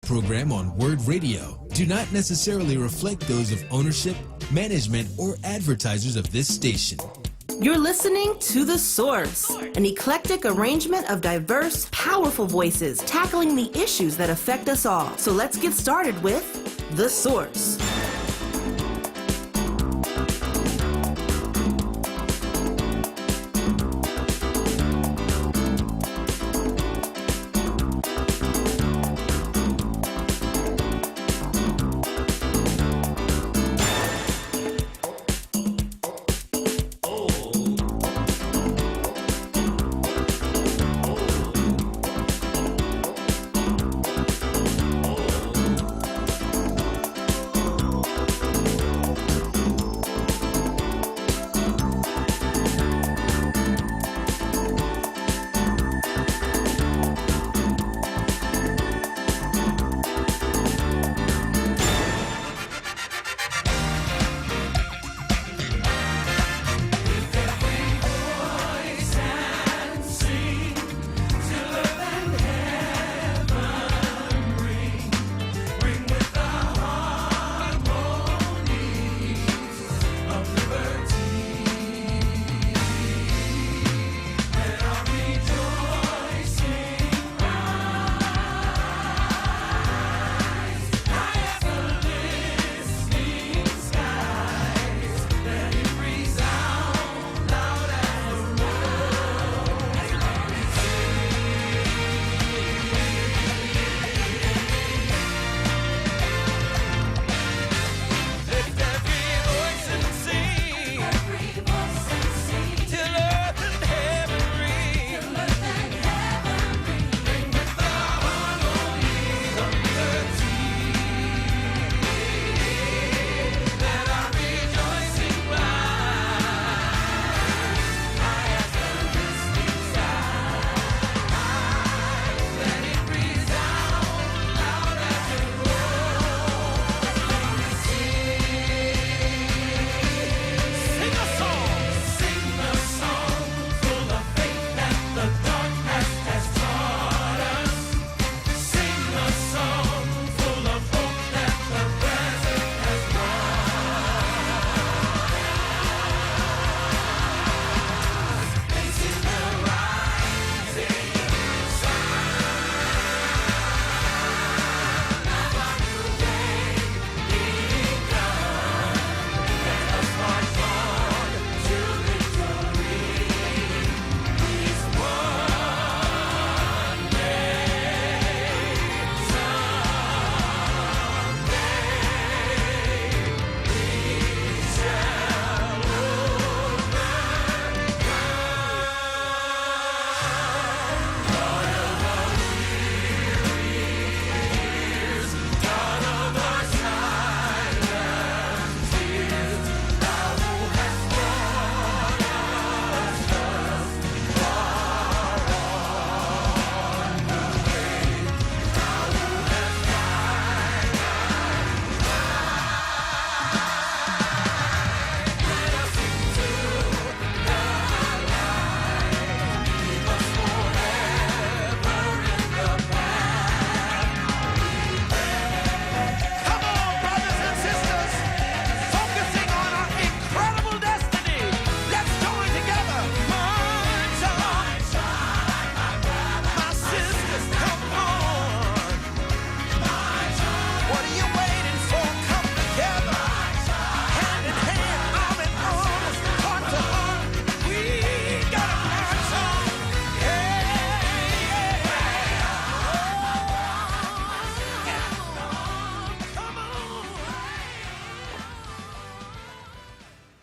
program on WURD Radio do not necessarily reflect those of ownership, management, or advertisers of this station. You're listening to The Source, an eclectic arrangement of diverse, powerful voices tackling the issues that affect us all. So let's get started with The Source.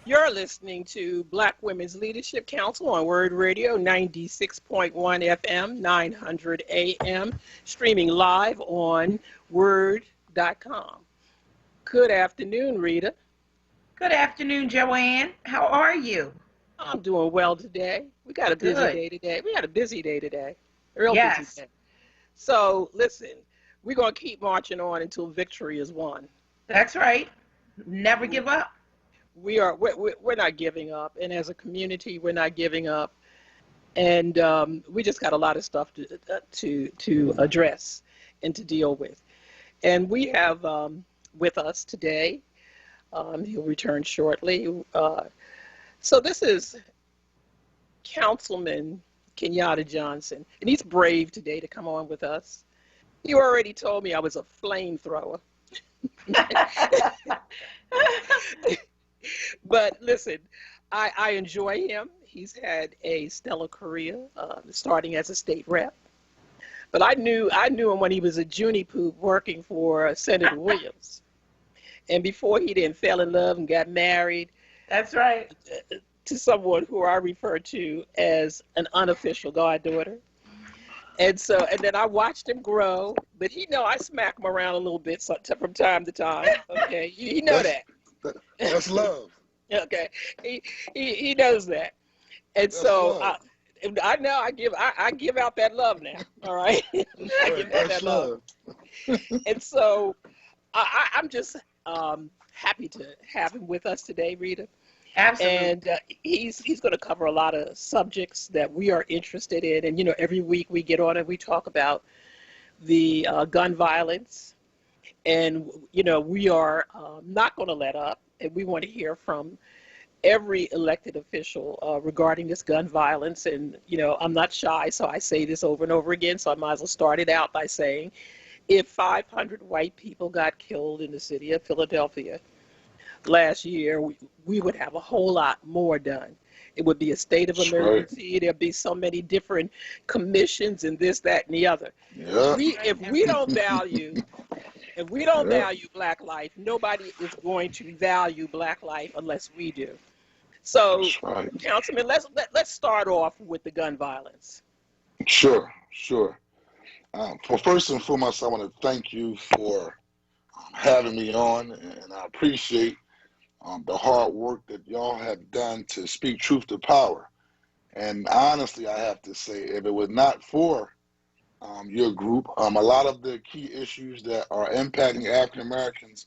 You're listening to Black Women's Leadership Council on WURD Radio, 96.1 FM, 900 AM, streaming live on WURD.com. Good afternoon, Rita. Good afternoon, Joanne. How are you? I'm doing well today. We got a busy day today. A real busy day. So, listen, we're going to keep marching on until victory is won. That's right. Never give up. We're not giving up, and as a community, we're not giving up, and we just got a lot of stuff to address and to deal with. And we have with us today, he'll return shortly. So this is Councilman Kenyatta Johnson, and he's brave today to come on with us. You already told me I was a flamethrower. But listen, I enjoy him. He's had a stellar career, starting as a state rep. But I knew him when he was a Junie Poop working for Senator Williams. And before he then fell in love and got married. That's right. To someone who I refer to as an unofficial goddaughter. And then I watched him grow, but I smack him around a little bit from time to time. Okay, you know that. That's love. Okay, he knows that, and That's so love. I know I give out that love now. All right, I give out that love. And so I'm just happy to have him with us today, Rita. Absolutely. And he's going to cover a lot of subjects that we are interested in. And, every week we get on and we talk about the gun violence. And, we are not going to let up. And we want to hear from every elected official regarding this gun violence. And, I'm not shy, so I say this over and over again. So I might as well start it out by saying, if 500 white people got killed in the city of Philadelphia last year, we would have a whole lot more done. It would be a state of emergency. Right. There'd be so many different commissions and this, that, and the other. Yeah. If we don't value Black life, nobody is going to value Black life unless we do. So, right. Councilman, let's start off with the gun violence. Sure. Well, first and foremost, I want to thank you for having me on, and I appreciate the hard work that y'all have done to speak truth to power. And honestly, I have to say, if it was not for your group, a lot of the key issues that are impacting African Americans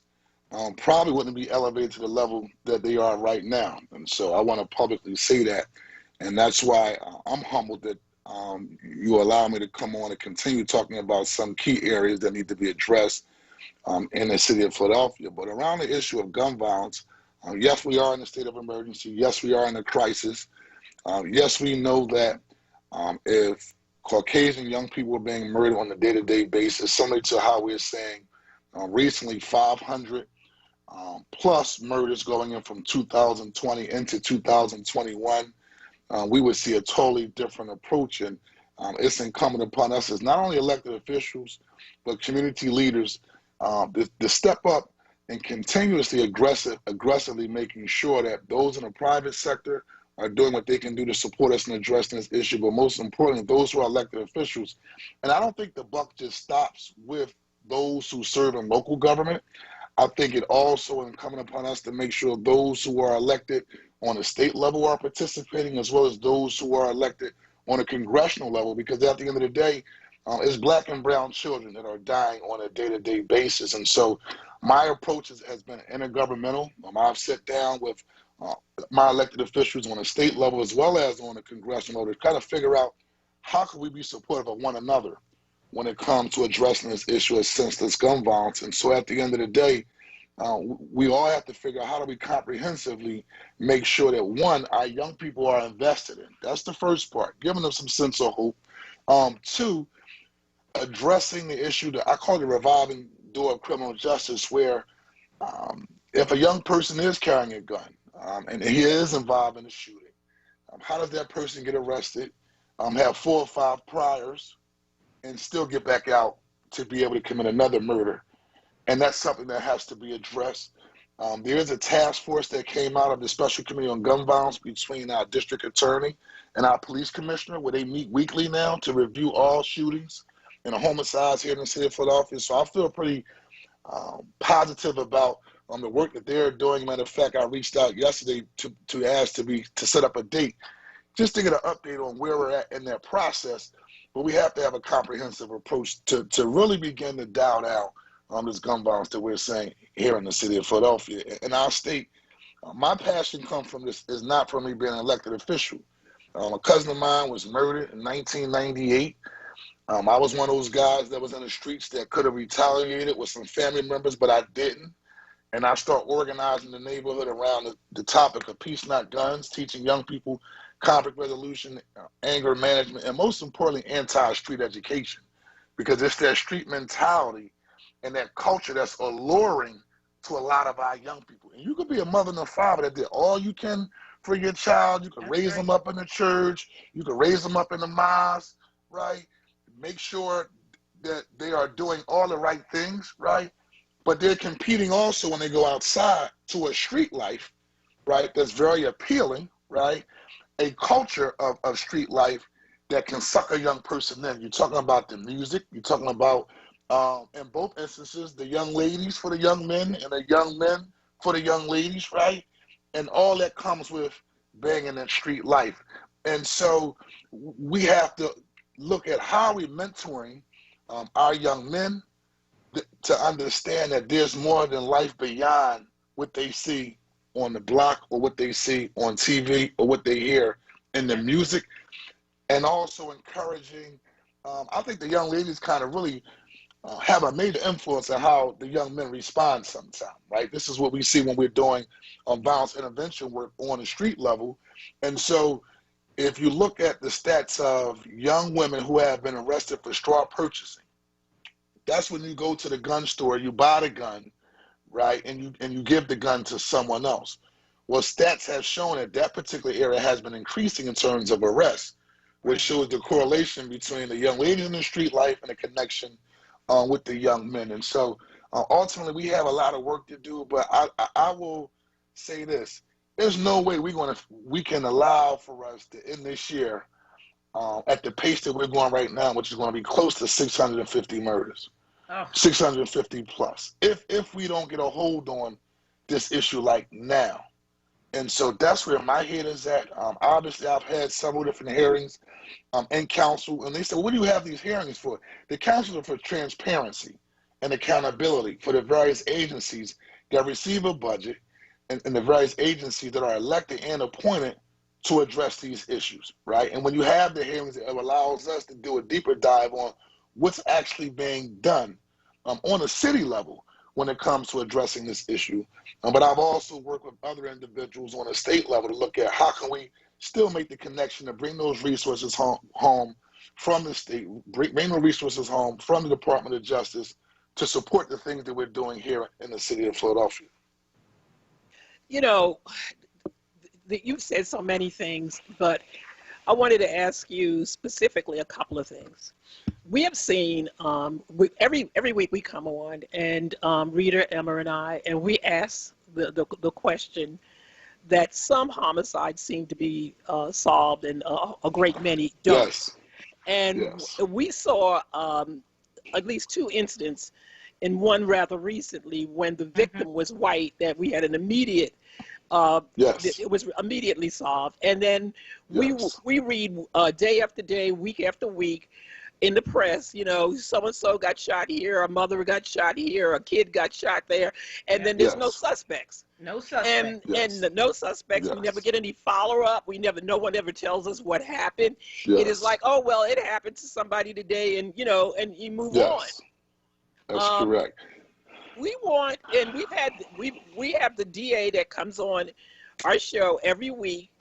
probably wouldn't be elevated to the level that they are right now. And so I want to publicly say that. And that's why I'm humbled that you allow me to come on and continue talking about some key areas that need to be addressed in the city of Philadelphia. But around the issue of gun violence, yes, we are in a state of emergency. Yes, we are in a crisis. Yes, we know that if Caucasian young people are being murdered on a day-to-day basis, similar to how we're saying recently 500 plus murders going in from 2020 into 2021, we would see a totally different approach. And it's incumbent upon us as not only elected officials, but community leaders to step up and continuously aggressively making sure that those in the private sector are doing what they can do to support us in addressing this issue, but most importantly, those who are elected officials. And I don't think the buck just stops with those who serve in local government. I think it also is incumbent upon us to make sure those who are elected on a state level are participating, as well as those who are elected on a congressional level, because at the end of the day, it's Black and brown children that are dying on a day-to-day basis. And so my approach has been intergovernmental. I've sat down with my elected officials on a state level as well as on a congressional level to kind of figure out how can we be supportive of one another when it comes to addressing this issue of senseless gun violence. And so at the end of the day, we all have to figure out how do we comprehensively make sure that, one, our young people are invested in. That's the first part, giving them some sense of hope. Two, addressing the issue that I call the revolving door of criminal justice, where if a young person is carrying a gun and he is involved in a shooting, how does that person get arrested, have 4 or 5 priors, and still get back out to be able to commit another murder? And that's something that has to be addressed. There is a task force that came out of the Special Committee on Gun Violence between our district attorney and our police commissioner, where they meet weekly now to review all shootings and homicides here in the city of Philadelphia. So I feel pretty positive about the work that they're doing. Matter of fact, I reached out yesterday to ask to set up a date just to get an update on where we're at in that process. But we have to have a comprehensive approach to really begin to dial down on this gun violence that we're saying here in the city of Philadelphia. In our state, my passion comes from this, is not from me being an elected official. A cousin of mine was murdered in 1998 I was one of those guys that was in the streets that could have retaliated with some family members, but I didn't. And I start organizing the neighborhood around the topic of peace, not guns, teaching young people conflict resolution, anger management, and most importantly, anti-street education. Because it's that street mentality and that culture that's alluring to a lot of our young people. And you could be a mother and a father that did all you can for your child. You can raise them up in the church. You can raise them up in the mosque, right? Make sure that they are doing all the right things, right? But they're competing also when they go outside to a street life, right? That's very appealing, right? A culture of street life that can suck a young person in. You're talking about the music. You're talking about, in both instances, the young ladies for the young men and the young men for the young ladies, right? And all that comes with being in that street life. And so we have to look at how we're mentoring our young men to understand that there's more than life beyond what they see on the block or what they see on TV or what they hear in the music. And also encouraging, I think the young ladies kind of really have a major influence on how the young men respond sometimes, right? This is what we see when we're doing violence intervention work on the street level. And so if you look at the stats of young women who have been arrested for straw purchasing, that's when you go to the gun store, you buy the gun, right, and you give the gun to someone else. Well, stats have shown that that particular area has been increasing in terms of arrests, which shows the correlation between the young ladies in the street life and the connection with the young men. And so ultimately we have a lot of work to do, but I will say this. There's no way we can allow for us to end this year at the pace that we're going right now, which is going to be close to 650 murders. 650 plus, if we don't get a hold on this issue like now. And so that's where my head is at. Obviously, I've had several different hearings in council, and they said, what do you have these hearings for? The councils are for transparency and accountability for the various agencies that receive a budget and the various agencies that are elected and appointed to address these issues, right? And when you have the hearings, it allows us to do a deeper dive on what's actually being done on a city level when it comes to addressing this issue. But I've also worked with other individuals on a state level to look at how can we still make the connection to bring those resources home from the state, bring those resources home from the Department of Justice to support the things that we're doing here in the city of Philadelphia. You know, you've said so many things, but I wanted to ask you specifically a couple of things. We have seen every week we come on, and Rita, Emma, and I, and we ask the question that some homicides seem to be solved, and a great many don't. Yes. And yes. We saw at least two incidents, and one rather recently when the victim was white, that we had an immediate. Yes. It was immediately solved, and then we read day after day, week after week, in the press, you know, so-and-so got shot here, a mother got shot here, a kid got shot there, and then there's no suspects. No suspects. And no suspects. We never get any follow-up. No one ever tells us what happened. It is like, oh, well, it happened to somebody today, and, you know, and you move on. That's correct. We want, and we have the DA that comes on our show every week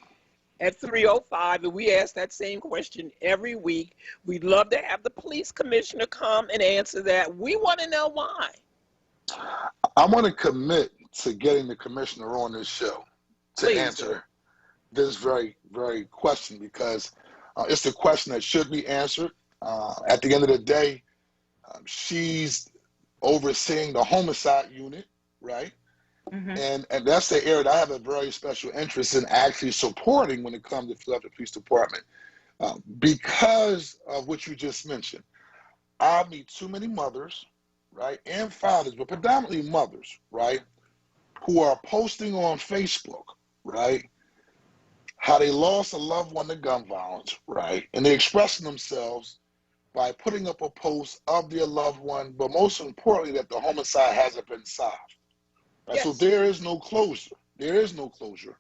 at 3:05, and we ask that same question every week. We'd love to have the police commissioner come and answer that. We want to know why. I want to commit to getting the commissioner on this show to answer this very, very question, because it's a question that should be answered. At the end of the day, she's overseeing the homicide unit, right? And that's the area that I have a very special interest in actually supporting when it comes to the Philadelphia Police Department, because of what you just mentioned. I meet too many mothers, right, and fathers, but predominantly mothers, right, who are posting on Facebook, right, how they lost a loved one to gun violence, right, and they're expressing themselves by putting up a post of their loved one, but most importantly, that the homicide hasn't been solved. Right? So there is no closure. There is no closure.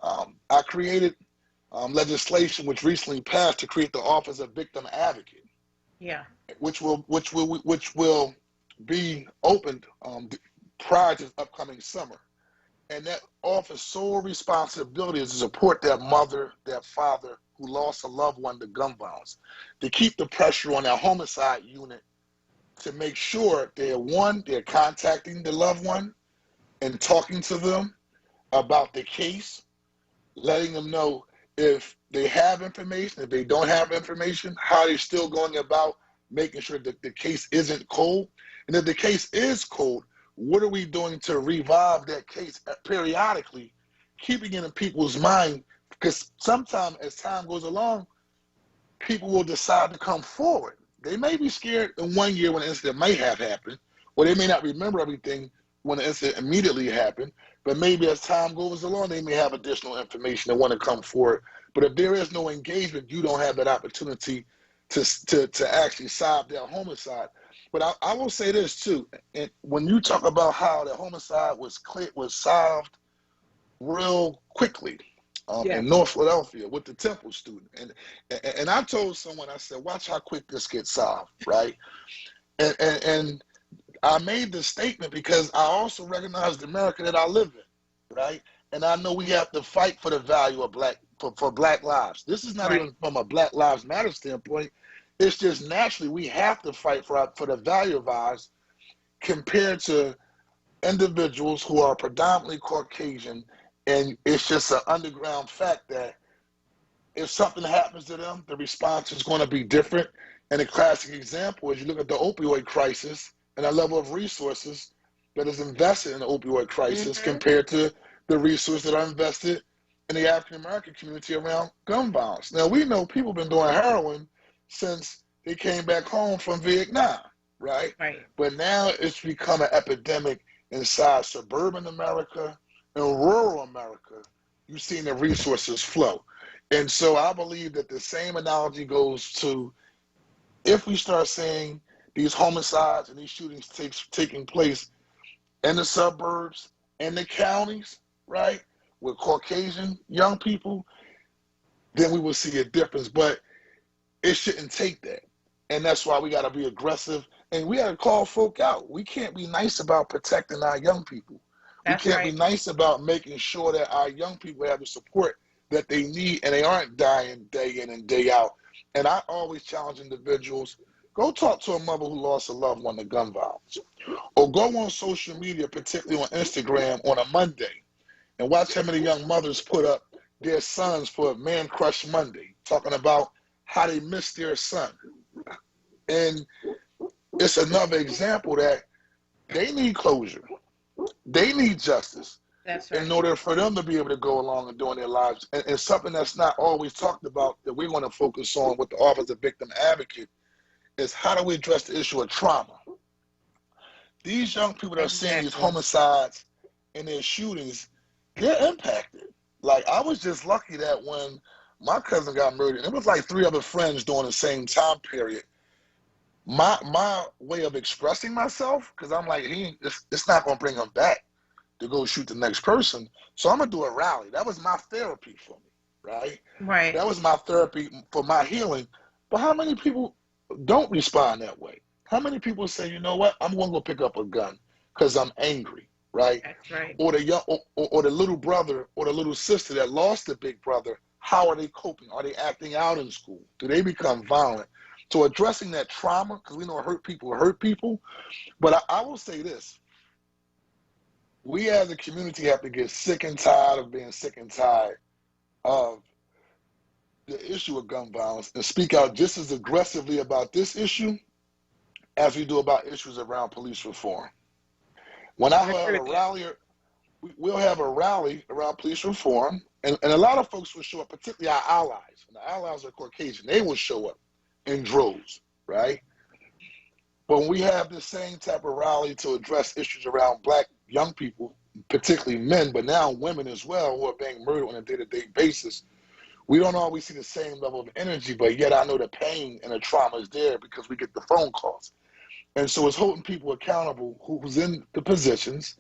I created legislation which recently passed to create the Office of Victim Advocate. Yeah. which will be opened prior to upcoming summer. And that offers sole responsibility is to support that mother, that father who lost a loved one to gun violence, to keep the pressure on that homicide unit to make sure they're contacting the loved one and talking to them about the case, letting them know if they have information, if they don't have information, how they're still going about making sure that the case isn't cold. And if the case is cold, what are we doing to revive that case periodically, keeping it in people's mind? Because sometimes as time goes along, people will decide to come forward. They may be scared in 1 year when an incident may have happened, or they may not remember everything when the incident immediately happened, but maybe as time goes along, they may have additional information and want to come forward. But if there is no engagement, you don't have that opportunity to actually solve that homicide. But I will say this too, and when you talk about how the homicide was solved real quickly in North Philadelphia with the Temple student, and I told someone, I said, watch how quick this gets solved, right? And I made this statement because I also recognize the America that I live in, right? And I know we have to fight for the value of for Black lives. This is not even from a Black Lives Matter standpoint. It's just naturally we have to fight for the value of ours compared to individuals who are predominantly Caucasian. And it's just an underground fact that if something happens to them, the response is going to be different. And a classic example is you look at the opioid crisis and the level of resources that is invested in the opioid crisis compared to the resources that are invested in the African-American community around gun violence. Now, we know people have been doing heroin since they came back home from Vietnam, right? But now it's become an epidemic inside suburban America and rural America. You've seen the resources flow. And so I believe that the same analogy goes to if we start seeing these homicides and these shootings taking place in the suburbs and the counties, right, with Caucasian young people, then we will see a difference. But it shouldn't take that. And that's why we got to be aggressive and we got to call folk out. We can't be nice about protecting our young people. We can't be nice about making sure that our young people have the support that they need and they aren't dying day in and day out. And I always challenge individuals, go talk to a mother who lost a loved one to gun violence. Or go on social media, particularly on Instagram, on a Monday and watch how many young mothers put up their sons for Man Crush Monday, talking about how they miss their son. And it's another example that they need closure. They need justice in order for them to be able to go along and doing their lives. And something that's not always talked about that we want to focus on with the Office of Victim Advocate is how do we address the issue of trauma? These young people that are seeing these homicides and their shootings, they're impacted. Like, I was just lucky that when my cousin got murdered, it was like 3 other friends during the same time period. My way of expressing myself, because I'm like, it's not going to bring him back to go shoot the next person. So I'm going to do a rally. That was my therapy for me, right? Right. That was my therapy for my healing. But how many people don't respond that way? How many people say, you know what, I'm going to go pick up a gun because I'm angry, right? That's right. Or the little brother or the little sister that lost the big brother, how are they coping? Are they acting out in school? Do they become violent? So addressing that trauma, because we know hurt people. But I will say this. We as a community have to get sick and tired of being sick and tired of the issue of gun violence and speak out just as aggressively about this issue as we do about issues around police reform. When I have a rally, we'll have a rally around police reform, and a lot of folks will show up, particularly our allies. And the allies are Caucasian. They will show up in droves, right? But when we have the same type of rally to address issues around Black young people, particularly men, but now women as well, who are being murdered on a day-to-day basis, we don't always see the same level of energy, but yet I know the pain and the trauma is there because we get the phone calls. And so it's holding people accountable who's in the positions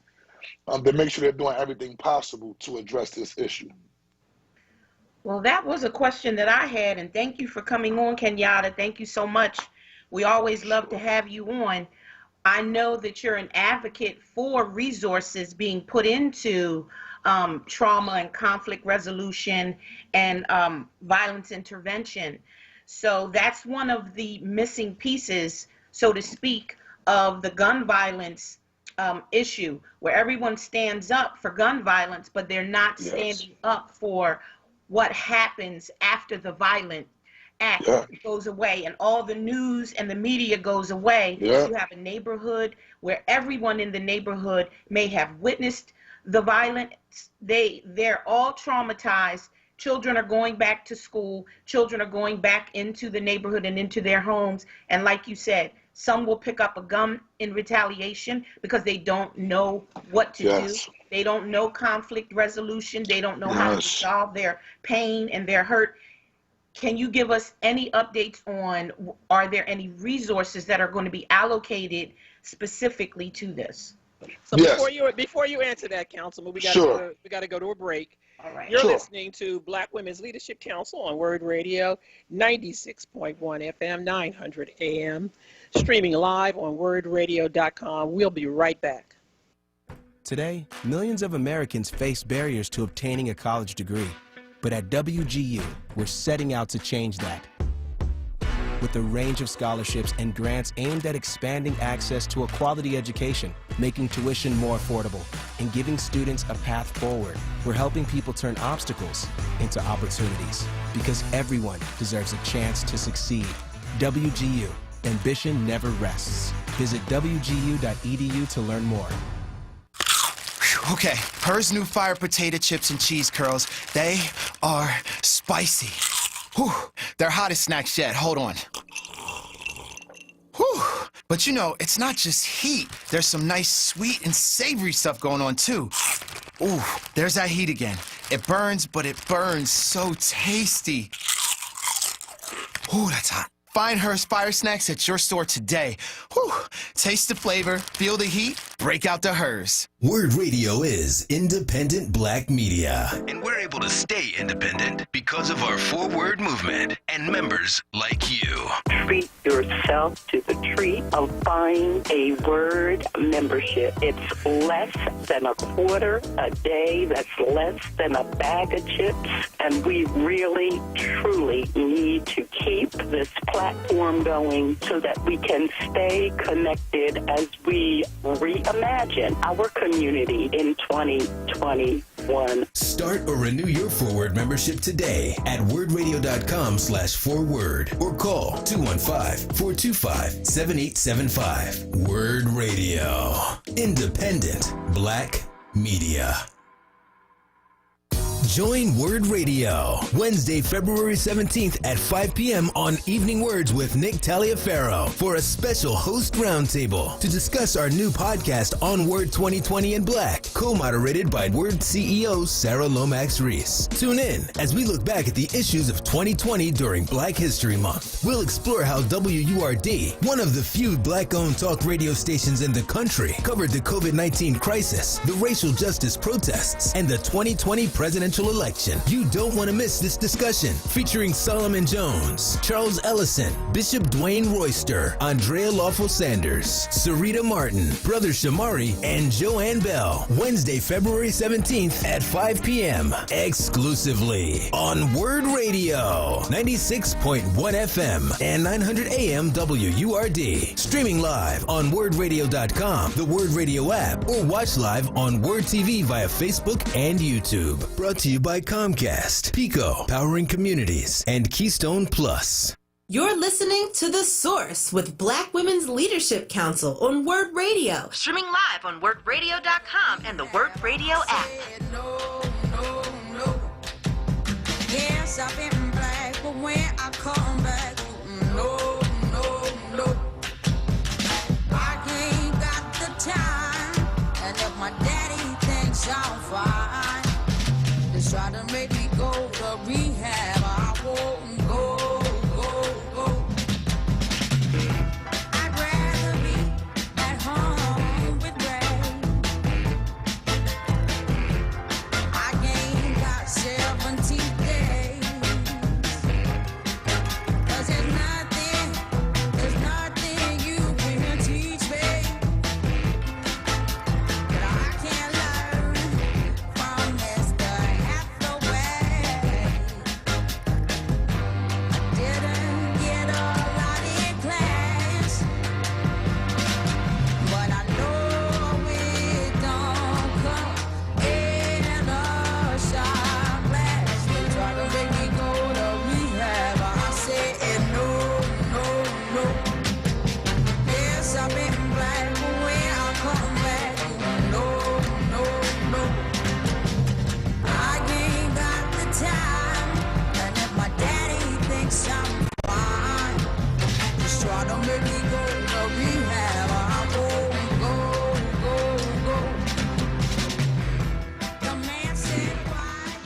to make sure they're doing everything possible to address this issue. Well, that was a question that I had, and thank you for coming on, Kenyatta. Thank you so much. We always love to have you on. I know that you're an advocate for resources being put into trauma and conflict resolution and violence intervention. So that's one of the missing pieces, so to speak, of the gun violence issue, where everyone stands up for gun violence, but they're not standing up for what happens after the violent act goes away and all the news and the media goes away. You have a neighborhood where everyone in the neighborhood may have witnessed the violence. They're all traumatized. Children are going back to school. Children are going back into the neighborhood and into their homes. And like you said, some will pick up a gun in retaliation because they don't know what to do. They don't know conflict resolution. They don't know how to resolve their pain and their hurt. Can you give us any updates on, are there any resources that are going to be allocated specifically to this? So before you answer that, Councilman, we got to go to a break. All right. You're listening to Black Women's Leadership Council on WURD Radio, 96.1 FM, 900 AM, streaming live on WURDradio.com. We'll be right back. Today, millions of Americans face barriers to obtaining a college degree. But at WGU, we're setting out to change that. With a range of scholarships and grants aimed at expanding access to a quality education, making tuition more affordable, and giving students a path forward, we're helping people turn obstacles into opportunities. Because everyone deserves a chance to succeed. WGU, ambition never rests. Visit WGU.edu to learn more. Okay, Her's new fire potato chips and cheese curls, they are spicy. Whew, they're hottest snacks yet, hold on. Whew, but you know, it's not just heat. There's some nice sweet and savory stuff going on too. Ooh, there's that heat again. It burns, but it burns so tasty. Ooh, that's hot. Find Her's Fire Snacks at your store today. Whew. Taste the flavor, feel the heat, break out the Her's. WURD Radio is independent black media. And we're able to stay independent because of our forward movement and members like you. Treat yourself to the treat of buying a WURD membership. It's less than a quarter a day. That's less than a bag of chips. And we really, truly need to keep this platform going so that we can stay connected as we reimagine our community in 2021. Start or renew your forward membership today at wordradio.com/forward or call 215-425-7875. WURD Radio. Independent black media. Join WURD Radio Wednesday, February 17th at 5 p.m. on Evening Words with Nick Taliaferro for a special host roundtable to discuss our new podcast onWURD 2020 in Black, co-moderated by WURD CEO Sarah Lomax Reese. Tune in as we look back at the issues of 2020 during Black History Month. We'll explore how WURD, one of the few black-owned talk radio stations in the country, covered the COVID-19 crisis, the racial justice protests, and the 2020 presidential election. You don't want to miss this discussion featuring Solomon Jones, Charles Ellison, Bishop Dwayne Royster, Andrea Lawful Sanders, Sarita Martin, Brother Shamari, and Joanne Bell. Wednesday, February 17th at 5 p.m. exclusively on WURD Radio, 96.1 FM and 900 AM WURD. Streaming live on WURDradio.com, the WURD Radio app, or watch live on WURD TV via Facebook and YouTube. Brought to you by Comcast, Pico, Powering Communities, and Keystone Plus. You're listening to The Source with Black Women's Leadership Council on WURD Radio. Streaming live on WURDradio.com and the WURD Radio app. Yes, I've been black, but when I come back, no. I ain't got the time, and if my daddy thinks I'm fine, just try to make me go to rehab. I won't go. I'd rather be at home with Ray. I ain't got 70 days. 'Cause there's nothing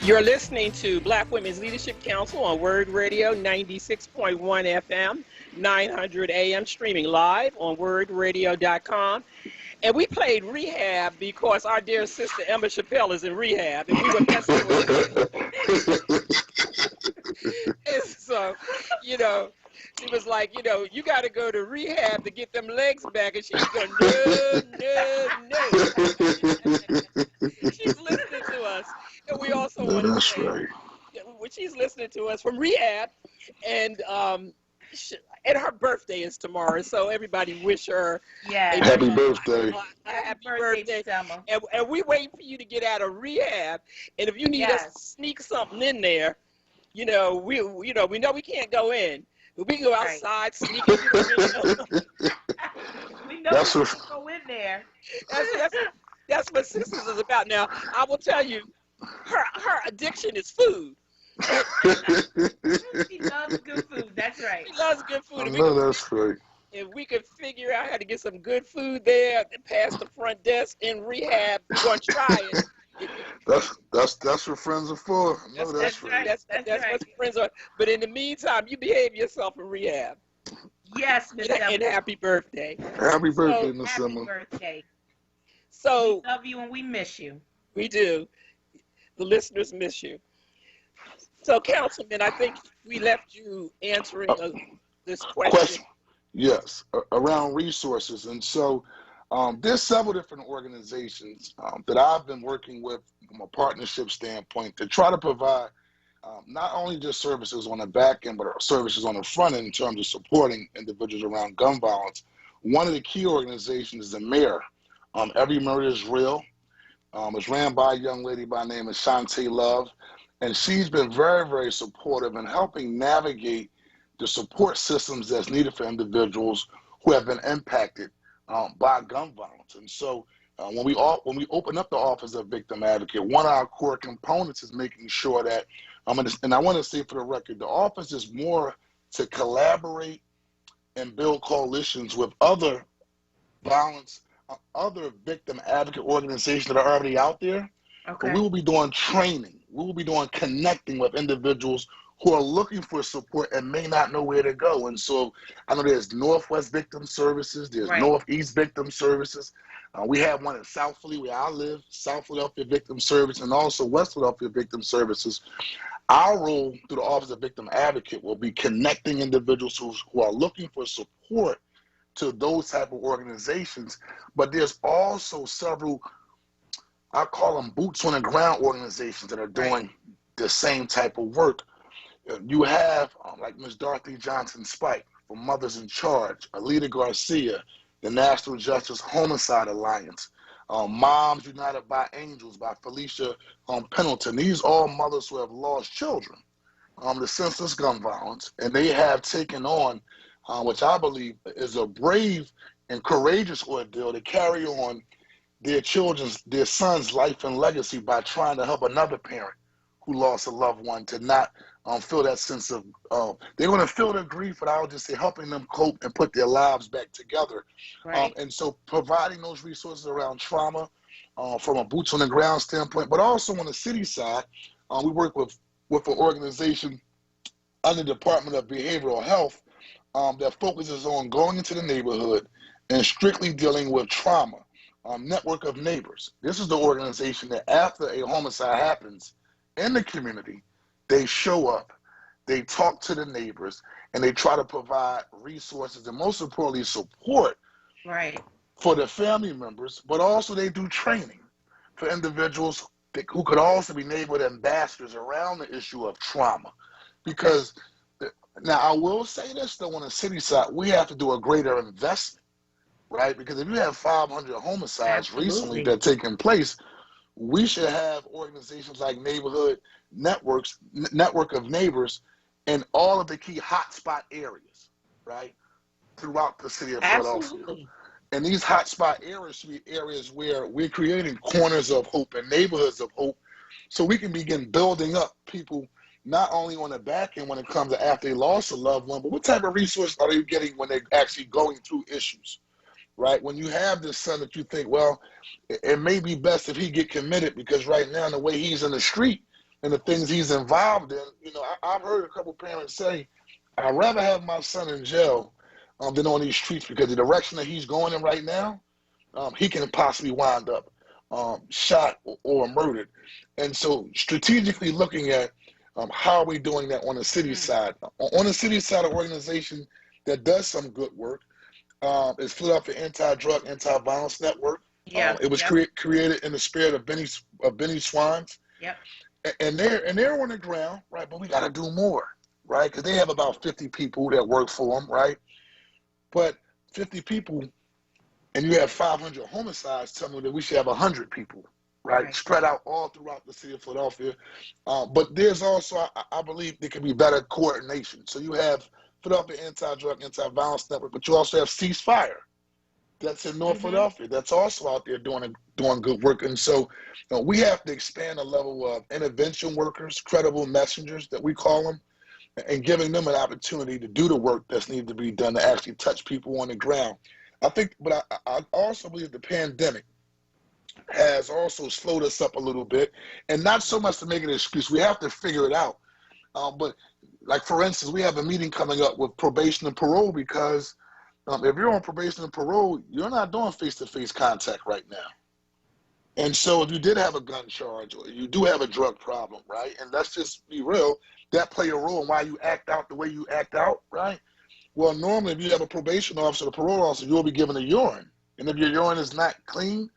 You're listening to Black Women's Leadership Council on WURD Radio 96.1 FM, 900 AM, streaming live on WURDradio.com. And we played Rehab because our dear sister Emma Chappelle is in rehab, and we were messing with her. And so, you know, she was like, you know, you got to go to rehab to get them legs back. And she's going, no. She's listening to us. And we also want to say, right. when she's listening to us from rehab, and her birthday is tomorrow, so everybody wish her a happy birthday. A happy birthday. And we wait for you to get out of rehab. And if you need us to sneak something in there, we know we can't go in, but we can go outside, sneak in. We know we can go in there. That's what Sisters is about. Now, I will tell you, her addiction is food. She loves good food. That's right. She loves good food. I know that's right. If we could figure out how to get some good food there past the front desk in rehab, we're going to try it. That's what friends are for. I know that's right. That's what friends are. But in the meantime, you behave yourself in rehab. Yes, Miss Emma. And happy birthday. Happy birthday, Miss Emma. Happy birthday. So we love you and we miss you. We do. The listeners miss you. So, Councilman, I think we left you answering this question. Yes, around resources. And so there's several different organizations that I've been working with from a partnership standpoint to try to provide not only just services on the back end, but services on the front end in terms of supporting individuals around gun violence. One of the key organizations is the mayor. Every Murder is Real. It's ran by a young lady by the name of Shantae Love. And she's been very, very supportive in helping navigate the support systems that's needed for individuals who have been impacted by gun violence. And so when we open up the Office of Victim Advocate, one of our core components is making sure that, and I want to say for the record, the office is more to collaborate and build coalitions with other victim advocate organizations that are already out there. Okay. But we will be doing training. We will be doing connecting with individuals who are looking for support and may not know where to go. And so I know there's Northwest Victim Services, there's Northeast Victim Services. We have one in South Philly where I live, South Philadelphia Victim Service, and also West Philadelphia Victim Services. Our role through the Office of Victim Advocate will be connecting individuals who are looking for support to those type of organizations. But there's also several, I call them boots on the ground organizations that are doing the same type of work. You have like Ms. Dorothy Johnson Spike from Mothers in Charge, Alita Garcia, the National Justice Homicide Alliance, Moms United by Angels by Felicia Pendleton. These are all mothers who have lost children to senseless gun violence, and they have taken on, which I believe is a brave and courageous ordeal to carry on their son's life and legacy by trying to help another parent who lost a loved one to not feel that sense of, they're going to feel the grief, but I would just say helping them cope and put their lives back together. And so providing those resources around trauma from a boots on the ground standpoint, but also on the city side, we work with an organization under the Department of Behavioral Health that focuses on going into the neighborhood and strictly dealing with trauma. Network of Neighbors. This is the organization that after a homicide happens in the community, they show up, they talk to the neighbors, and they try to provide resources and most importantly support for the family members, but also they do training for individuals who could also be neighborhood ambassadors around the issue of trauma. Because now I will say this though, on the city side, we have to do a greater investment, right? Because if you have 500 homicides recently that are taking place, we should have organizations like Neighborhood Network of Neighbors in all of the key hotspot areas, right, throughout the city of Philadelphia. And these hotspot areas should be areas where we're creating corners of hope and neighborhoods of hope so we can begin building up people not only on the back end when it comes to after they lost a loved one, but what type of resources are they getting when they're actually going through issues, right? When you have this son that you think, well, it may be best if he get committed because right now the way he's in the street, and the things he's involved in, I've heard a couple parents say, I'd rather have my son in jail than on these streets, because the direction that he's going in right now, he can possibly wind up shot or murdered. And so strategically looking at how are we doing that on the city side? On the city side, an organization that does some good work is Philadelphia Anti-Drug, Anti-Violence Network. It was created in the spirit of Benny Swans. Yep. And they're on the ground, right? But we got to do more, right? Because they have about 50 people that work for them, right? But 50 people, and you have 500 homicides, tell me that we should have 100 people, right? Spread out all throughout the city of Philadelphia. But there's also, I believe, there can be better coordination. So you have Philadelphia Anti-Drug, Anti-Violence Network, but you also have Ceasefire. That's in North Philadelphia. That's also out there doing good work. And so we have to expand the level of intervention workers, credible messengers that we call them, and giving them an opportunity to do the work that's needed to be done to actually touch people on the ground. I think, but I also believe the pandemic has also slowed us up a little bit, and not so much to make an excuse. We have to figure it out. But like, for instance, we have a meeting coming up with probation and parole, because if you're on probation and parole, you're not doing face-to-face contact right now. And so if you did have a gun charge, or you do have a drug problem, right, and let's just be real, that play a role in why you act out the way you act out, right? Well, normally if you have a probation officer or parole officer, you'll be given a urine. And if your urine is not clean,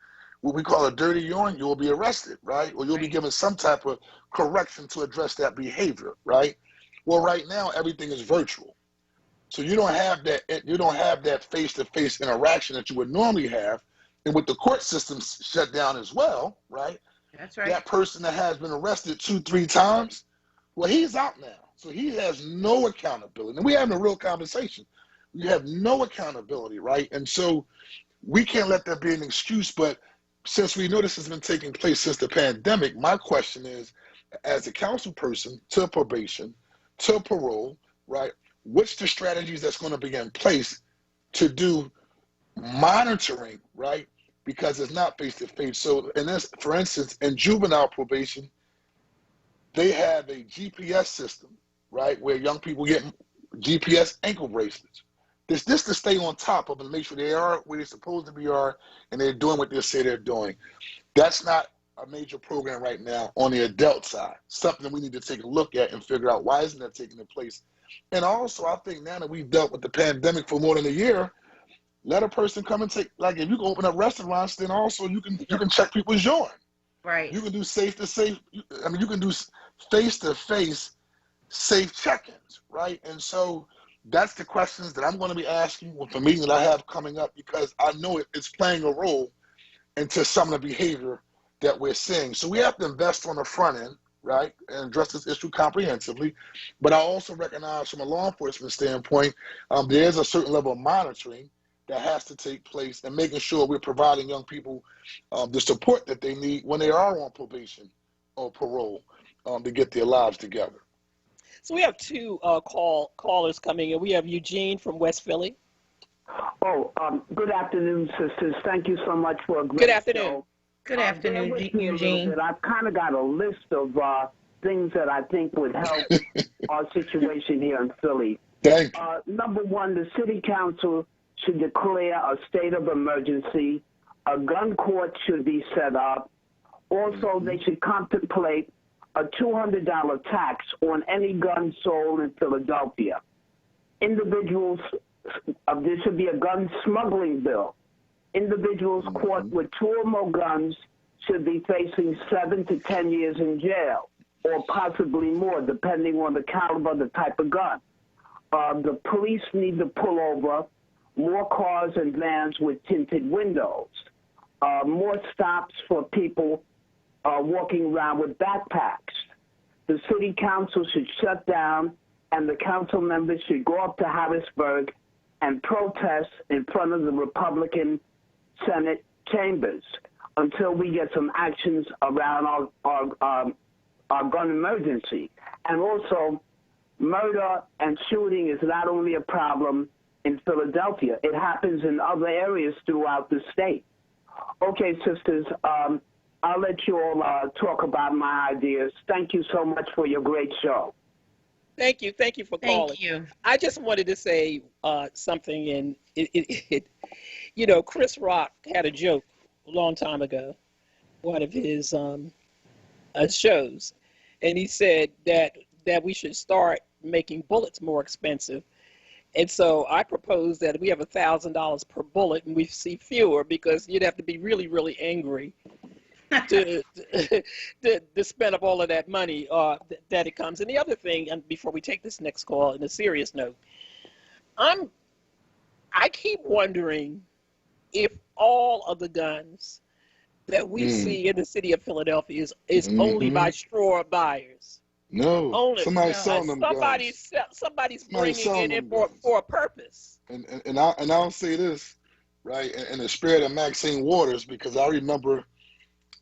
what we call a dirty urine, you'll be arrested, right? Or you'll be given some type of correction to address that behavior, right? Well, right now, everything is virtual. So you don't have that face-to-face interaction that you would normally have. And with the court system shut down as well, right? That's right. That person that has been arrested 2-3 times, well, he's out now. So he has no accountability. And we're having a real conversation. We have no accountability, right? And so we can't let that be an excuse. But since we know this has been taking place since the pandemic, my question is, as a council person to probation, to parole, right, what's the strategies that's going to be in place to do monitoring, right? Because it's not face-to-face. So, and this, for instance, in juvenile probation, they have a GPS system, right, where young people get GPS ankle bracelets. This to stay on top of and make sure they are where they're supposed to be and they're doing what they say they're doing. That's not a major program right now on the adult side. Something we need to take a look at and figure out why isn't that taking place. And also, I think now that we've dealt with the pandemic for more than a year, let a person come and take, like, if you can open up restaurants, then also you can check people's urine. Right. You can do you can do face-to-face safe check-ins, right? And so that's the questions that I'm going to be asking with the meeting that I have coming up, because I know it's playing a role into some of the behavior that we're seeing. So we have to invest on the front end, right, and address this issue comprehensively. But I also recognize from a law enforcement standpoint, there is a certain level of monitoring that has to take place, and making sure we're providing young people the support that they need when they are on probation or parole to get their lives together. So we have two callers coming in. We have Eugene from West Philly. Good afternoon, sisters. Thank you so much for a great Good afternoon. show. Good afternoon, Eugene. I've kind of got a list of things that I think would help our situation here in Philly. Thank you. Number one, the city council should declare a state of emergency. A gun court should be set up. Also, they should contemplate a $200 tax on any gun sold in Philadelphia. Individuals, there should be a gun smuggling bill. Individuals caught with 2 or more guns should be facing 7 to 10 years in jail, or possibly more, depending on the caliber, the type of gun. The police need to pull over more cars and vans with tinted windows, more stops for people walking around with backpacks. The city council should shut down, and the council members should go up to Harrisburg and protest in front of the Republican Senate chambers until we get some actions around our gun emergency. And also, murder and shooting is not only a problem in Philadelphia. It happens in other areas throughout the state. Okay, sisters, I'll let you all talk about my ideas. Thank you so much for your great show. Thank you for calling. Thank you. I just wanted to say something, and Chris Rock had a joke a long time ago, one of his shows, and he said that we should start making bullets more expensive. And so I propose that we have $1,000 per bullet, and we see fewer, because you'd have to be really, really angry to spend up all of that money that it comes. And the other thing, and before we take this next call, on a serious note, I keep wondering if all of the guns that we see in the city of Philadelphia is only by straw buyers. No, Only, somebody's selling them guns. Somebody's bringing it in for a purpose. And I'll say this, right, in the spirit of Maxine Waters, because I remember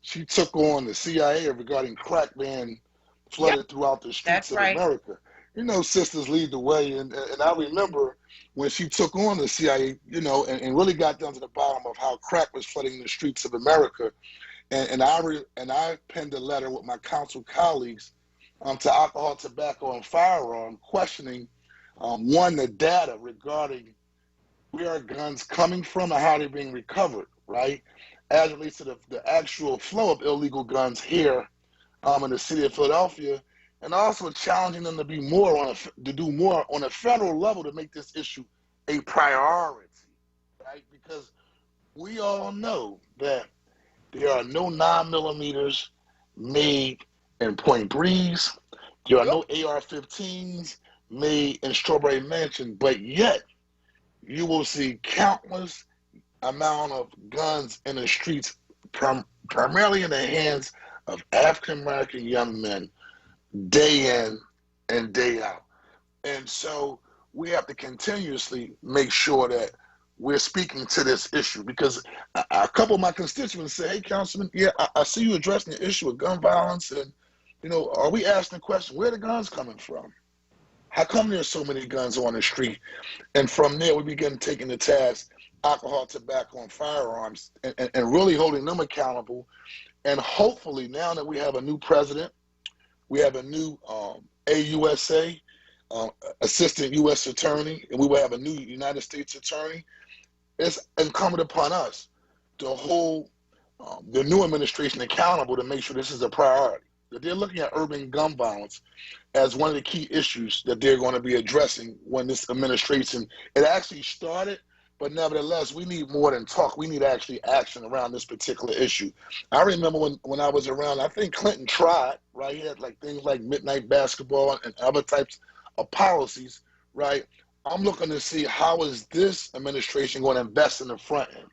she took on the CIA regarding crack being flooded throughout the streets of America. Sisters lead the way, and I remember when she took on the CIA, and really got down to the bottom of how crack was flooding the streets of America, and I penned a letter with my council colleagues to Alcohol, Tobacco, and Firearm, questioning one, the data regarding where are guns coming from and how they're being recovered, right? As it relates to the actual flow of illegal guns here in the city of Philadelphia, and also challenging them to do more on a federal level to make this issue a priority, right? Because we all know that there are no 9mm made in Point Breeze. There are no AR-15s made in Strawberry Mansion, but yet you will see countless amount of guns in the streets, primarily in the hands of African-American young men, day in and day out. And so we have to continuously make sure that we're speaking to this issue, because a couple of my constituents say, hey, Councilman, I see you addressing the issue of gun violence, and are we asking the question, where are the guns coming from? How come there's so many guns on the street? And from there, we begin taking the task, Alcohol, Tobacco, and Firearms, and really holding them accountable. And hopefully, now that we have a new president, we have a new AUSA, Assistant U.S. Attorney, and we will have a new United States Attorney, it's incumbent upon us to hold the new administration accountable to make sure this is a priority. That they're looking at urban gun violence as one of the key issues that they're going to be addressing when this administration, it actually started, but nevertheless, we need more than talk. We need actually action around this particular issue. I remember when I was around, I think Clinton tried, right? He had things like midnight basketball and other types of policies, right? I'm looking to see how is this administration going to invest in the front end.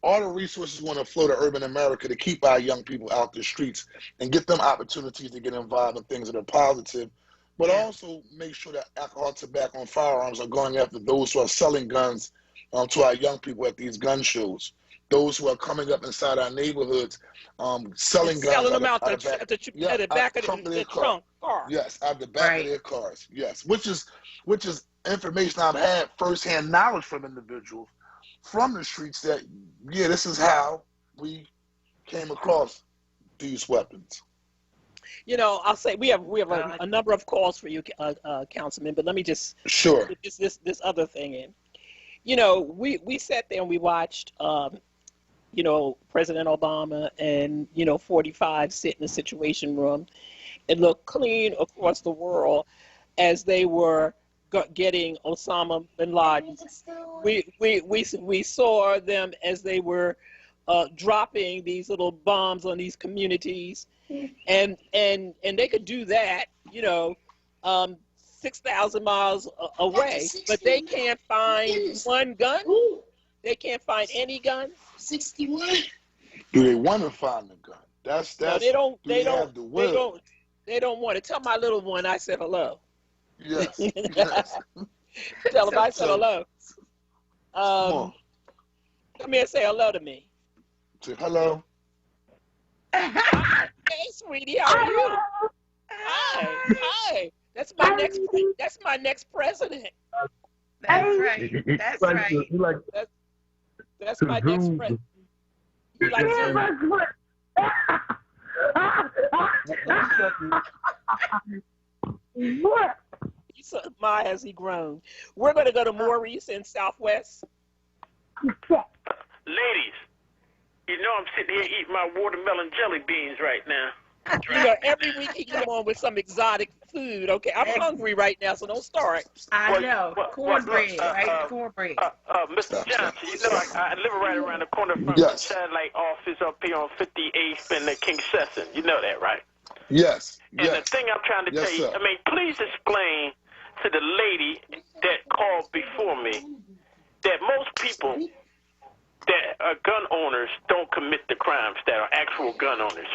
All the resources want to flow to urban America to keep our young people out the streets and get them opportunities to get involved in things that are positive, but also make sure that Alcohol, Tobacco, and Firearms are going after those who are selling guns to our young people at these gun shows. Those who are coming up inside our neighborhoods, selling guns. Selling them out at the back of the trunk car. Yes, out the back of their cars. Yes, which is information I've had firsthand knowledge from individuals from the streets that, this is how we came across these weapons. I'll say we have a number of calls for you, Councilman, but let me just put this other thing in. We sat there and we watched, President Obama and, 45 sit in the Situation Room and look clean across the world as they were getting Osama bin Laden. We saw them as they were dropping these little bombs on these communities, and they could do that, 6,000 miles away, but they can't find one gun. They can't find any gun. 61. Do they want to find the gun? That's no, they don't. They don't. They don't want to. Tell my little one I said hello. Yes. Tell him I said hello. Come here and say hello to me. Say hello. Hey, sweetie, how are you? Hi. That's my next president. That's right. That's right. That's my next president. You like What? My, has he grown? We're going to go to Maurice in Southwest. Ladies, you know I'm sitting here eating my watermelon jelly beans right now. You know, every week he come on with some exotic food. Okay, I'm hungry right now, so don't start. I know. Cornbread, right? Cornbread. Mr. Johnson, you know I live right around the corner from the satellite office up here on 58th and the King Session. You know that, right? Yes. And the thing I'm trying to tell you, I mean, please explain to the lady that called before me that most people that are gun owners don't commit the crimes that are actual gun owners.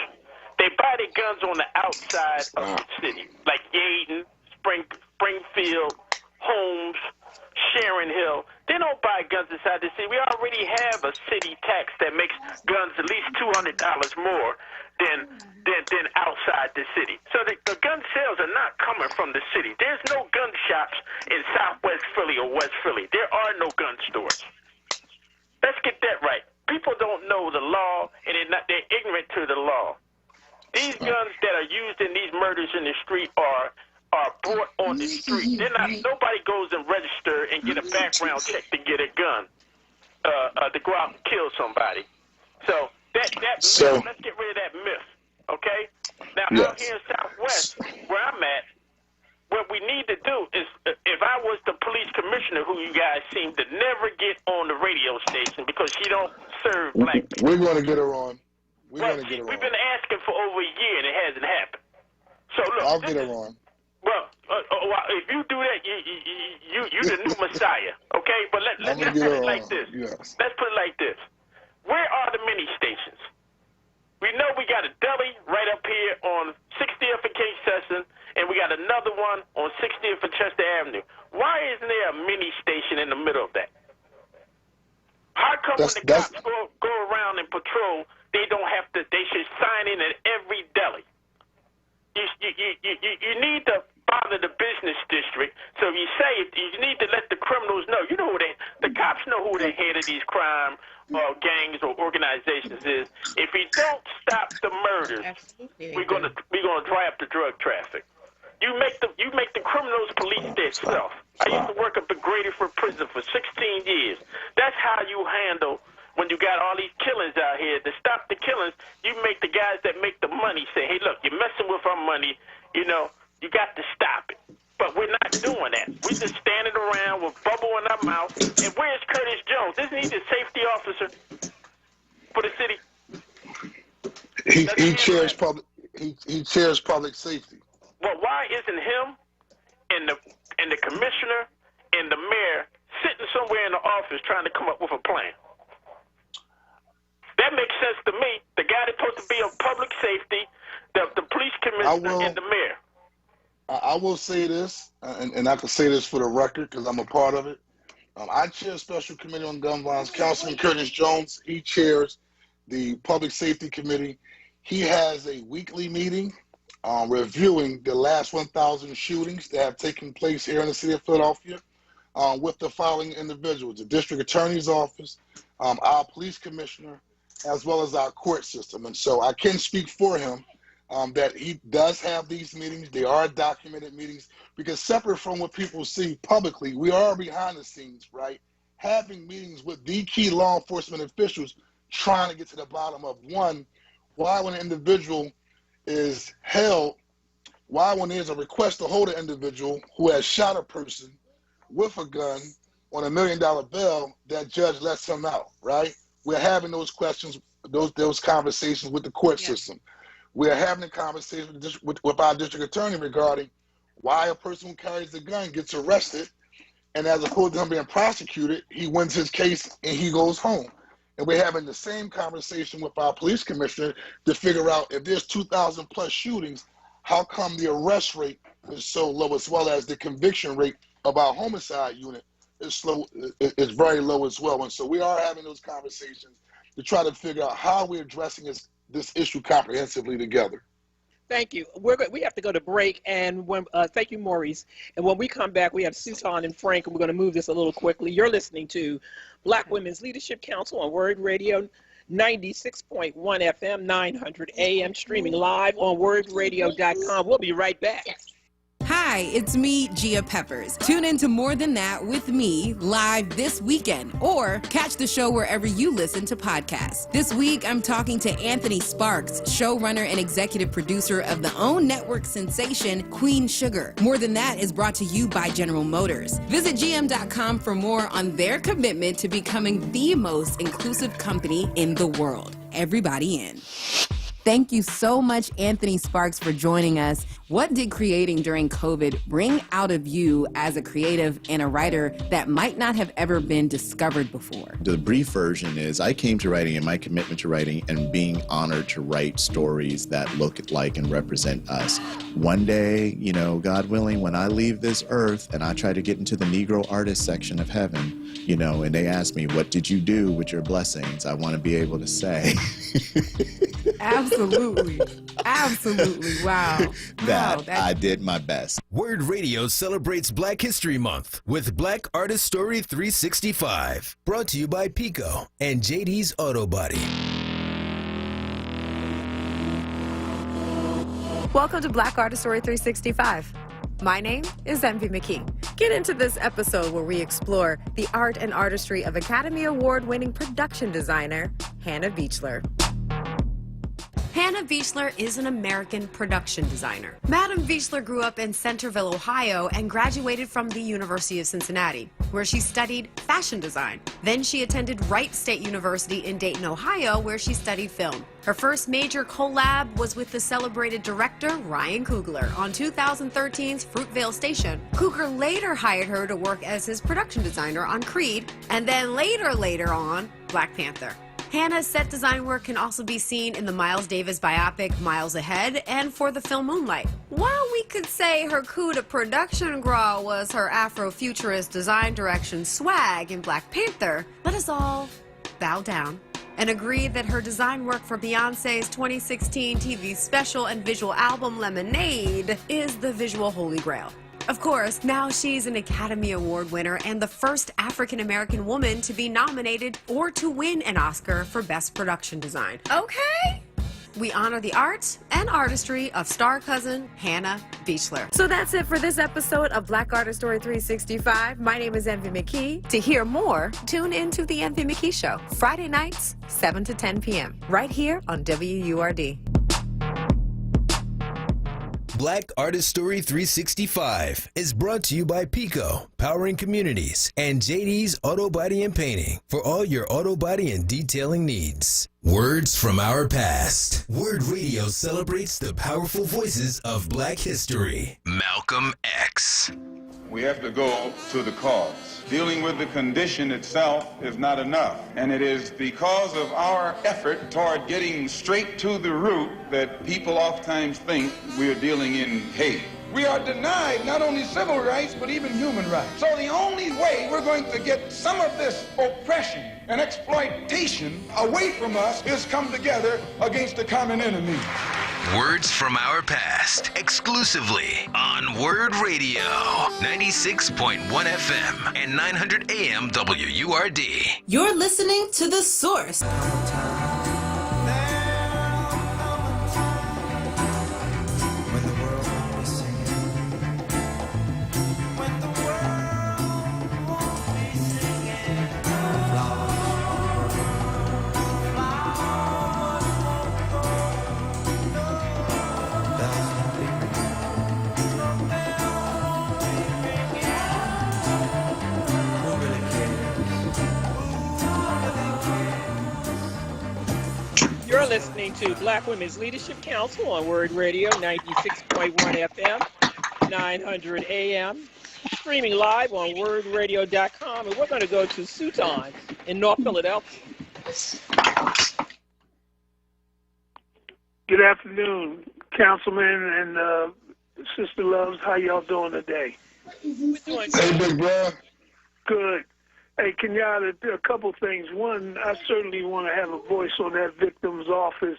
They buy their guns on the outside of the city, like Yaden, Springfield, Holmes, Sharon Hill. They don't buy guns inside the city. We already have a city tax that makes guns at least $200 more than outside the city. So the gun sales are not coming from the city. There's no gun shops in Southwest Philly or West Philly. There are no gun stores. Let's get that right. People don't know the law, and they're ignorant to the law. These guns that are used in these murders in the street are bought on the street. They're not. Nobody goes and register and get a background check to get a gun to go out and kill somebody. So that myth, let's get rid of that myth, okay? Now out here in Southwest, where I'm at, what we need to do is, if I was the police commissioner, who you guys seem to never get on the radio station because she don't serve black people. We're going to get her on. We've been asking for over a year and it hasn't happened. So look, I'll get her on. Well, if you do that, you the new Messiah, okay? But let's put it like this. Yes. Let's put it like this. Where are the mini stations? We know we got a deli right up here on 60th and King Session, and we got another one on 60th and Chester Avenue. Why isn't there a mini station in the middle of that? How come when the cops go around and patrol, they don't have to? They should sign in at every deli. You need to bother the business district. So you say you need to let the criminals know. You know who the cops know who the head of these crime gangs or organizations is. If we don't stop the murders, we're gonna dry up the drug traffic. You make the criminals police themselves. I used to work up at Gradyford Prison for 16 years. That's how you handle when you got all these killings out here. To stop the killings, you make the guys that make the money say, hey, look, you're messing with our money. You know, you got to stop it. But we're not doing that. We're just standing around with bubble in our mouth. And where's Curtis Jones? Isn't he the safety officer for the city? He chairs public safety. Well, why isn't him and the commissioner and the mayor sitting somewhere in the office trying to come up with a plan? That makes sense to me. The guy that's supposed to be on public safety, the police commissioner, and the mayor. I will say this, and I can say this for the record because I'm a part of it. I chair a special committee on gun violence. Councilman Curtis Jones, he chairs the public safety committee. He has a weekly meeting reviewing the last 1,000 shootings that have taken place here in the city of Philadelphia with the following individuals: the district attorney's office, our police commissioner, as well as our court system. And so I can speak for him that he does have these meetings. They are documented meetings, because separate from what people see publicly, we are behind the scenes, right? Having meetings with the key law enforcement officials trying to get to the bottom of, one, why when an individual is held, why when there's a request to hold an individual who has shot a person with a gun on $1 million bail, that judge lets him out, right? We're having those questions, those conversations with the court system. We're having a conversation with our district attorney regarding why a person who carries a gun gets arrested, and as opposed to him being prosecuted, he wins his case and he goes home. And we're having the same conversation with our police commissioner to figure out, if there's 2,000 plus shootings, how come the arrest rate is so low, as well as the conviction rate of our homicide unit is very low as well. And so we are having those conversations to try to figure out how we're addressing this issue comprehensively together. Thank you. We have to go to break, and thank you, Maurice. And when we come back, we have Susan and Frank, and we're going to move this a little quickly. You're listening to Black Women's Leadership Council on WURD Radio 96.1 FM, 900 AM, streaming live on WURDradio.com. We'll be right back. Hi, it's me, Gia Peppers. Tune in to More Than That with me live this weekend, or catch the show wherever you listen to podcasts. This week, I'm talking to Anthony Sparks, showrunner and executive producer of the OWN network sensation Queen Sugar. More Than That is brought to you by General Motors. Visit GM.com for more on their commitment to becoming the most inclusive company in the world. Everybody in. Thank you so much, Anthony Sparks, for joining us. What did creating during COVID bring out of you as a creative and a writer that might not have ever been discovered before? The brief version is I came to writing and my commitment to writing and being honored to write stories that look like and represent us. One day, you know, God willing, when I leave this earth and I try to get into the Negro artist section of heaven, you know, and they ask me, what did you do with your blessings? I want to be able to say. Absolutely. Absolutely. Wow. That I did my best. WURD Radio celebrates Black History Month with Black Artist Story 365. Brought to you by Pico and JD's Auto Body. Welcome to Black Artist Story 365. My name is Envy McKee. Get into this episode where we explore the art and artistry of Academy Award-winning production designer Hannah Beachler. Hannah Beachler is an American production designer. Madam Beachler grew up in Centerville, Ohio, and graduated from the University of Cincinnati, where she studied fashion design. Then she attended Wright State University in Dayton, Ohio, where she studied film. Her first major collab was with the celebrated director Ryan Coogler on 2013's Fruitvale Station. Coogler later hired her to work as his production designer on Creed, and then later on, Black Panther. Hannah's set design work can also be seen in the Miles Davis biopic Miles Ahead and for the film Moonlight. While we could say her coup de production gras was her Afrofuturist design direction swag in Black Panther, let us all bow down and agree that her design work for Beyoncé's 2016 TV special and visual album Lemonade is the visual holy grail. Of course, now she's an Academy Award winner and the first African-American woman to be nominated or to win an Oscar for Best Production Design. Okay? We honor the art and artistry of star cousin Hannah Beachler. So that's it for this episode of Black Artist Story 365. My name is Envy McKee. To hear more, tune into The Envy McKee Show, Friday nights, 7 to 10 p.m., right here on WURD. Black Artist Story 365 is brought to you by Pico, powering communities, and JD's Auto Body and Painting for all your auto body and detailing needs. Words from our past. WURD Radio celebrates the powerful voices of Black history. Malcolm X. We have to go to the cause. Dealing with the condition itself is not enough. And it is because of our effort toward getting straight to the root that people oftentimes think we're dealing in hate. We are denied not only civil rights, but even human rights. So the only way we're going to get some of this oppression and exploitation away from us is come together against the common enemy. Words from our past, exclusively on WURD Radio, 96.1 FM and 900 AM WURD. You're listening to The Source. You're listening to Black Women's Leadership Council on WURD Radio, 96.1 FM, 900 AM, streaming live on WURDradio.com. And we're going to go to Suton in North Philadelphia. Good afternoon, Councilman and Sister Loves. How y'all doing today? We're doing Hey, big bro. good. Hey, Kenyatta, a couple things. One, I certainly want to have a voice on that victim's office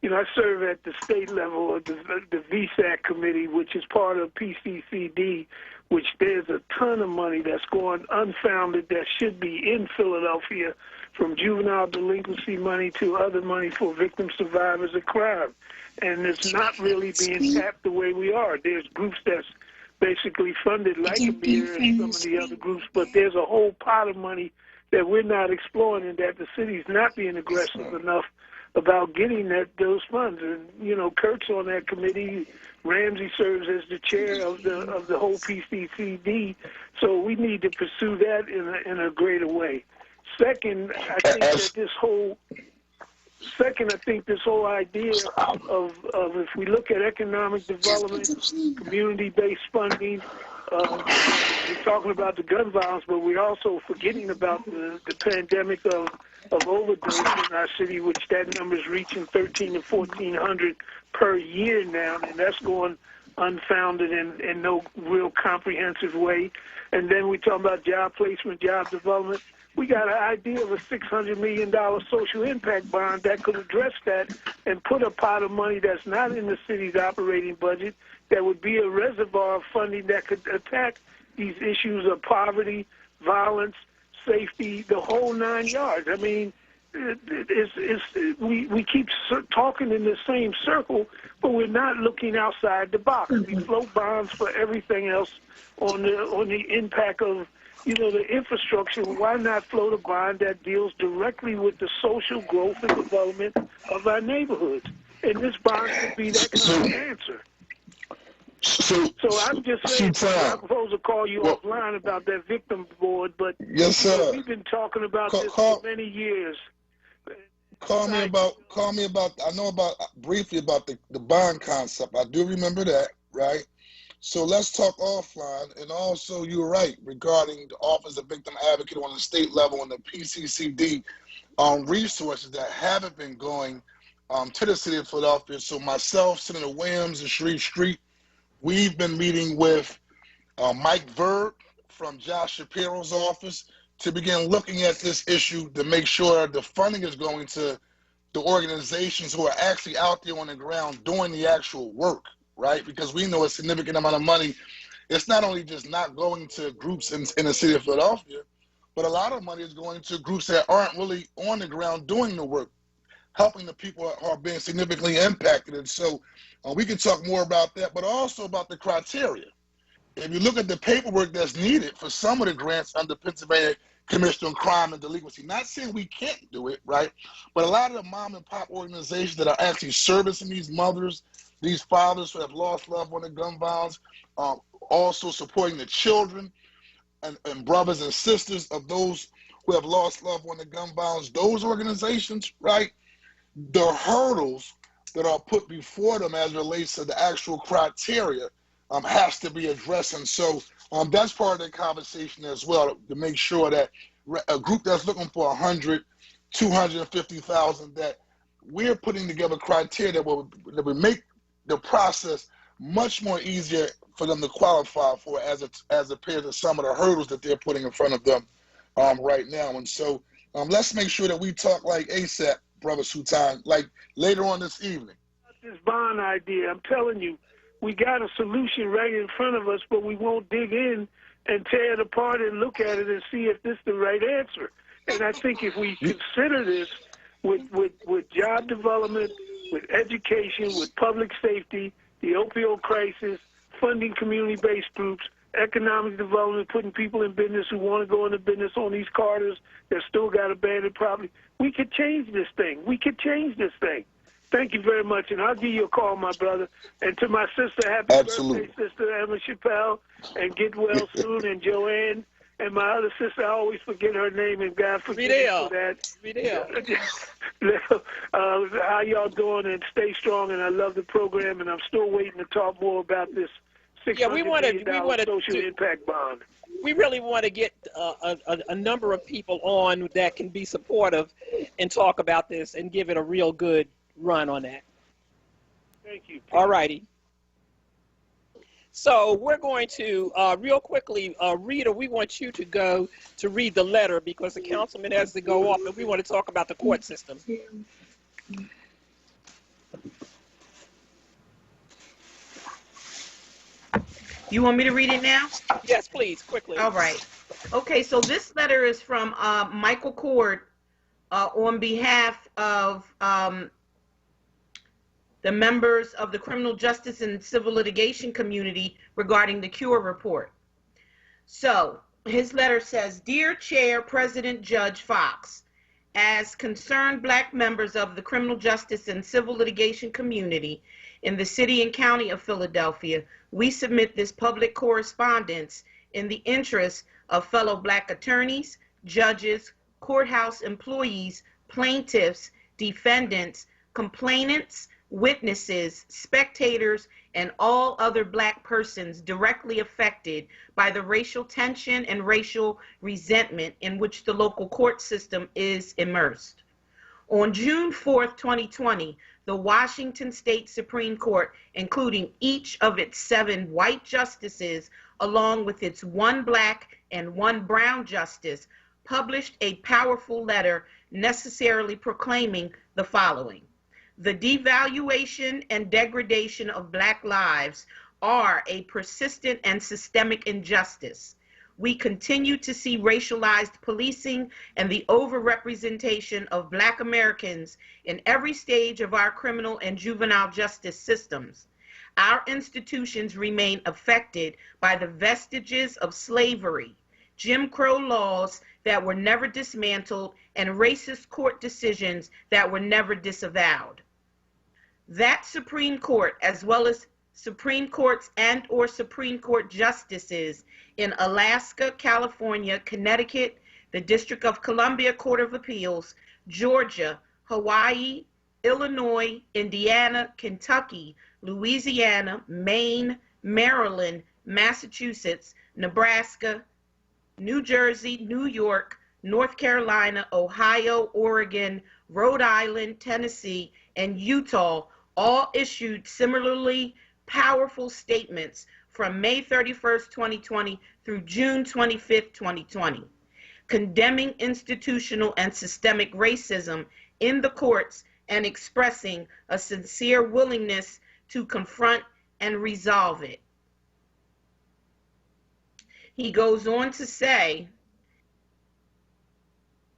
I serve at the state level of the VSAC committee, which is part of PCCD, which there's a ton of money that's going unfounded that should be in Philadelphia, from juvenile delinquency money to other money for victim survivors of crime. And it's not really being tapped the way we are. There's groups that's basically funded like Amir and some of the other groups, but there's a whole pot of money that we're not exploring and that the city's not being aggressive enough about getting those funds. And, Kurt's on that committee. Ramsey serves as the chair of the whole PCCD. So we need to pursue that in a greater way. Second, I think this whole idea of if we look at economic development, community-based funding, we're talking about the gun violence, but we're also forgetting about the pandemic of overdose in our city, which that number is reaching 1,300 to 1,400 per year now, and that's going unfounded in no real comprehensive way. And then we talk about job placement, job development. We got an idea of a $600 million social impact bond that could address that and put a pot of money that's not in the city's operating budget that would be a reservoir of funding that could attack these issues of poverty, violence, safety, the whole 9 yards. I mean, we keep talking in the same circle, but we're not looking outside the box. We float bonds for everything else on the impact of the infrastructure. Why not float a bond that deals directly with the social growth and development of our neighborhoods? And this bond could be that kind of answer. So I'm just saying, I'm supposed to call you offline about that victim board, but yes, sir. We've been talking about this for many years. Call me about. I know briefly about the bond concept. I do remember that, right? So let's talk offline. And also, you're right regarding the Office of Victim Advocate on the state level and the PCCD resources that haven't been going to the city of Philadelphia. So myself, Senator Williams, and Sharif Street, we've been meeting with Mike WURD from Josh Shapiro's office to begin looking at this issue to make sure the funding is going to the organizations who are actually out there on the ground doing the actual work, right? Because we know a significant amount of money, it's not only just not going to groups in the city of Philadelphia, but a lot of money is going to groups that aren't really on the ground doing the work, helping the people who are being significantly impacted. And so we can talk more about that, but also about the criteria. If you look at the paperwork that's needed for some of the grants under Pennsylvania Commission on Crime and Delinquency, not saying we can't do it, right? But a lot of the mom and pop organizations that are actually servicing these mothers, these fathers who have lost loved ones in gun violence, also supporting the children and brothers and sisters of those who have lost loved ones in gun violence, those organizations, right? The hurdles that are put before them as it relates to the actual criteria has to be addressed. And so that's part of the conversation as well, to make sure that a group that's looking for 100, 250,000, that we're putting together criteria that will make the process much more easier for them to qualify for as opposed to some of the hurdles that they're putting in front of them right now. And so let's make sure that we talk like ASAP, Brother Sultan, like later on this evening. This bond idea, I'm telling you, we got a solution right in front of us, but we won't dig in and tear it apart and look at it and see if this is the right answer. And I think if we consider this with job development, with education, with public safety, the opioid crisis, funding community-based groups, economic development, putting people in business who want to go into business on these corridors that still got abandoned property, we could change this thing. We could change this thing. Thank you very much, and I'll give you a call, my brother. And to my sister, happy birthday, Sister Emma Chappelle, and get well soon, and Joanne, and my other sister, I always forget her name, and God forgive me for that. How y'all doing, and stay strong, and I love the program, and I'm still waiting to talk more about this $600 million social impact bond. We really want to get a number of people on that can be supportive and talk about this and give it a real good run on that. Thank you. All righty. So we're going to real quickly, Rita, we want you to go to read the letter because the councilman has to go off, and we want to talk about the court system. You want me to read it now? Yes, please, quickly. All right. Okay, so this letter is from Michael Cord on behalf of the members of the criminal justice and civil litigation community regarding the CURE report. So his letter says, Dear Chair, President Judge Fox, as concerned Black members of the criminal justice and civil litigation community in the city and county of Philadelphia, we submit this public correspondence in the interest of fellow Black attorneys, judges, courthouse employees, plaintiffs, defendants, complainants, witnesses, spectators, and all other Black persons directly affected by the racial tension and racial resentment in which the local court system is immersed. On June 4th, 2020, the Washington State Supreme Court, including each of its 7 white justices, along with its 1 Black and 1 brown justice, published a powerful letter necessarily proclaiming the following. The devaluation and degradation of Black lives are a persistent and systemic injustice. We continue to see racialized policing and the overrepresentation of Black Americans in every stage of our criminal and juvenile justice systems. Our institutions remain affected by the vestiges of slavery, Jim Crow laws that were never dismantled, and racist court decisions that were never disavowed. That Supreme Court, as well as Supreme Courts and/or Supreme Court justices in Alaska, California, Connecticut, the District of Columbia Court of Appeals, Georgia, Hawaii, Illinois, Indiana, Kentucky, Louisiana, Maine, Maryland, Massachusetts, Nebraska, New Jersey, New York, North Carolina, Ohio, Oregon, Rhode Island, Tennessee, and Utah all issued similarly powerful statements from May 31st, 2020 through June 25th, 2020, condemning institutional and systemic racism in the courts and expressing a sincere willingness to confront and resolve it. He goes on to say,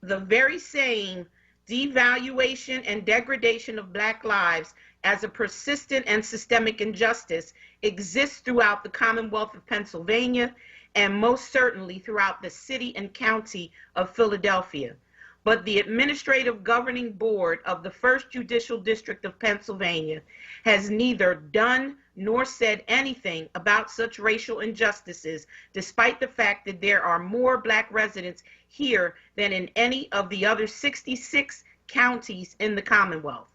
the very same devaluation and degradation of Black lives as a persistent and systemic injustice exists throughout the Commonwealth of Pennsylvania and most certainly throughout the city and county of Philadelphia. But the Administrative Governing Board of the First Judicial District of Pennsylvania has neither done nor said anything about such racial injustices, despite the fact that there are more Black residents here than in any of the other 66 counties in the Commonwealth.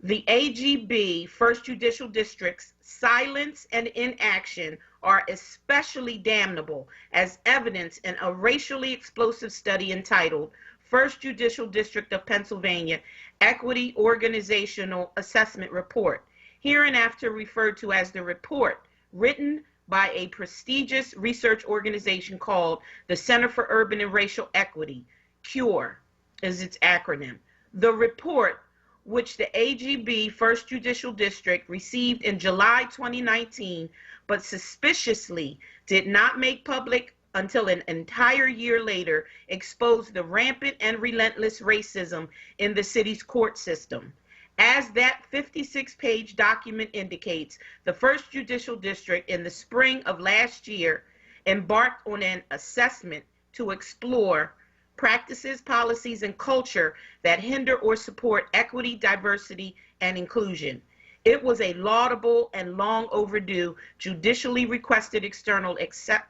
The AGB, First Judicial District's silence and inaction are especially damnable, as evidenced in a racially explosive study entitled First Judicial District of Pennsylvania Equity Organizational Assessment Report, hereinafter referred to as the report, written by a prestigious research organization called the Center for Urban and Racial Equity, CURE is its acronym. The report, which the AGB First Judicial District received in July 2019, but suspiciously did not make public until an entire year later, exposed the rampant and relentless racism in the city's court system. As that 56-page document indicates, the First Judicial District in the spring of last year embarked on an assessment to explore practices, policies, and culture that hinder or support equity, diversity, and inclusion. It was a laudable and long overdue judicially requested external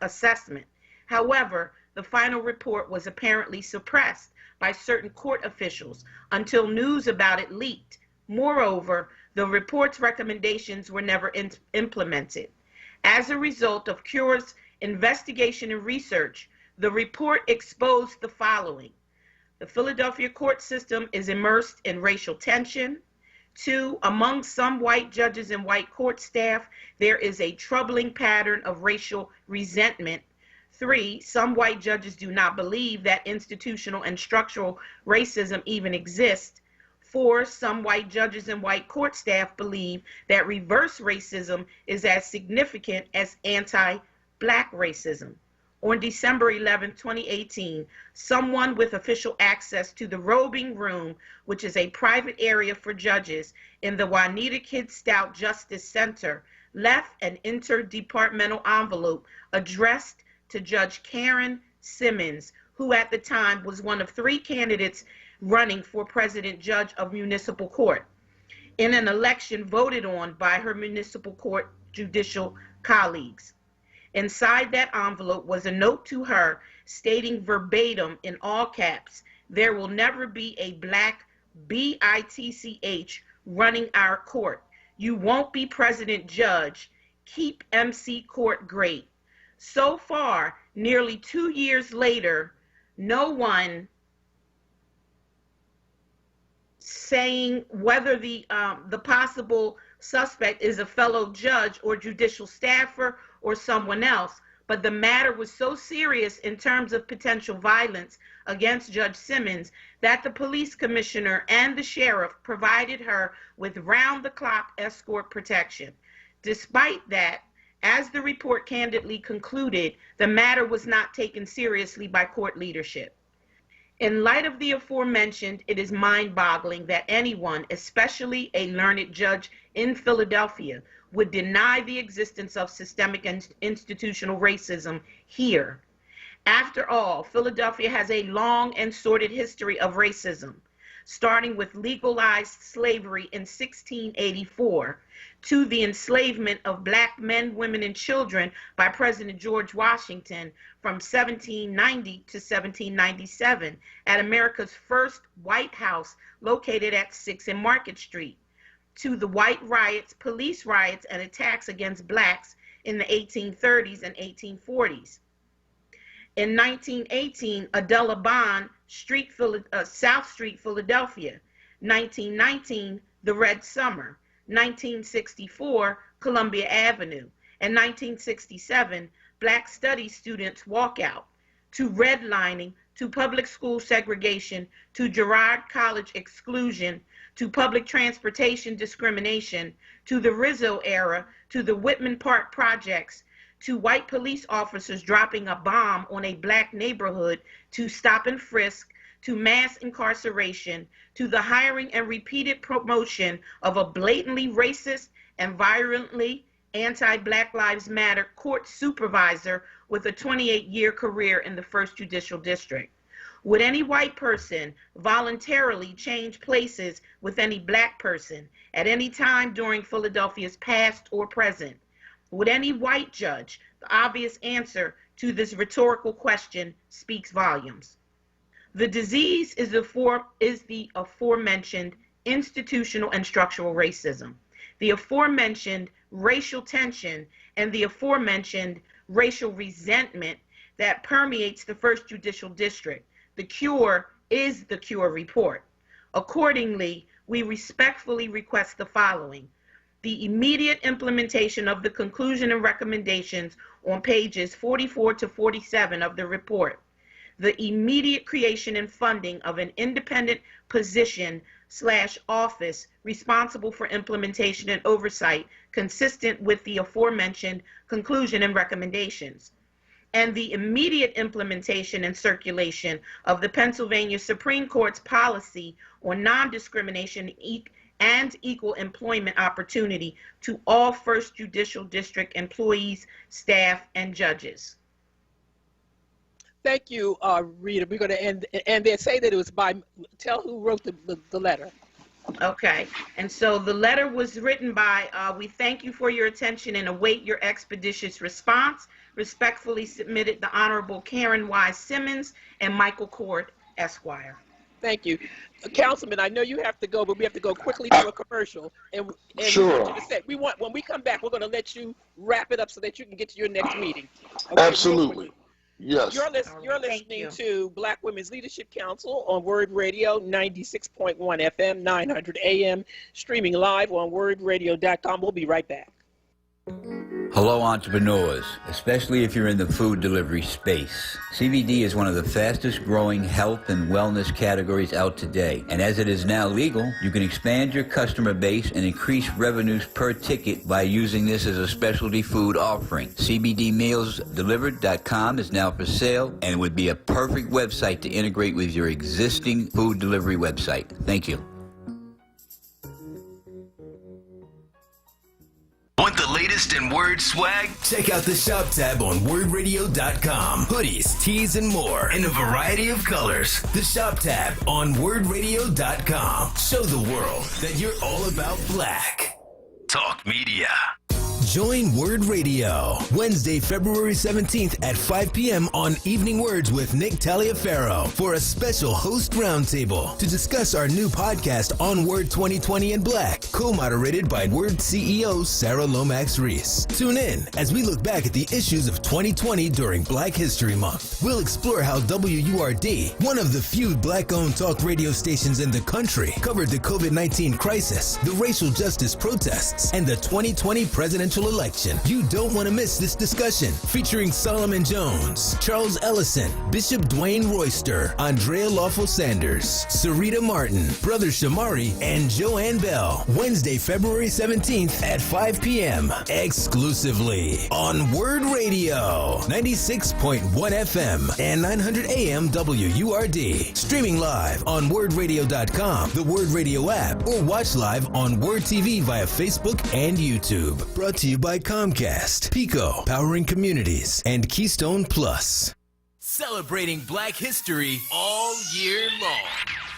assessment. However, the final report was apparently suppressed by certain court officials until news about it leaked. Moreover, the report's recommendations were never implemented. As a result of CURE's investigation and research, the report exposed the following. The Philadelphia court system is immersed in racial tension. 2, among some white judges and white court staff, there is a troubling pattern of racial resentment. 3, some white judges do not believe that institutional and structural racism even exists. 4, some white judges and white court staff believe that reverse racism is as significant as anti-black racism. On December 11, 2018, someone with official access to the robing room, which is a private area for judges in the Juanita Kid Stout Justice Center, left an interdepartmental envelope addressed to Judge Karen Simmons, who at the time was one of 3 candidates running for president judge of municipal court in an election voted on by her municipal court judicial colleagues. Inside that envelope was a note to her stating verbatim in all caps, "There will never be a black BITCH running our court. You won't be president judge. Keep MC court great." So far, nearly 2 years later, no one saying whether the possible suspect is a fellow judge or judicial staffer or someone else, but the matter was so serious in terms of potential violence against Judge Simmons that the police commissioner and the sheriff provided her with round-the-clock escort protection. Despite that, as the report candidly concluded, the matter was not taken seriously by court leadership. In light of the aforementioned, it is mind-boggling that anyone, especially a learned judge in Philadelphia, would deny the existence of systemic and institutional racism here. After all, Philadelphia has a long and sordid history of racism, starting with legalized slavery in 1684 to the enslavement of black men, women, and children by President George Washington from 1790 to 1797 at America's first White House located at 6 and Market Street, to the white riots, police riots, and attacks against blacks in the 1830s and 1840s. In 1918, Adela Bond, South Street, Philadelphia. 1919, the Red Summer. 1964, Columbia Avenue. And 1967, Black Studies students walkout, to redlining, to public school segregation, to Girard College exclusion, to public transportation discrimination, to the Rizzo era, to the Whitman Park projects, to white police officers dropping a bomb on a black neighborhood, to stop and frisk, to mass incarceration, to the hiring and repeated promotion of a blatantly racist and virulently anti-Black Lives Matter court supervisor with a 28-year career in the 1st Judicial District. Would any white person voluntarily change places with any black person at any time during Philadelphia's past or present? Would any white judge? The obvious answer to this rhetorical question speaks volumes. The disease is the aforementioned institutional and structural racism, the aforementioned racial tension, and the aforementioned racial resentment that permeates the 1st Judicial District. The cure is the cure report. Accordingly, we respectfully request the following: the immediate implementation of the conclusion and recommendations on pages 44 to 47 of the report, the immediate creation and funding of an independent position/office responsible for implementation and oversight consistent with the aforementioned conclusion and recommendations, and the immediate implementation and circulation of the Pennsylvania Supreme Court's policy on non-discrimination and equal employment opportunity to all 1st Judicial District employees, staff, and judges. Thank you, Rita. We're going to end, and they say that it was by, tell who wrote the letter. Okay, and so the letter was written by, we thank you for your attention and await your expeditious response. Respectfully submitted, the Honorable Karen Y. Simmons and Michael Cord, Esquire. Thank you. Councilman, I know you have to go, but we have to go quickly to a commercial. And sure. When we come back, we're going to let you wrap it up so that you can get to your next meeting. Okay, absolutely. Yes. You're listening to Black Women's Leadership Council on WURD Radio, 96.1 FM, 900 AM, streaming live on WURDradio.com. We'll be right back. Hello, entrepreneurs, especially if you're in the food delivery space. CBD is one of the fastest growing health and wellness categories out today. And as it is now legal, you can expand your customer base and increase revenues per ticket by using this as a specialty food offering. CBDmealsdelivered.com is now for sale and would be a perfect website to integrate with your existing food delivery website. Thank you. Want the latest in Word swag? Check out the shop tab on WURDradio.com. Hoodies, tees, and more in a variety of colors. The shop tab on WURDradio.com. Show the world that you're all about black. Talk media. Join WURD Radio Wednesday, February 17th at 5 p.m. on Evening Words with Nick Taliaferro for a special host roundtable to discuss our new podcast onWURD 2020 in Black, co-moderated by WURD CEO Sarah Lomax Reese. Tune in as we look back at the issues of 2020 during Black History Month. We'll explore how WURD, one of the few black-owned talk radio stations in the country, covered the COVID-19 crisis, the racial justice protests, and the 2020 presidential election. You don't want to miss this discussion featuring Solomon Jones, Charles Ellison, Bishop Dwayne Royster, Andrea Lawful Sanders, Sarita Martin, Brother Shamari, and Joanne Bell. Wednesday, February 17th at 5 p.m. exclusively on WURD Radio, 96.1 FM and 900 AM WURD. Streaming live on WURDradio.com, the WURD Radio app, or watch live on WURD TV via Facebook and YouTube. Brought to you by Comcast, Pico, Powering Communities, and Keystone Plus. Celebrating Black history all year long.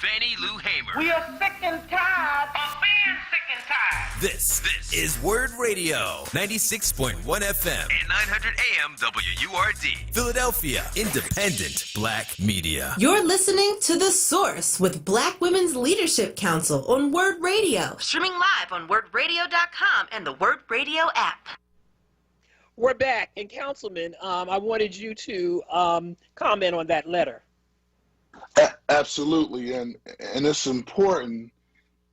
Fannie Lou Hamer. We are sick and tired of being sick and tired. This is WURD Radio, 96.1 FM and 900 AM WURD. Philadelphia, independent Black media. You're listening to The Source with Black Women's Leadership Council on WURD Radio. Streaming live on WURDradio.com and the WURD Radio app. We're back. And Councilman, I wanted you to comment on that letter. Absolutely. And it's important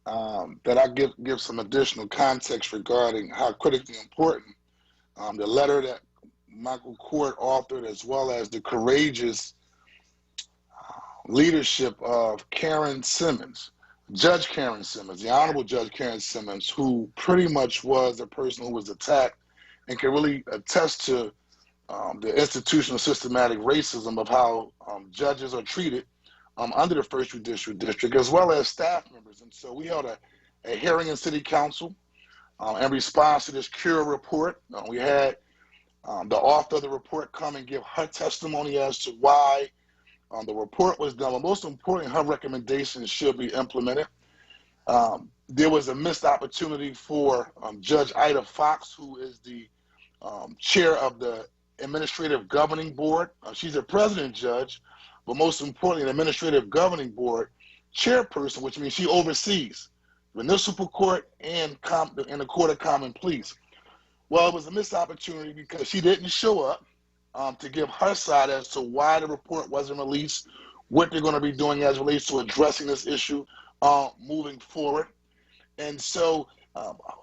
that I give some additional context regarding how critically important the letter that Michael Court authored, as well as the courageous leadership of Karen Simmons, Judge Karen Simmons, the Honorable Judge Karen Simmons, who pretty much was the person who was attacked and can really attest to the institutional systematic racism of how judges are treated under the First Judicial District, as well as staff members. And so we held a hearing in City Council in response to this CURE report. We had the author of the report come and give her testimony as to why the report was done. But most importantly, her recommendations should be implemented. There was a missed opportunity for Judge Ida Fox, who is the chair of the Administrative Governing Board. She's a president judge, but most importantly, the Administrative Governing Board chairperson, which means she oversees municipal court and the Court of Common Pleas. Well, it was a missed opportunity because she didn't show up to give her side as to why the report wasn't released, what they're going to be doing as relates to addressing this issue moving forward. And so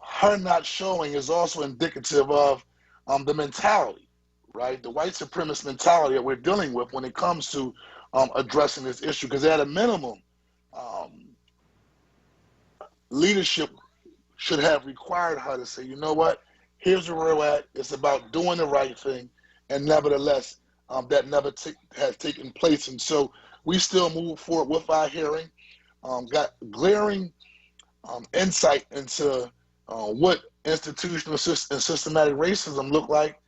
her not showing is also indicative of the mentality, right? The white supremacist mentality that we're dealing with when it comes to addressing this issue. Because at a minimum, leadership should have required her to say, you know what, here's where we're at. It's about doing the right thing. And nevertheless, that never has taken place. And so we still move forward with our hearing, got glaring insight into what institutional and systematic racism look like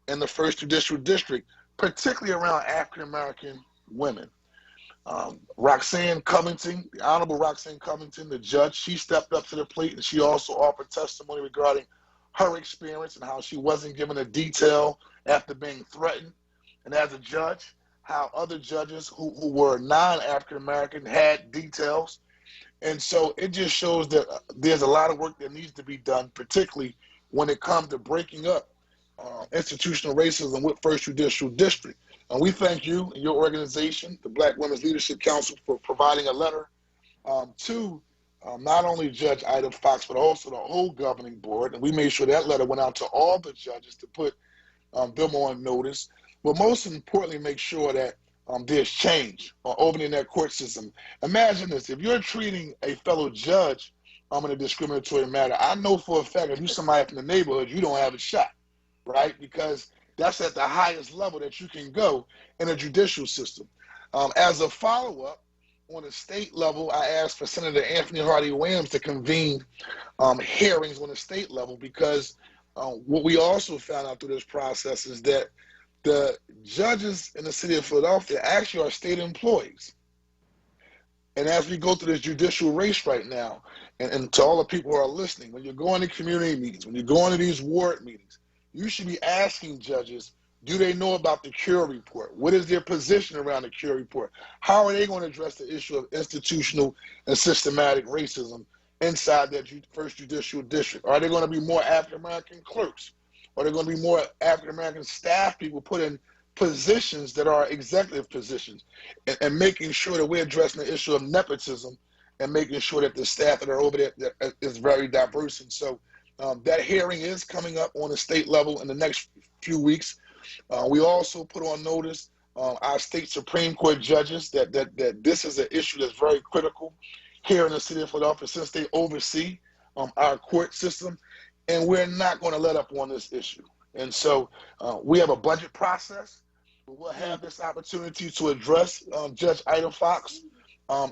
in the First Judicial District, particularly around African-American women. Roxanne Covington, the Honorable Roxanne Covington, the judge, she stepped up to the plate and she also offered testimony regarding her experience and how she wasn't given a detail after being threatened. And as a judge, how other judges who were non-African-American had details. And so it just shows that there's a lot of work that needs to be done, particularly when it comes to breaking up institutional racism with First Judicial District. And we thank you and your organization, the Black Women's Leadership Council, for providing a letter to not only Judge Ida Fox, but also the whole governing board. And we made sure that letter went out to all the judges to put them on notice. But most importantly, make sure that there's change on opening that court system. Imagine this: if you're treating a fellow judge in a discriminatory matter, I know for a fact if you're somebody from the neighborhood, you don't have a shot, right? Because that's at the highest level that you can go in a judicial system. As a follow-up, on the state level, I asked for Senator Anthony Hardy Williams to convene hearings on the state level, because what we also found out through this process is that the judges in the city of Philadelphia actually are state employees. And as we go through this judicial race right now, and to all the people who are listening, when you're going to community meetings, when you're going to these ward meetings, you should be asking judges, do they know about the Cure report? What is their position around the Cure report? How are they going to address the issue of institutional and systematic racism inside that first judicial district? Are they going to be more African-American clerks? Are there going to be more African-American staff people put in positions that are executive positions? And making sure that we're addressing the issue of nepotism and making sure that the staff that are over there is very diverse. And so that hearing is coming up on the state level in the next few weeks. We also put on notice our state Supreme Court judges that this is an issue that's very critical here in the city of Philadelphia, since they oversee our court system, and we're not going to let up on this issue. And so we have a budget process. We'll have this opportunity to address Judge Ida Fox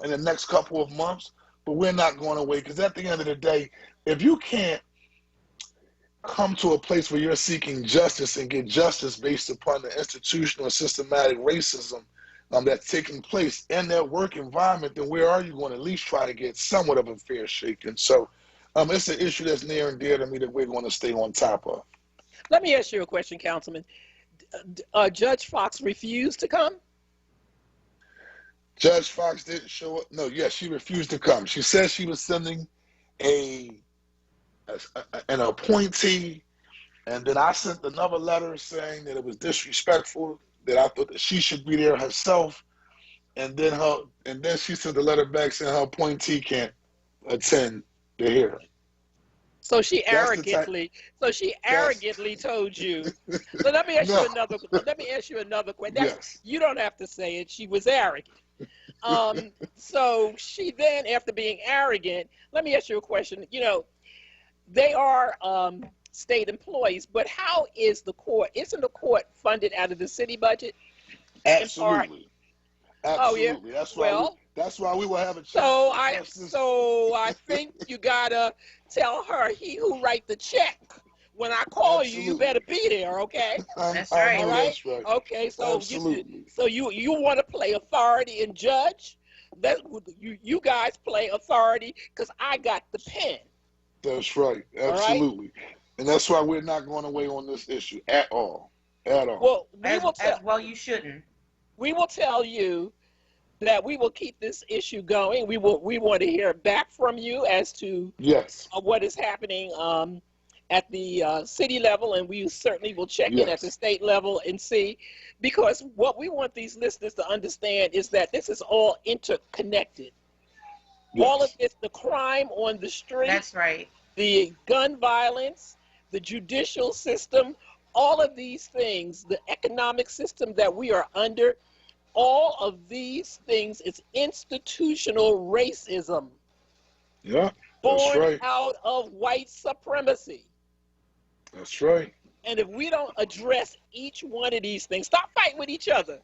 in the next couple of months, but we're not going away, because at the end of the day, if you can't come to a place where you're seeking justice and get justice based upon the institutional and systematic racism that's taking place in that work environment, then where are you going to at least try to get somewhat of a fair shake? And so it's an issue that's near and dear to me that we're going to stay on top of. Let me ask you a question, Councilman. Judge Fox refused to come? Judge Fox didn't show up. No, yes, she refused to come. She said she was sending an appointee, and then I sent another letter saying that it was disrespectful, that I thought that she should be there herself, and then she sent the letter back saying her appointee can't attend the hearing. So she arrogantly told you. So let me ask you another. Let me ask you another question. Yes. You don't have to say it. She was arrogant. So she then, after being arrogant, let me ask you a question. You know, they are state employees, but how is the court? Isn't the court funded out of the city budget? Absolutely. Oh yeah. That's why we will have a chance. So I think you gotta tell her, he who write the check, when I call you better be there, okay? That's right. All right. That's right. Okay. So Absolutely. you want to play authority and judge? That you guys play authority, because I got the pen. That's right. Absolutely. Right? And that's why we're not going away on this issue at all. At all. Well, you shouldn't. We will tell you that we will keep this issue going. We want to hear back from you as to what is happening at the city level, and we certainly will check in at the state level and see, because what we want these listeners to understand is that this is all interconnected. Yes. All of this, the crime on the street, that's right, the gun violence, the judicial system, all of these things, the economic system that we are under, all of these things is institutional racism. Yeah, born out of white supremacy. That's right. And if we don't address each one of these things, stop fighting with each other,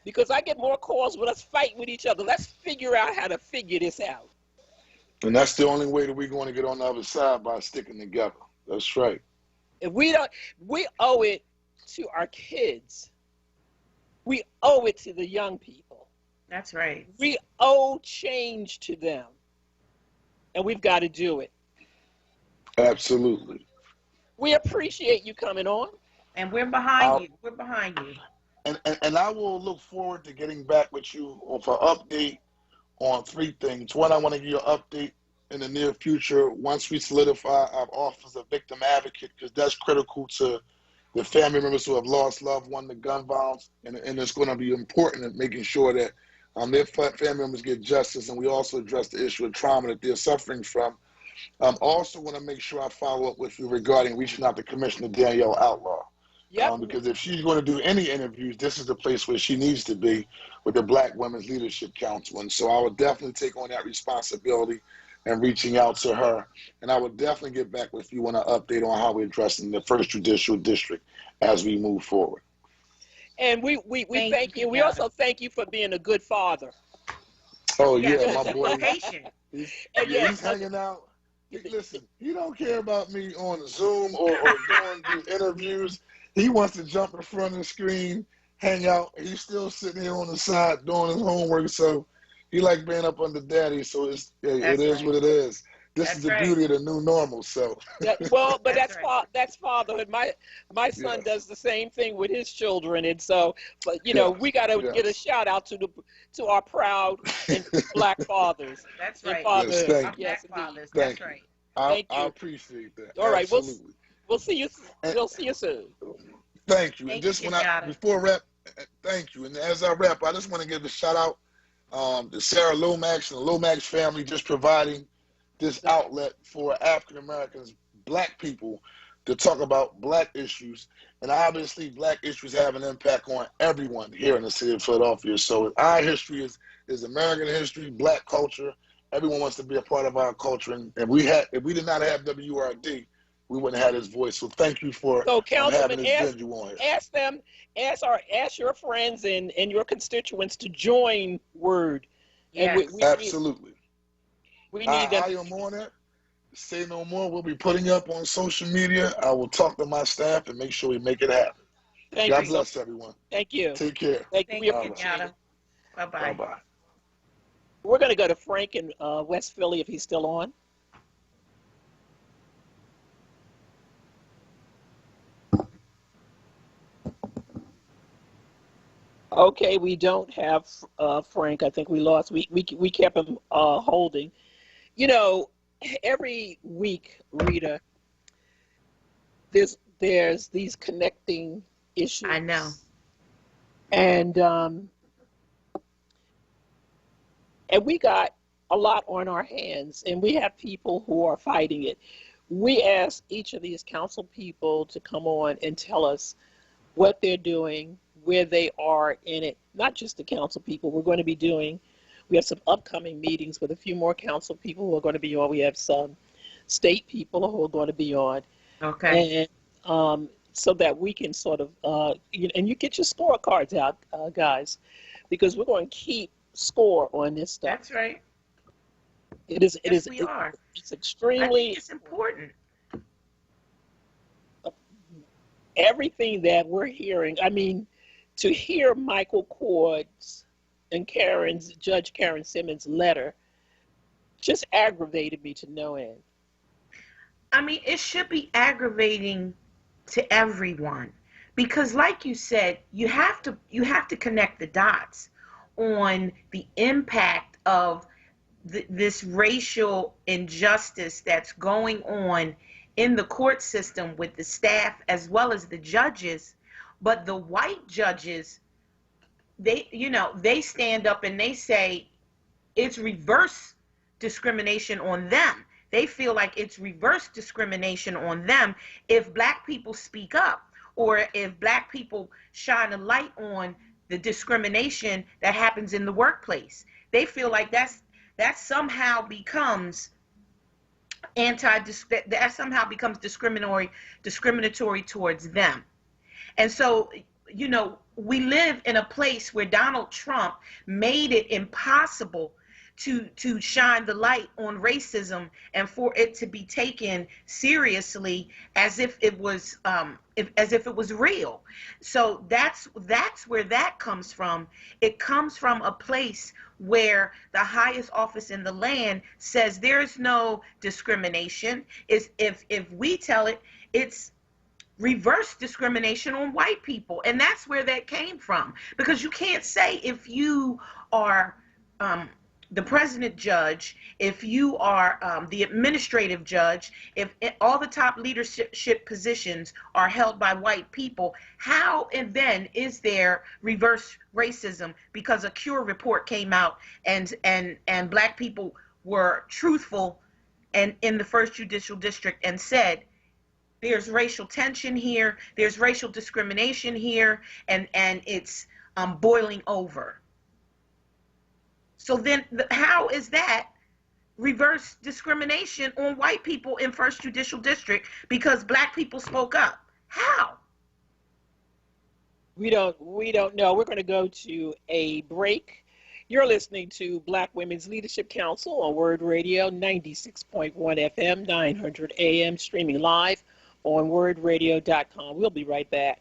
because I get more calls with us fighting with each other. Let's figure out how to figure this out. And that's the only way that we're going to get on the other side, by sticking together. That's right. If we don't, we owe it to our kids. We owe it to the young people. That's right. We owe change to them. And we've got to do it. Absolutely. We appreciate you coming on. And we're behind you. We're behind you. And I will look forward to getting back with you for an update on three things. One, I want to give you an update in the near future once we solidify our office of victim advocate, because that's critical to the family members who have lost loved one to gun violence, and it's going to be important in making sure that their family members get justice, and we also address the issue of trauma that they're suffering from. Also want to make sure I follow up with you regarding reaching out to Commissioner Danielle Outlaw. Yep. Because if she's going to do any interviews, this is the place where she needs to be with the Black Women's Leadership Council. And so I would definitely take on that responsibility and reaching out to her. And I would definitely get back with you on an update on how we're addressing the 1st Judicial District as we move forward. And we thank you. We also thank you for being a good father. Oh, yeah, my boy. Patient. He's hanging out. Listen, he don't care about me on Zoom or doing these interviews. He wants to jump in front of the screen, hang out. He's still sitting here on the side doing his homework. So he like being up under daddy. So it is what it is. This is the beauty of the new normal. So well, but that's fatherhood. My son does the same thing with his children, and so, but we got to get a shout out to our proud and Black fathers. That's right. Yes, fathers. Thank That's right. I appreciate that. All right, absolutely. We'll see you. We'll see you soon. Thank you. And just before I wrap, thank you. And as I wrap, I just want to give a shout out to Sarah Lomax and the Lomax family, just providing this outlet for African Americans, Black people, to talk about Black issues. And obviously, Black issues have an impact on everyone here in the city of Philadelphia. So our history is American history, Black culture. Everyone wants to be a part of our culture. And if we did not have WURD, we wouldn't have this voice. So thank you for having this venue on here. Ask your friends and your constituents to join WURD. Yes. And absolutely. We need I am on it. Say no more. We'll be putting up on social media. I will talk to my staff and make sure we make it happen. God bless everyone. Thank you. Take care. Thank you. We appreciate it. Bye-bye. Bye-bye. We're going to go to Frank in West Philly if he's still on. Okay, we don't have Frank. I think we lost. We kept him holding. Every week, Rita, there's these connecting issues. I know. And we got a lot on our hands, and we have people who are fighting it. We asked each of these council people to come on and tell us what they're doing, where they are in it, not just the council people. We have some upcoming meetings with a few more council people who are going to be on. We have some state people who are going to be on. Okay. And so that we can sort of, and you get your scorecards out, guys, because we're going to keep score on this stuff. That's right. It's extremely. It's important. Everything that we're hearing, I mean, to hear Michael Cord's and Judge Karen Simmons' letter just aggravated me to no end. I mean, it should be aggravating to everyone because, like you said, you have to connect the dots on the impact of this racial injustice that's going on in the court system with the staff as well as the judges. But the white judges, they stand up and they say it's reverse discrimination on them. They feel like it's reverse discrimination on them if Black people speak up or if Black people shine a light on the discrimination that happens in the workplace. They feel like that somehow becomes discriminatory towards them. And so, we live in a place where Donald Trump made it impossible to shine the light on racism and for it to be taken seriously as if it was real. So that's where that comes from. It comes from a place where the highest office in the land says there's no discrimination. If we tell it, it's reverse discrimination on white people. And that's where that came from. Because you can't say if you are the president judge, if you are the administrative judge, if all the top leadership positions are held by white people, how and then is there reverse racism because a Cure report came out and black people were truthful and in the first judicial district and said there's racial tension here, there's racial discrimination here, and it's boiling over. So then how is that reverse discrimination on white people in first judicial district because black people spoke up? How? We don't know. We're going to go to a break. You're listening to Black Women's Leadership Council on WURD Radio 96.1 FM, 900 AM, streaming live on WURDradio.com. We'll be right back.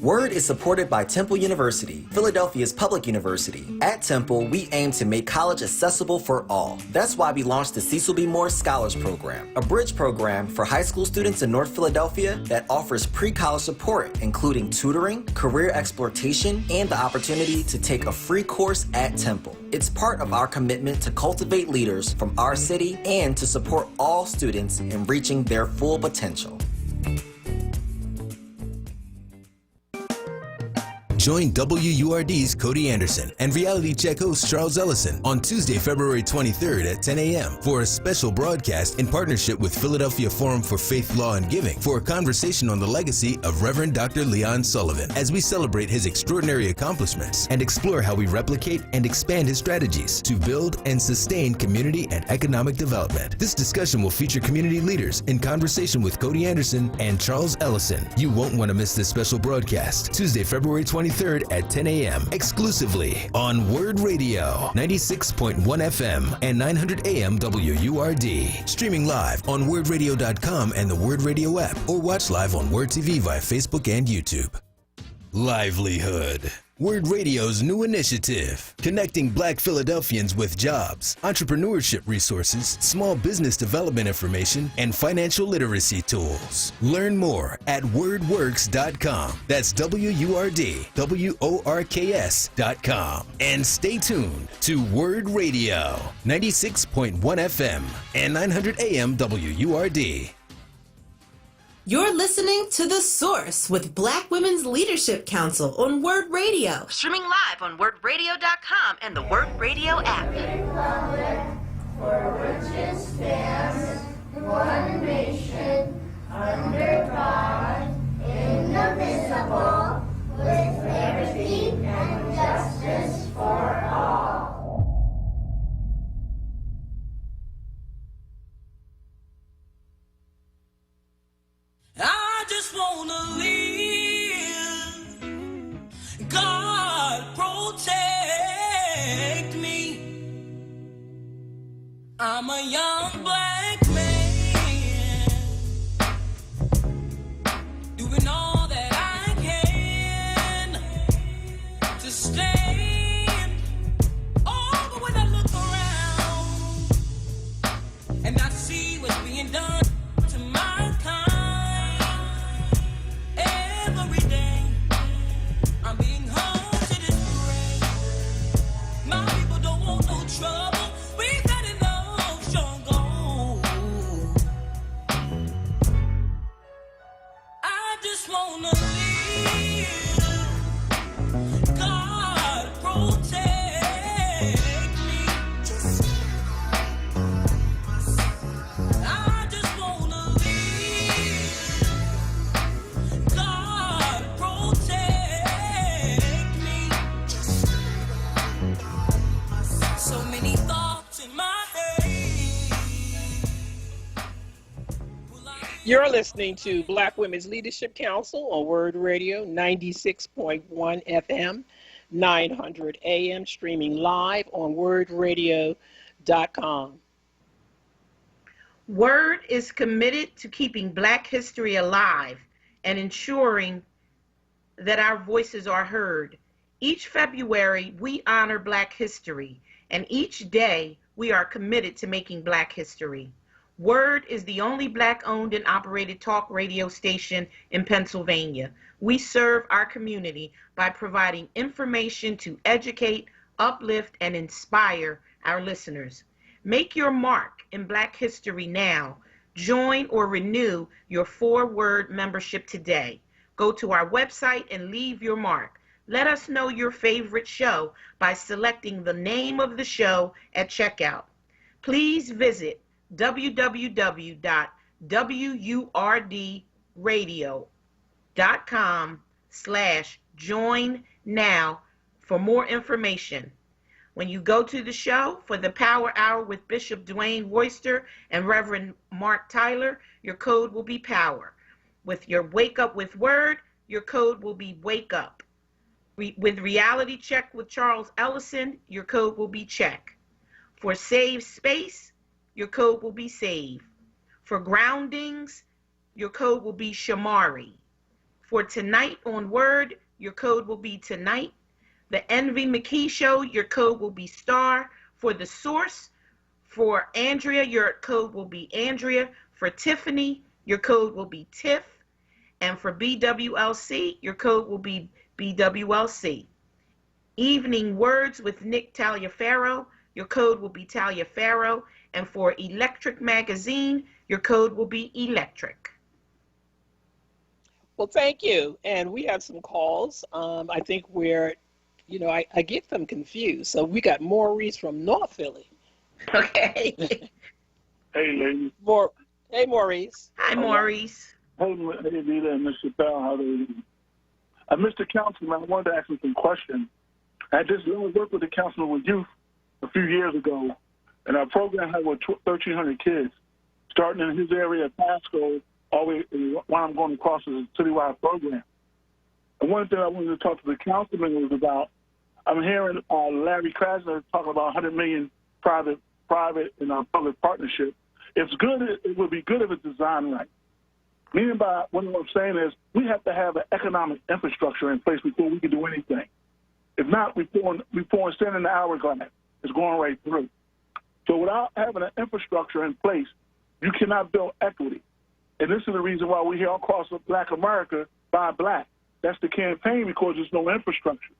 WURD is supported by Temple University, Philadelphia's public university. At Temple, we aim to make college accessible for all. That's why we launched the Cecil B. Moore Scholars Program, a bridge program for high school students in North Philadelphia that offers pre-college support, including tutoring, career exploitation, and the opportunity to take a free course at Temple. It's part of our commitment to cultivate leaders from our city and to support all students in reaching their full potential. Join WURD's Cody Anderson and Reality Check host Charles Ellison on Tuesday, February 23rd at 10 a.m. for a special broadcast in partnership with Philadelphia Forum for Faith, Law, and Giving for a conversation on the legacy of Reverend Dr. Leon Sullivan as we celebrate his extraordinary accomplishments and explore how we replicate and expand his strategies to build and sustain community and economic development. This discussion will feature community leaders in conversation with Cody Anderson and Charles Ellison. You won't want to miss this special broadcast, Tuesday, February 23rd at 10 a.m. exclusively on WURD Radio 96.1 FM and 900 AM WURD. Streaming live on WURDradio.com and the WURD Radio app, or watch live on WURD TV via Facebook and YouTube. Livelihood. WURD Radio's new initiative, connecting Black Philadelphians with jobs, entrepreneurship resources, small business development information, and financial literacy tools. Learn more at wordworks.com. That's WURDWORKS.com. And stay tuned to WURD Radio, 96.1 FM and 900 AM WURD. You're listening to The Source with Black Women's Leadership Council on WURD Radio. Streaming live on WURDradio.com and the WURD Radio app. For which it stands, one nation, under God, indivisible, with liberty and justice for all. I just wanna live. God protect me. I'm a young black man, doing all that I can to stand. Oh, but when I look around and I see what's being done to my kind, trouble, we got enough struggle. I just wanna live. God protect me. I just wanna live. God protect me. So many thoughts in my head. You're listening to Black Women's Leadership Council on WURD Radio 96.1 FM, 900 AM, streaming live on WURDradio.com. WURD is committed to keeping Black history alive and ensuring that our voices are heard. Each February, we honor Black history, and each day, we are committed to making Black history. WURD is the only Black-owned and operated talk radio station in Pennsylvania. We serve our community by providing information to educate, uplift, and inspire our listeners. Make your mark in Black History now. Join or renew your 4WURD membership today. Go to our website and leave your mark. Let us know your favorite show by selecting the name of the show at checkout. Please visit www.wurdradio.com/join now for more information. When you go to the show for the Power Hour with Bishop Dwayne Royster and Reverend Mark Tyler, your code will be POWER. With your Wake Up with Word, your code will be Wake Up. With Reality Check with Charles Ellison, your code will be CHECK. For Save Space, your code will be SAVE. For Groundings, your code will be Shamari. For Tonight on Word, your code will be Tonight. The Envy McKee Show, your code will be STAR. For The Source, for Andrea, your code will be Andrea. For Tiffany, your code will be Tiff. And for BWLC, your code will be BWLC. Evening Words with Nick Taliaferro, your code will be Taliaferro. And for Electric Magazine, your code will be Electric. Well, thank you. And we have some calls. I think I get them confused. So we got Maurice from North Philly. Okay. Hey, ladies. Hey, Maurice. Hi, Maurice. Hey, Nita and Mr. Bell, how are you? Mr. Councilman, I wanted to ask you some questions. I just worked with the Councilman with Youth a few years ago, and our program had 1,300 kids, starting in his area at Pasco, all the way while I'm going across the citywide program. And one thing I wanted to talk to the Councilman was about, I'm hearing Larry Krasner talking about 100 million private and public partnership. It's good. It would be good if it's designed right. Meaning by what I'm saying is we have to have an economic infrastructure in place before we can do anything. If not, we pouring sand in the hourglass. It's going right through. So without having an infrastructure in place, you cannot build equity. And this is the reason why we're here across Black America, Buy Black. That's the campaign, because there's no infrastructure.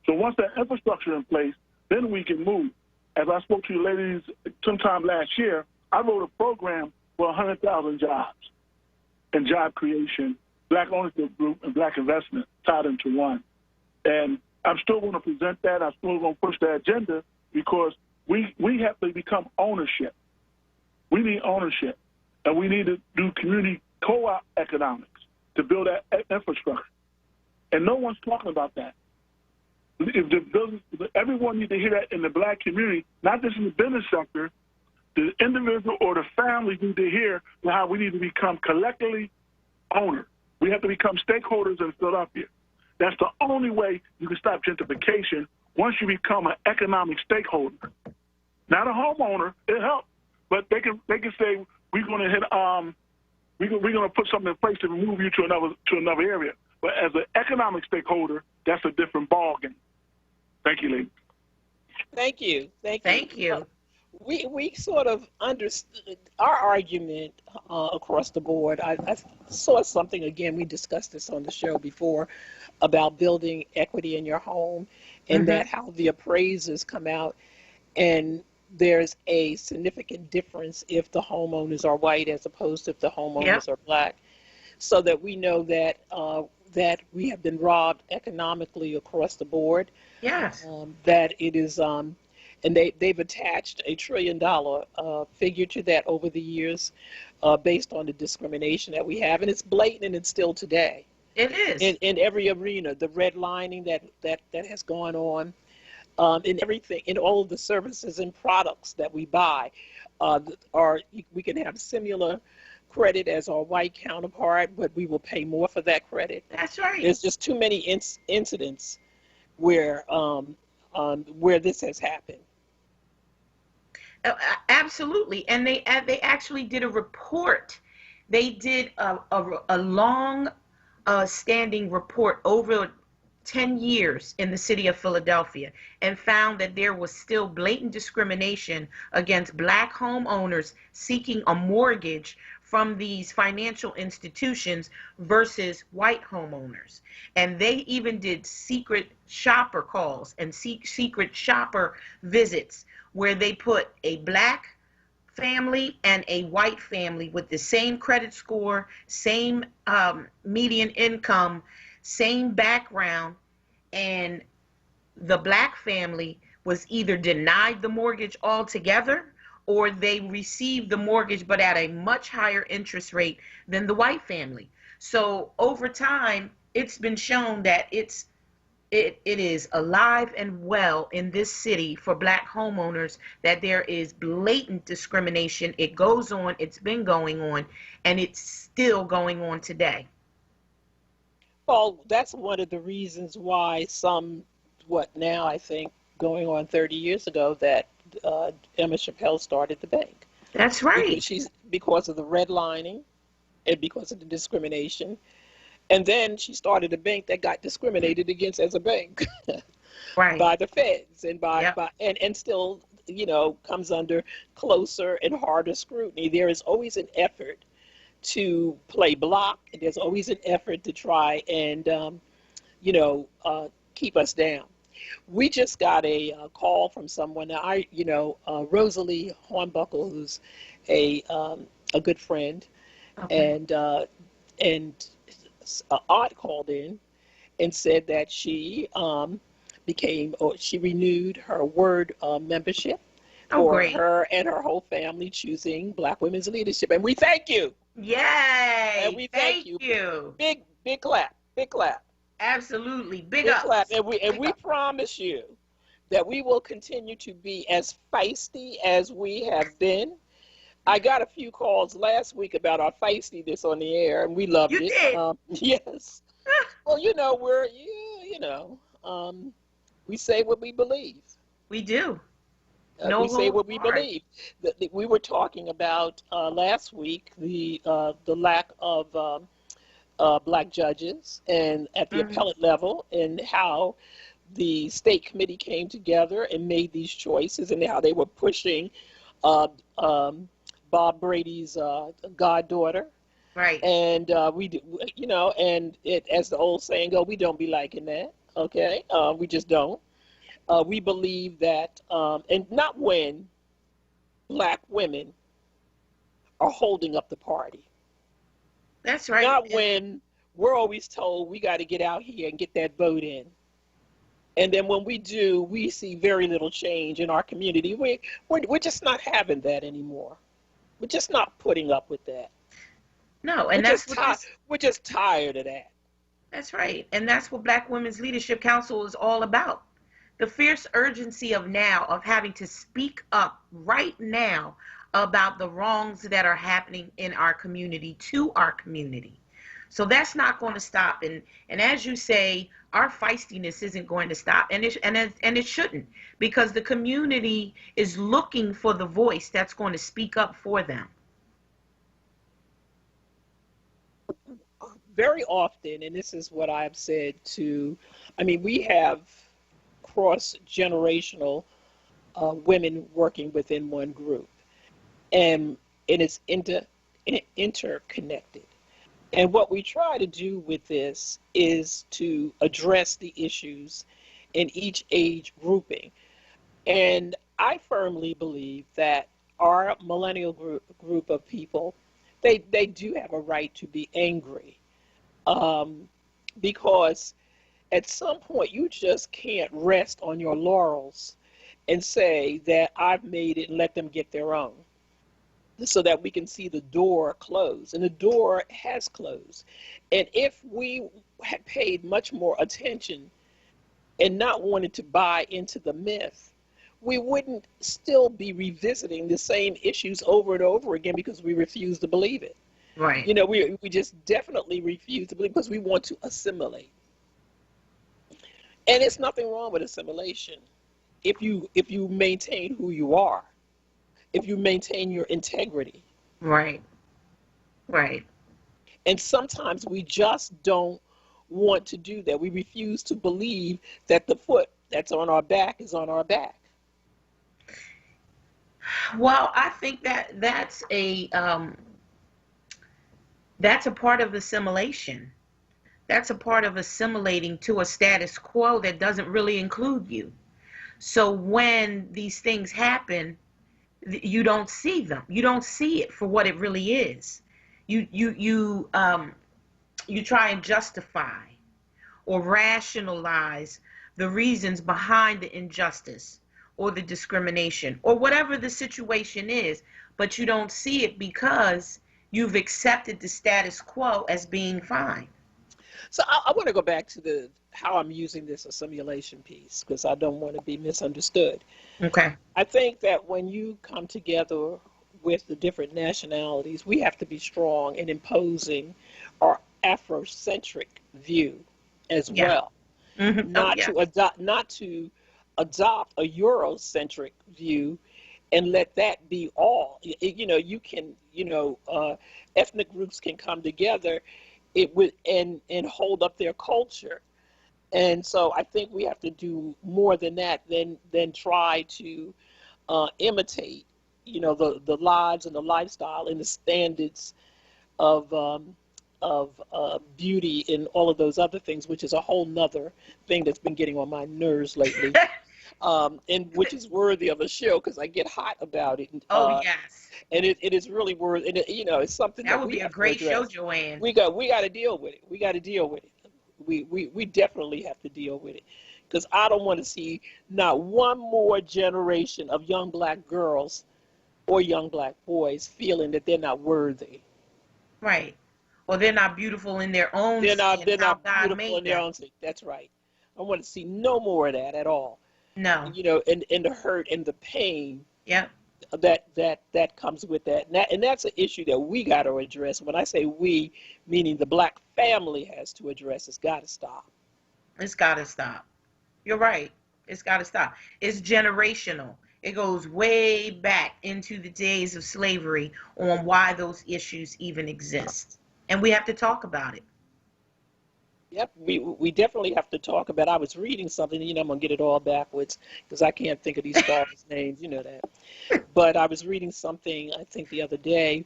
So once that infrastructure is in place, then we can move. As I spoke to you ladies sometime last year, I wrote a program for 100,000 jobs and job creation, Black ownership group, and Black investment tied into one. And I'm still going to present that. I'm still going to push that agenda because we have to become ownership. We need ownership. And we need to do community co-op economics to build that infrastructure. And no one's talking about that. Everyone needs to hear that in the Black community, not just in the business sector. The individual or the family need to hear how we need to become collectively owners. We have to become stakeholders in Philadelphia. That's the only way you can stop gentrification, once you become an economic stakeholder. Not a homeowner, it helps, but they can say we're going to put something in place to move you to another area. But as an economic stakeholder, that's a different ballgame. Thank you, ladies. Thank you. Thank you. We sort of understood our argument across the board. I saw something, again, we discussed this on the show before, about building equity in your home, and that how the appraisers come out and there's a significant difference if the homeowners are white as opposed to if the homeowners are Black, so that we know that that we have been robbed economically across the board. Yes. That it is, and they've attached $1 trillion figure to that over the years based on the discrimination that we have. And it's blatant, and it's still today. It is. In every arena, the redlining that has gone on, in everything, in all of the services and products that we buy, we can have similar credit as our white counterpart, but we will pay more for that credit. That's right. There's just too many incidents where this has happened. Absolutely, and they actually did a report. They did a long standing report over 10 years in the city of Philadelphia, and found that there was still blatant discrimination against Black homeowners seeking a mortgage from these financial institutions versus white homeowners. And they even did secret shopper calls and secret shopper visits where they put a black family and a white family with the same credit score, same median income, same background, and the black family was either denied the mortgage altogether or they received the mortgage but at a much higher interest rate than the white family. So over time, it's been shown that it is alive and well in this city for black homeowners, that there is blatant discrimination. It goes on, it's been going on, and it's still going on today. Well, that's one of the reasons why now I think going on 30 years ago that Emma Chappelle started the bank. That's right. Because of the redlining and because of the discrimination. And then she started a bank that got discriminated against as a bank right. by the feds and and still, comes under closer and harder scrutiny. There is always an effort to play block, and there's always an effort to try and, keep us down. We just got a call from someone. Rosalie Hornbuckle, who's a good friend, and Aunt called in and said that she she renewed her WURD membership for her and her whole family, choosing Black Women's Leadership, and we thank you. Yay! And we thank you. Big clap. Big clap. Absolutely. Big ups. Clap. And we promise you that we will continue to be as feisty as we have been. I got a few calls last week about our feistiness on the air, and we loved it. You did? Yes. Well, we say what we believe. We do. We say what we believe. We were talking about last week the lack of black judges and at the appellate level, and how the state committee came together and made these choices, and how they were pushing Bob Brady's goddaughter. Right. And we do, and as the old saying goes, we don't be liking that. Okay. We just don't. We believe that, and not when black women are holding up the party. That's right. Not when we're always told we got to get out here and get that vote in. And then when we do, we see very little change in our community. We're just not having that anymore. We're just not putting up with that. No, and we're just tired of that. That's right. And that's what Black Women's Leadership Council is all about. The fierce urgency of having to speak up right now about the wrongs that are happening in our community, to our community. So that's not going to stop. And as you say, our feistiness isn't going to stop, and it shouldn't, because the community is looking for the voice that's going to speak up for them. Very often, and this is what I've said we have cross-generational women working within one group, and it's interconnected. And what we try to do with this is to address the issues in each age grouping. And I firmly believe that our millennial group of people, they do have a right to be angry, because at some point you just can't rest on your laurels and say that I've made it and let them get their own, so that we can see the door close. And the door has closed. And if we had paid much more attention and not wanted to buy into the myth, we wouldn't still be revisiting the same issues over and over again because we refuse to believe it. Right. We just definitely refuse to believe because we want to assimilate. And it's nothing wrong with assimilation if you maintain who you are, if you maintain your integrity. Right. Right. And sometimes we just don't want to do that. We refuse to believe that the foot that's on our back is on our back. Well, I think that's a part of assimilation. That's a part of assimilating to a status quo that doesn't really include you. So when these things happen, you don't see them. You don't see it for what it really is. You try and justify or rationalize the reasons behind the injustice or the discrimination or whatever the situation is, but you don't see it because you've accepted the status quo as being fine. So I want to go back to how I'm using this as a simulation piece, because I don't want to be misunderstood. Okay. I think that when you come together with the different nationalities, we have to be strong in imposing our Afrocentric view as well. Mm-hmm. Not to adopt a Eurocentric view and let that be all. You can, ethnic groups can come together and hold up their culture. And so I think we have to do more than that, than try to imitate, the lives and the lifestyle and the standards of beauty and all of those other things, which is a whole nother thing that's been getting on my nerves lately, and which is worthy of a show because I get hot about it. Yes. And it is really worth, and it's something that would we be a have to great show, address. Joanne. We got to deal with it. We got to deal with it. We definitely have to deal with it, because I don't want to see not one more generation of young black girls or young black boys feeling that they're not worthy. Right. Or they're not beautiful in their own They're not beautiful in their own skin. That's right. I want to see no more of that at all. No. And the hurt and the pain. Yeah. That comes with that. And that's an issue that we got to address. When I say we, meaning the black family has to address. It's got to stop. It's got to stop. You're right. It's got to stop. It's generational. It goes way back into the days of slavery on why those issues even exist. And we have to talk about it. Yep, we definitely have to talk about it. I was reading something, I'm going to get it all backwards because I can't think of these stars' names, you know that. But I was reading something, I think the other day,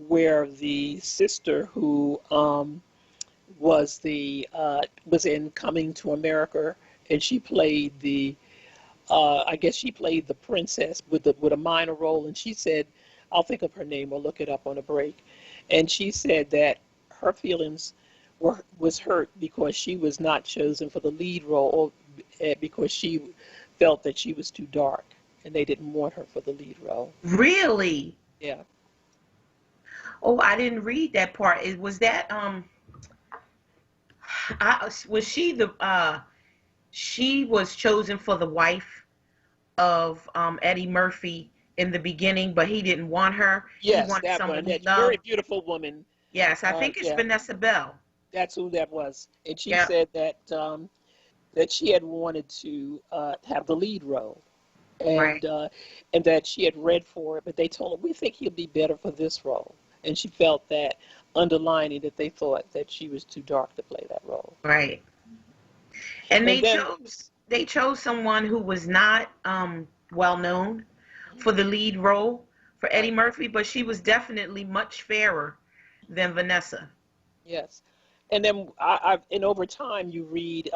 where the sister who was in Coming to America, and she played I guess she played the princess with a minor role, and she said, I'll think of her name or look it up on a break, and she said that her feelings was hurt because she was not chosen for the lead role, or because she felt that she was too dark and they didn't want her for the lead role. Really? Yeah. Oh, I didn't read that part. Was that was she she was chosen for the wife of Eddie Murphy in the beginning, but he didn't want her. Yes, he wanted that someone one. he That loved. very beautiful woman. Yes, I think it's Vanessa Bell. That's who that was. And she said that that she had wanted to have the lead role. And and that she had read for it, but they told her, we think he'll be better for this role. And she felt that underlining that they thought that she was too dark to play that role. Right. And they chose someone who was not well known for the lead role for Eddie Murphy, but she was definitely much fairer than Vanessa. Yes. And then and over time you read,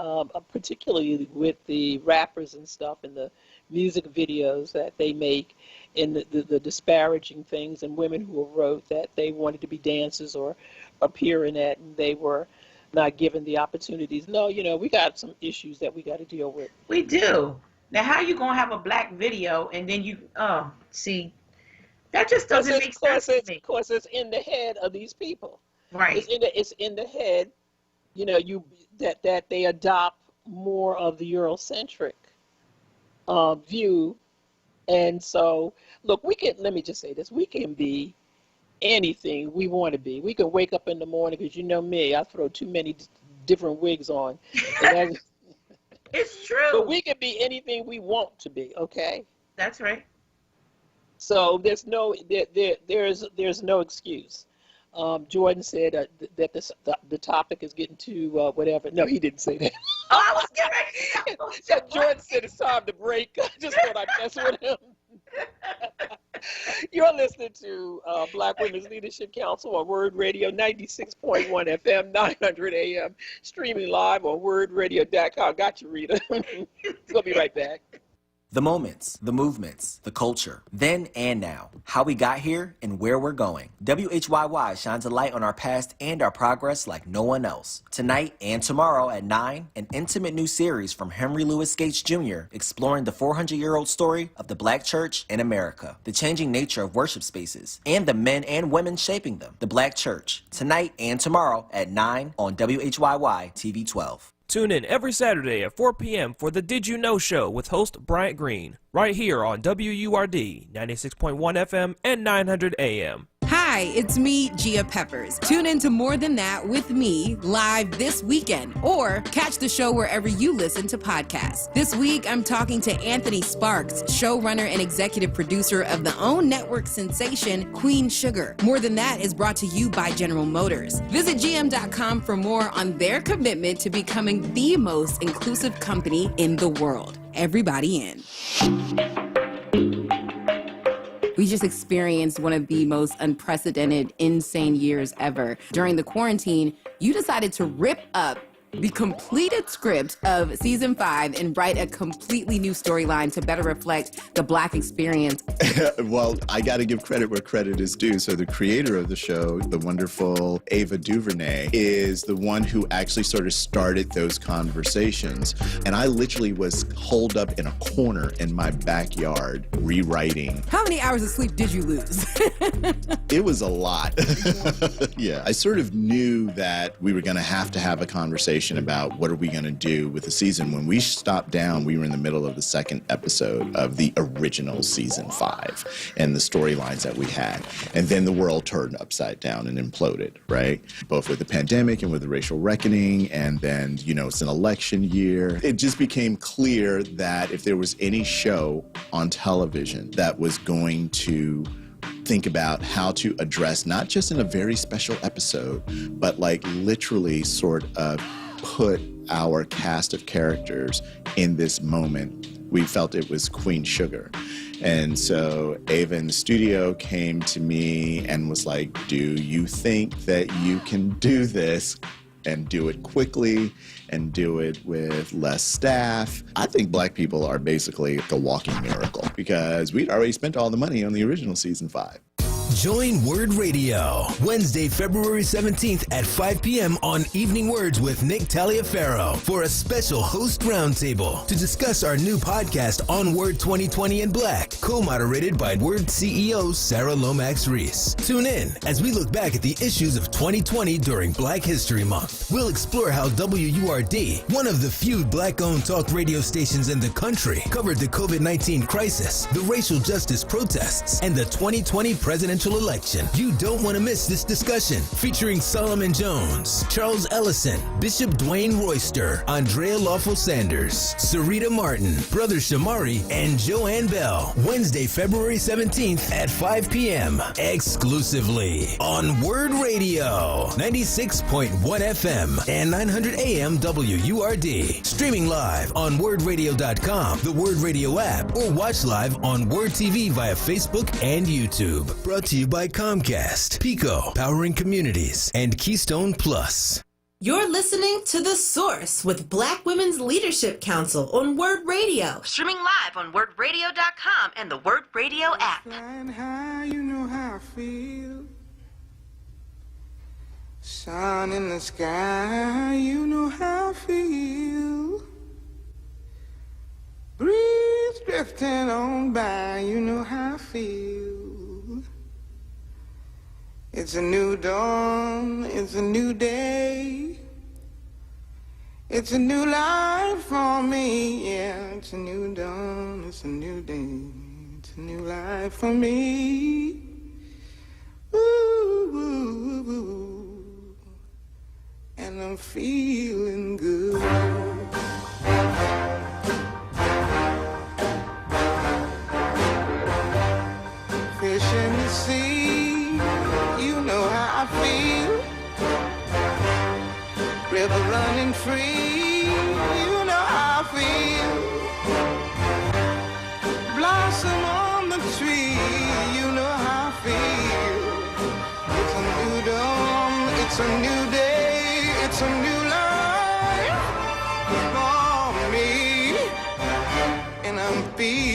particularly with the rappers and stuff and the music videos that they make, and the disparaging things, and women who wrote that they wanted to be dancers or appear in that, and they were not given the opportunities. No, we got some issues that we got to deal with. We do. Now, how you going to have a black video and then you, see, that just doesn't make sense to me. Of course, it's in the head of these people. Right. It's in the head, that they adopt more of the Eurocentric view. And so, look, let me just say this, we can be anything we want to be. We can wake up in the morning, because me, I throw too many different wigs on. It's true. But we can be anything we want to be, okay? That's right. So there's no excuse. Jordan said that the topic is getting too whatever. No, he didn't say that. Oh, I was getting ready. Jordan said it's time to break. I just thought I'd mess with him. You're listening to Black Women's Leadership Council on WURD Radio, 96.1 FM, 900 AM, streaming live on WURDradio.com. Got you, Rita. We'll be right back. The moments, the movements, the culture, then and now, how we got here and where we're going. WHYY shines a light on our past and our progress like no one else. Tonight and tomorrow at 9, an intimate new series from Henry Louis Gates Jr. exploring the 400-year-old story of the Black church in America, the changing nature of worship spaces, and the men and women shaping them. The Black Church, tonight and tomorrow at 9 on WHYY TV 12. Tune in every Saturday at 4 p.m. for the Did You Know Show with host Bryant Green, right here on WURD 96.1 FM and 900 AM. Hi, it's me, Gia Peppers. Tune in to More Than That with me live this weekend, or catch the show wherever you listen to podcasts. This week, I'm talking to Anthony Sparks, showrunner and executive producer of the OWN network sensation Queen Sugar. More Than That is brought to you by General Motors. Visit GM.com for more on their commitment to becoming the most inclusive company in the world. Everybody in. We just experienced one of the most unprecedented, insane years ever. During the quarantine, you decided to rip up the completed script of season 5 and write a completely new storyline to better reflect the Black experience. Well, I got to give credit where credit is due. So the creator of the show, the wonderful Ava DuVernay, is the one who actually sort of started those conversations. And I literally was holed up in a corner in my backyard rewriting. How many hours of sleep did you lose? It was a lot. Yeah, I sort of knew that we were going to have a conversation about what are we going to do with the season. When we stopped down, we were in the middle of the second episode of the original season 5 and the storylines that we had. And then the world turned upside down and imploded, right? Both with the pandemic and with the racial reckoning. And then, you know, it's an election year. It just became clear that if there was any show on television that was going to think about how to address, not just in a very special episode, but like literally sort of put our cast of characters in this moment, we felt it was Queen Sugar. And so Ava in the studio came to me and was like, do you think that you can do this and do it quickly and do it with less staff? I think Black people are basically a walking miracle because we'd already spent all the money on the original season 5. Join WURD Radio Wednesday, February 17th at 5 p.m. on Evening Words with Nick Taliaferro for a special host roundtable to discuss our new podcast onWURD 2020 in Black, co-moderated by WURD CEO Sarah Lomax Reese. Tune in as we look back at the issues of 2020 during Black History Month. We'll explore how WURD, one of the few Black-owned talk radio stations in the country, covered the COVID-19 crisis, the racial justice protests, and the 2020 presidential election. You don't want to miss this discussion featuring Solomon Jones, Charles Ellison, Bishop Dwayne Royster, Andrea Lawful Sanders, Sarita Martin, Brother Shamari, and Joanne Bell. Wednesday, February 17th at 5 p.m. exclusively on WURD Radio 96.1 FM and 900 AM WURD. Streaming live on WURDradio.com, the WURD Radio app, or watch live on WURD TV via Facebook and YouTube. Brought to you by Comcast, Pico, powering communities, and Keystone Plus. You're listening to The Source with Black Women's Leadership Council on WURD Radio. Streaming live on WURDradio.com and the WURD Radio app. Flying high, you know how I feel. Sun in the sky, you know how I feel. Breeze drifting on by, you know how I feel. It's a new dawn, it's a new day. It's a new life for me, yeah. It's a new dawn, it's a new day. It's a new life for me. Ooh, ooh, ooh. And I'm feeling good. Fish in the sea, you know how I feel. River running free, you know how I feel. Blossom on the tree, you know how I feel. It's a new dawn, it's a new day, it's a new life for me. And I'm feeling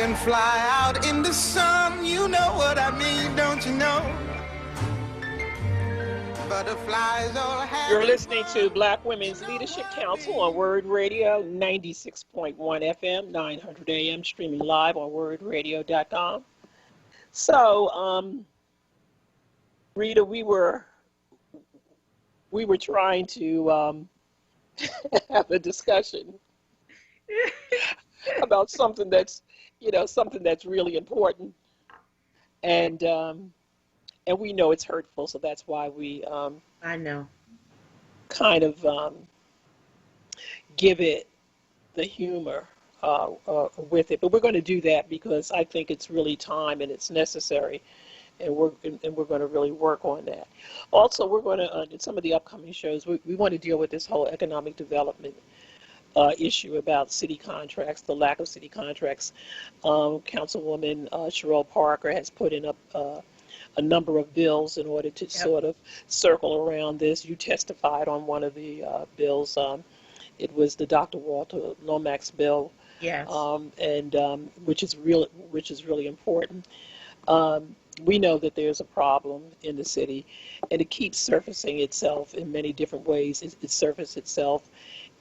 dragonfly out in the sun. You know what I mean, don't you know? Butterflies all have. You're listening to Black Women's Leadership Council on WURD Radio, 96.1 FM, 900 AM, streaming live on WURDradio.com. So, Rita, we were trying to have a discussion about something that's, something that's really important, and we know it's hurtful, so that's why we I know, kind of give it the humor with it. But we're going to do that because I think it's really time and it's necessary, and we're going to really work on that. Also, we're going to in some of the upcoming shows we want to deal with this whole economic development issue about city contracts, the lack of city contracts. Councilwoman Cheryl Parker has put in a number of bills in order to sort of circle around this. You testified on one of the bills. It was the Dr. Walter Lomax bill. Yes. And which is really important. We know that there's a problem in the city, and it keeps surfacing itself in many different ways. It surfaced itself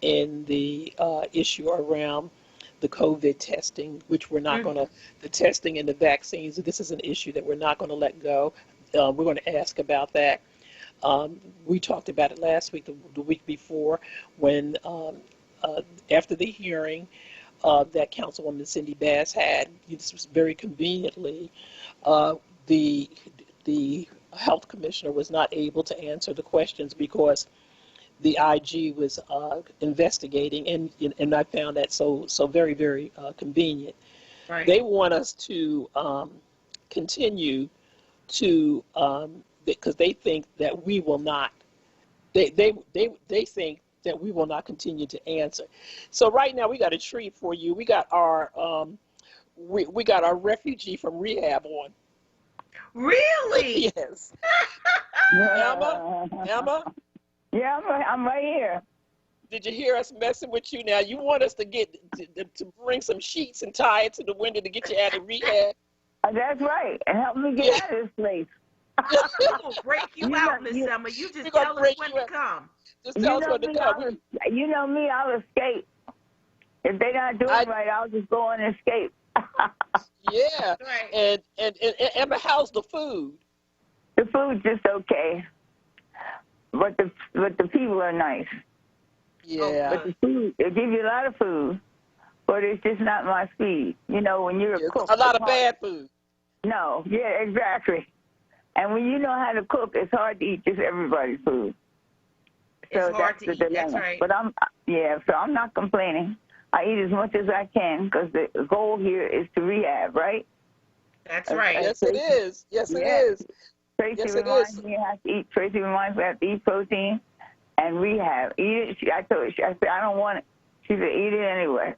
in the issue around the COVID testing, which we're not going to, the testing and the vaccines. This is an issue that we're not going to let go. We're going to ask about that. We talked about it last week, the week before, when after the hearing that Councilwoman Cindy Bass had, this was very conveniently, the health commissioner was not able to answer the questions because the IG was investigating, and I found that so very, very convenient. Right. They want us to continue to, because they think that we will not, they think that we will not continue to answer. So right now we got a treat for you. We got our we got our refugee from rehab on. Really? Yes. Emma? Yeah, I'm right here. Did you hear us messing with you now? You want us to to bring some sheets and tie it to the window to get you out of rehab? That's right. And help me get out of this place. We'll break you out, Miss Emma. You just tell us when to come. Just tell us when to come. You know me, I'll escape. If they're not doing right, I'll just go and escape. Yeah. Right. And Emma, how's the food? The food's just okay. But the people are nice. Yeah. But the food, they give you a lot of food, but it's just not my speed. You know, when you're a cook. A lot of bad food. No, yeah, exactly. And when you know how to cook, it's hard to eat just everybody's food. So it's hard to eat, that's right. But so I'm not complaining. I eat as much as I can because the goal here is to rehab, right? That's right. Yes, it is. Yes, it is. Tracy reminds me I have to eat. Tracy reminds me I have to eat protein and rehab. Eat it. I told her. I said I don't want it. She said eat it anyway.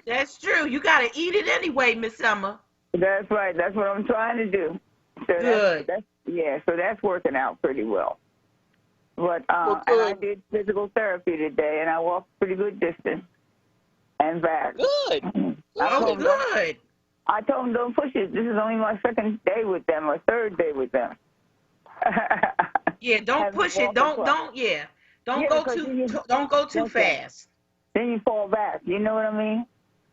That's true. You got to eat it anyway, Miss Emma. That's right. That's what I'm trying to do. So good. So that's working out pretty well. But and I did physical therapy today, and I walked a pretty good distance and back. Good. Good. I told them don't push it. This is only my second day with them or third day with them. Yeah, don't push it. Don't go too fast. Then you fall back. You know what I mean?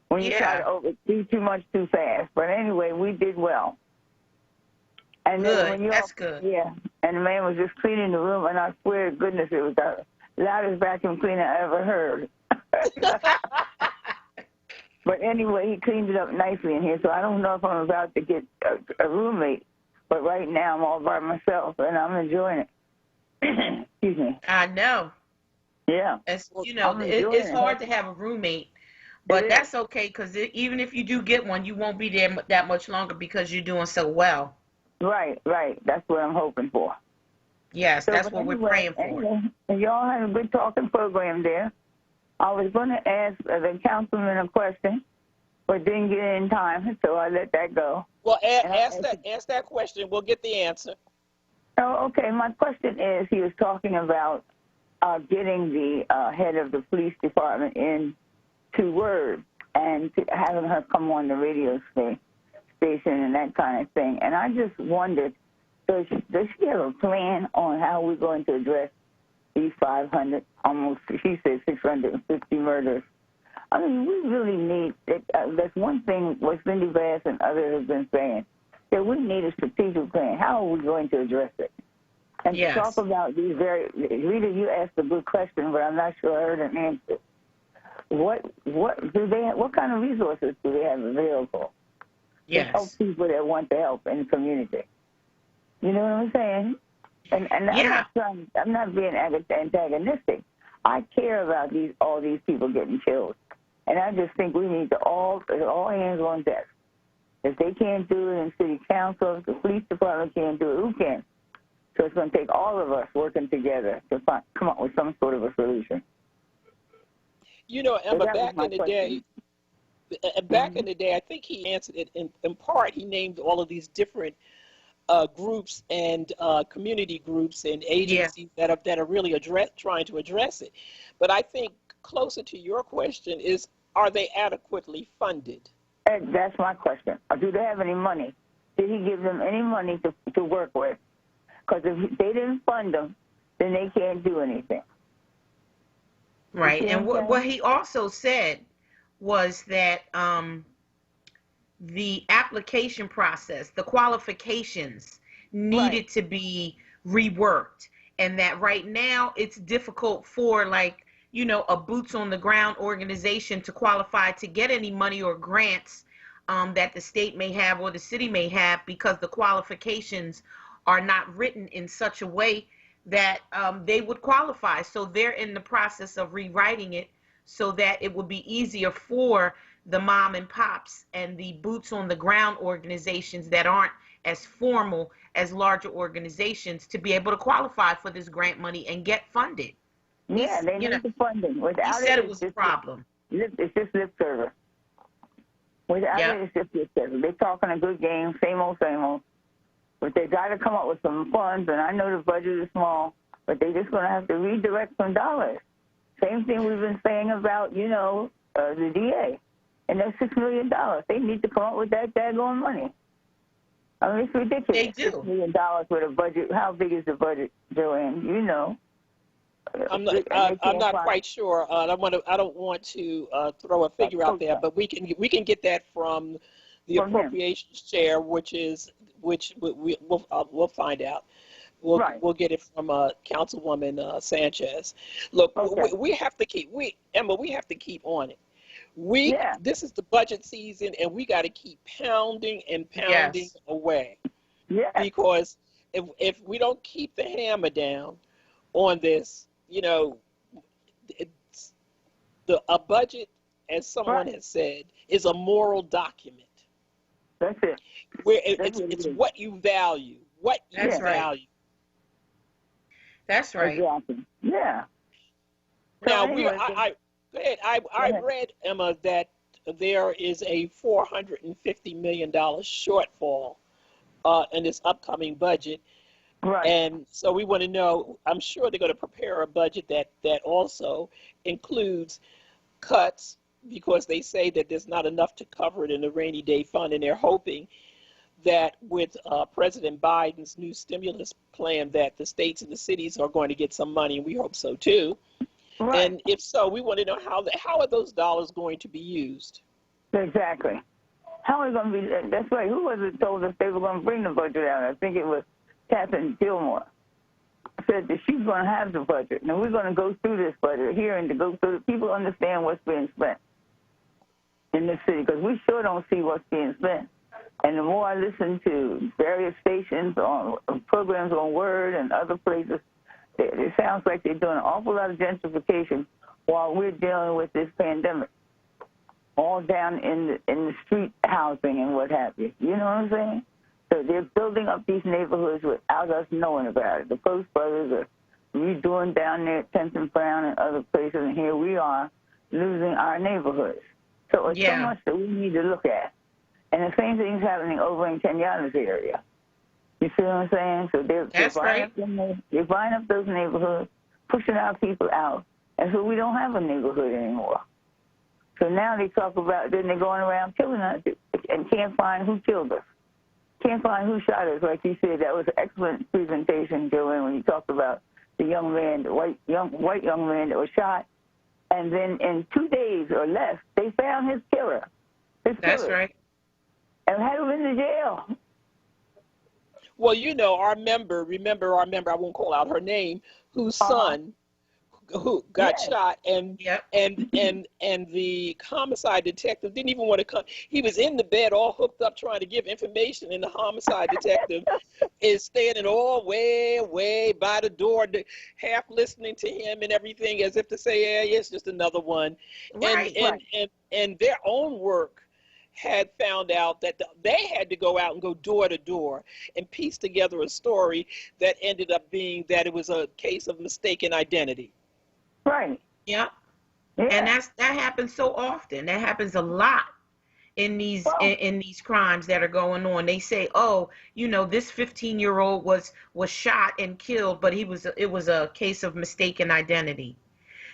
When you try to do too much too fast. But anyway, we did well. And good. That's good. Yeah. And the man was just cleaning the room, and I swear to goodness, it was the loudest vacuum cleaner I ever heard. But anyway, he cleaned it up nicely in here, so I don't know if I'm about to get a roommate. But right now, I'm all by myself, and I'm enjoying it. Excuse me. I know. Yeah. It's hard to have a roommate, but that's okay, because even if you do get one, you won't be there that much longer because you're doing so well. Right. That's what I'm hoping for. Yes, that's what we're praying for. Anyway, y'all had a good talking program there. I was going to ask the councilman a question, but didn't get it in time, so I let that go. Well, ask that question. We'll get the answer. Oh, okay. My question is, he was talking about getting the head of the police department in to WURD. and having her come on the radio station and that kind of thing. And I just wondered, does she have a plan on how we're going to address these 500, almost, she said 650 murders? I mean, we really need, that's one thing what Cindy Bass and others have been saying, that we need a strategic plan. How are we going to address it? And to talk about these Rita, you asked a good question, but I'm not sure I heard an answer. What kind of resources do they have available to help people that want to help in the community? You know what I'm saying? And I'm not being antagonistic. I care about all these people getting killed. And I just think we need to all hands on deck. If they can't do it in city council, if the police department can't do it, who can? So it's going to take all of us working together to come up with some sort of a solution. You know, Emma, back in the day, I think he answered it in part. He named all of these different groups and community groups and agencies that are really trying to address it. But I think closer to your question is, are they adequately funded? And that's my question. Do they have any money? Did he give them any money to work with? Because if they didn't fund them, then they can't do anything. Right. And what he also said was that the application process, the qualifications needed to be reworked, and that right now it's difficult for, like, you know, a boots on the ground organization to qualify to get any money or grants that the state may have or the city may have, because the qualifications are not written in such a way that they would qualify. So they're in the process of rewriting it so that it would be easier for the mom and pops and the boots on the ground organizations that aren't as formal as larger organizations to be able to qualify for this grant money and get funded. Yeah, they need the funding. Without he said it was a problem. It's just lip service. Without it, it's just lip service. They're talking a good game, same old, same old. But they got to come up with some funds, and I know the budget is small, but they're just going to have to redirect some dollars. Same thing we've been saying about, you know, the DA. And that's $6 million. They need to come up with that daggone money. I mean, it's ridiculous. They do. $6 million with a budget. How big is the budget, Joanne? You know. I'm not quite sure. I don't want to throw a figure out there, but we can get that from the appropriations chair, which we'll find out. We'll get it from Councilwoman Sanchez. Look, we have to keep on it. This is the budget season, and we got to keep pounding and pounding away. Yeah. Because if we don't keep the hammer down on this, you know, a budget, as someone has said, is a moral document. That's it. Where it's what you value. What you value. That's right. Exactly. Yeah. Now, I read, Emma, that there is a $450 million shortfall in this upcoming budget. Right. And so we want to know, I'm sure they're going to prepare a budget that also includes cuts, because they say that there's not enough to cover it in the rainy day fund, and they're hoping that with President Biden's new stimulus plan that the states and the cities are going to get some money, and we hope so too. Right. And if so, we want to know how are those dollars going to be used? Exactly. How are they going to be? That's right. Who was it told us they were going to bring the budget out? I think it was Catherine Gilmore. Said that she's going to have the budget. Now we're going to go through this budget here and to go through it. People understand what's being spent in this city, because we sure don't see what's being spent. And the more I listen to various stations on programs on WURD and other places, it sounds like they're doing an awful lot of gentrification while we're dealing with this pandemic, all down in the street housing and what have you. You know what I'm saying? So they're building up these neighborhoods without us knowing about it. The Post Brothers are redoing down there at 10th and Brown and other places, and here we are losing our neighborhoods. So it's so much that we need to look at. And the same thing's happening over in Kenyatta's area. You see what I'm saying? So they're buying up those neighborhoods, pushing our people out, and so we don't have a neighborhood anymore. So now they talk about, then they're going around killing us and can't find who killed us. Can't find who shot us. Like you said, that was an excellent presentation, Joanne, when you talked about the young man, the white young man that was shot. And then in 2 days or less, they found his killer. That's right. And had him in the jail. Well, you know, our member, I won't call out her name, whose son who got shot, and the homicide detective didn't even want to come. He was in the bed all hooked up trying to give information, and the homicide detective is standing all way by the door, half listening to him and everything, as if to say, yeah, it's just another one. And their own work had found out that they had to go out and go door to door and piece together a story that ended up being that it was a case of mistaken identity. Right. Yeah. And that happens so often. That happens a lot in these in these crimes that are going on. They say, oh, you know, this 15-year-old was shot and killed, but it was a case of mistaken identity.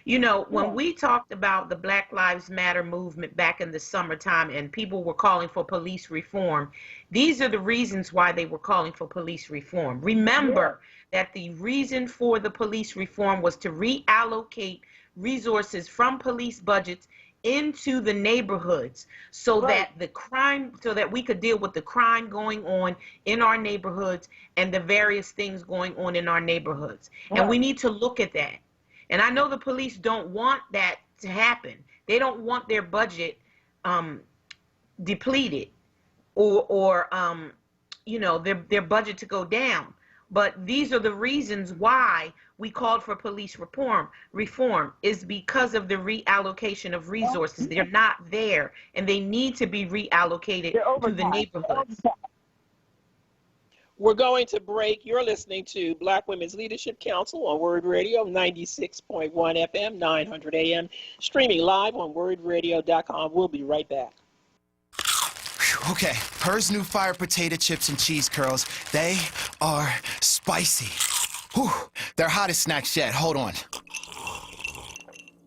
You know, when we talked about the Black Lives Matter movement back in the summertime and people were calling for police reform, these are the reasons why they were calling for police reform. Remember that the reason for the police reform was to reallocate resources from police budgets into the neighborhoods so that we could deal with the crime going on in our neighborhoods and the various things going on in our neighborhoods. And we need to look at that. And I know the police don't want that to happen. They don't want their budget depleted or you know, their budget to go down. But these are the reasons why we called for police reform is because of the reallocation of resources. They're not there, and they need to be reallocated to the neighborhoods. We're going to break. You're listening to Black Women's Leadership Council on WURD Radio, 96.1 FM, 900 AM, streaming live on WURDradio.com. We'll be right back. Okay, Her's new fire potato chips and cheese curls, they are spicy. Whew, they're hottest snacks yet. Hold on.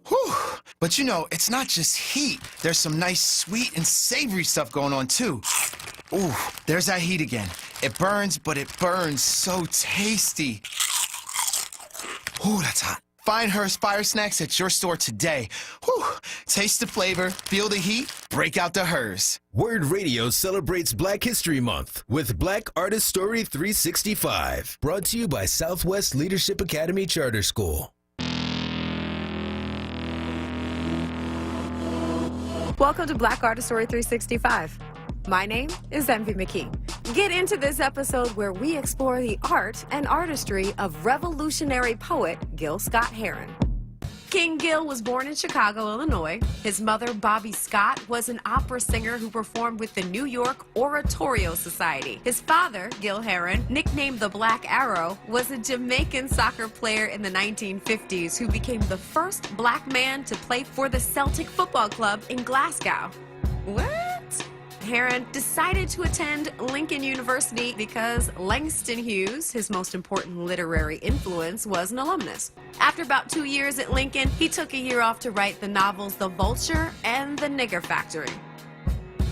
Whew. But you know, it's not just heat. There's some nice sweet and savory stuff going on too. Ooh, there's that heat again. It burns, but it burns so tasty. Ooh, that's hot. Find Her's Fire Snacks at your store today. Whew. Taste the flavor, feel the heat, break out the Her's. WURD Radio celebrates Black History Month with Black Artist Story 365. Brought to you by Southwest Leadership Academy Charter School. Welcome to Black Artist Story 365. My name is Envy McKee. Get into this episode where we explore the art and artistry of revolutionary poet Gil Scott Heron. King Gil was born in Chicago, Illinois. His mother, Bobby Scott, was an opera singer who performed with the New York Oratorio Society. His father, Gil Heron, nicknamed the Black Arrow, was a Jamaican soccer player in the 1950s who became the first black man to play for the Celtic Football Club in Glasgow. What? Heron decided to attend Lincoln University because Langston Hughes, his most important literary influence, was an alumnus. After about 2 years at Lincoln, he took a year off to write the novels The Vulture and The Nigger Factory.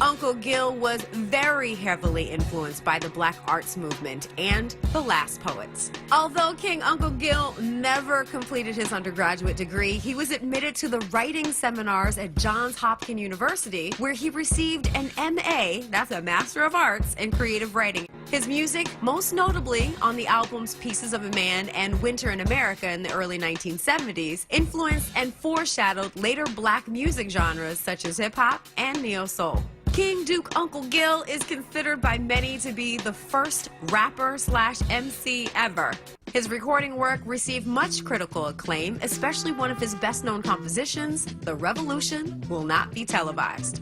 Uncle Gil was very heavily influenced by the Black arts movement and the Last Poets. Although King Uncle Gil never completed his undergraduate degree, he was admitted to the writing seminars at Johns Hopkins University, where he received an MA, that's a Master of Arts, in creative writing. His music, most notably on the albums Pieces of a Man and Winter in America in the early 1970s, influenced and foreshadowed later black music genres such as hip-hop and neo-soul. King Duke Uncle Gil is considered by many to be the first rapper/MC ever. His recording work received much critical acclaim, especially one of his best-known compositions, The Revolution Will Not Be Televised.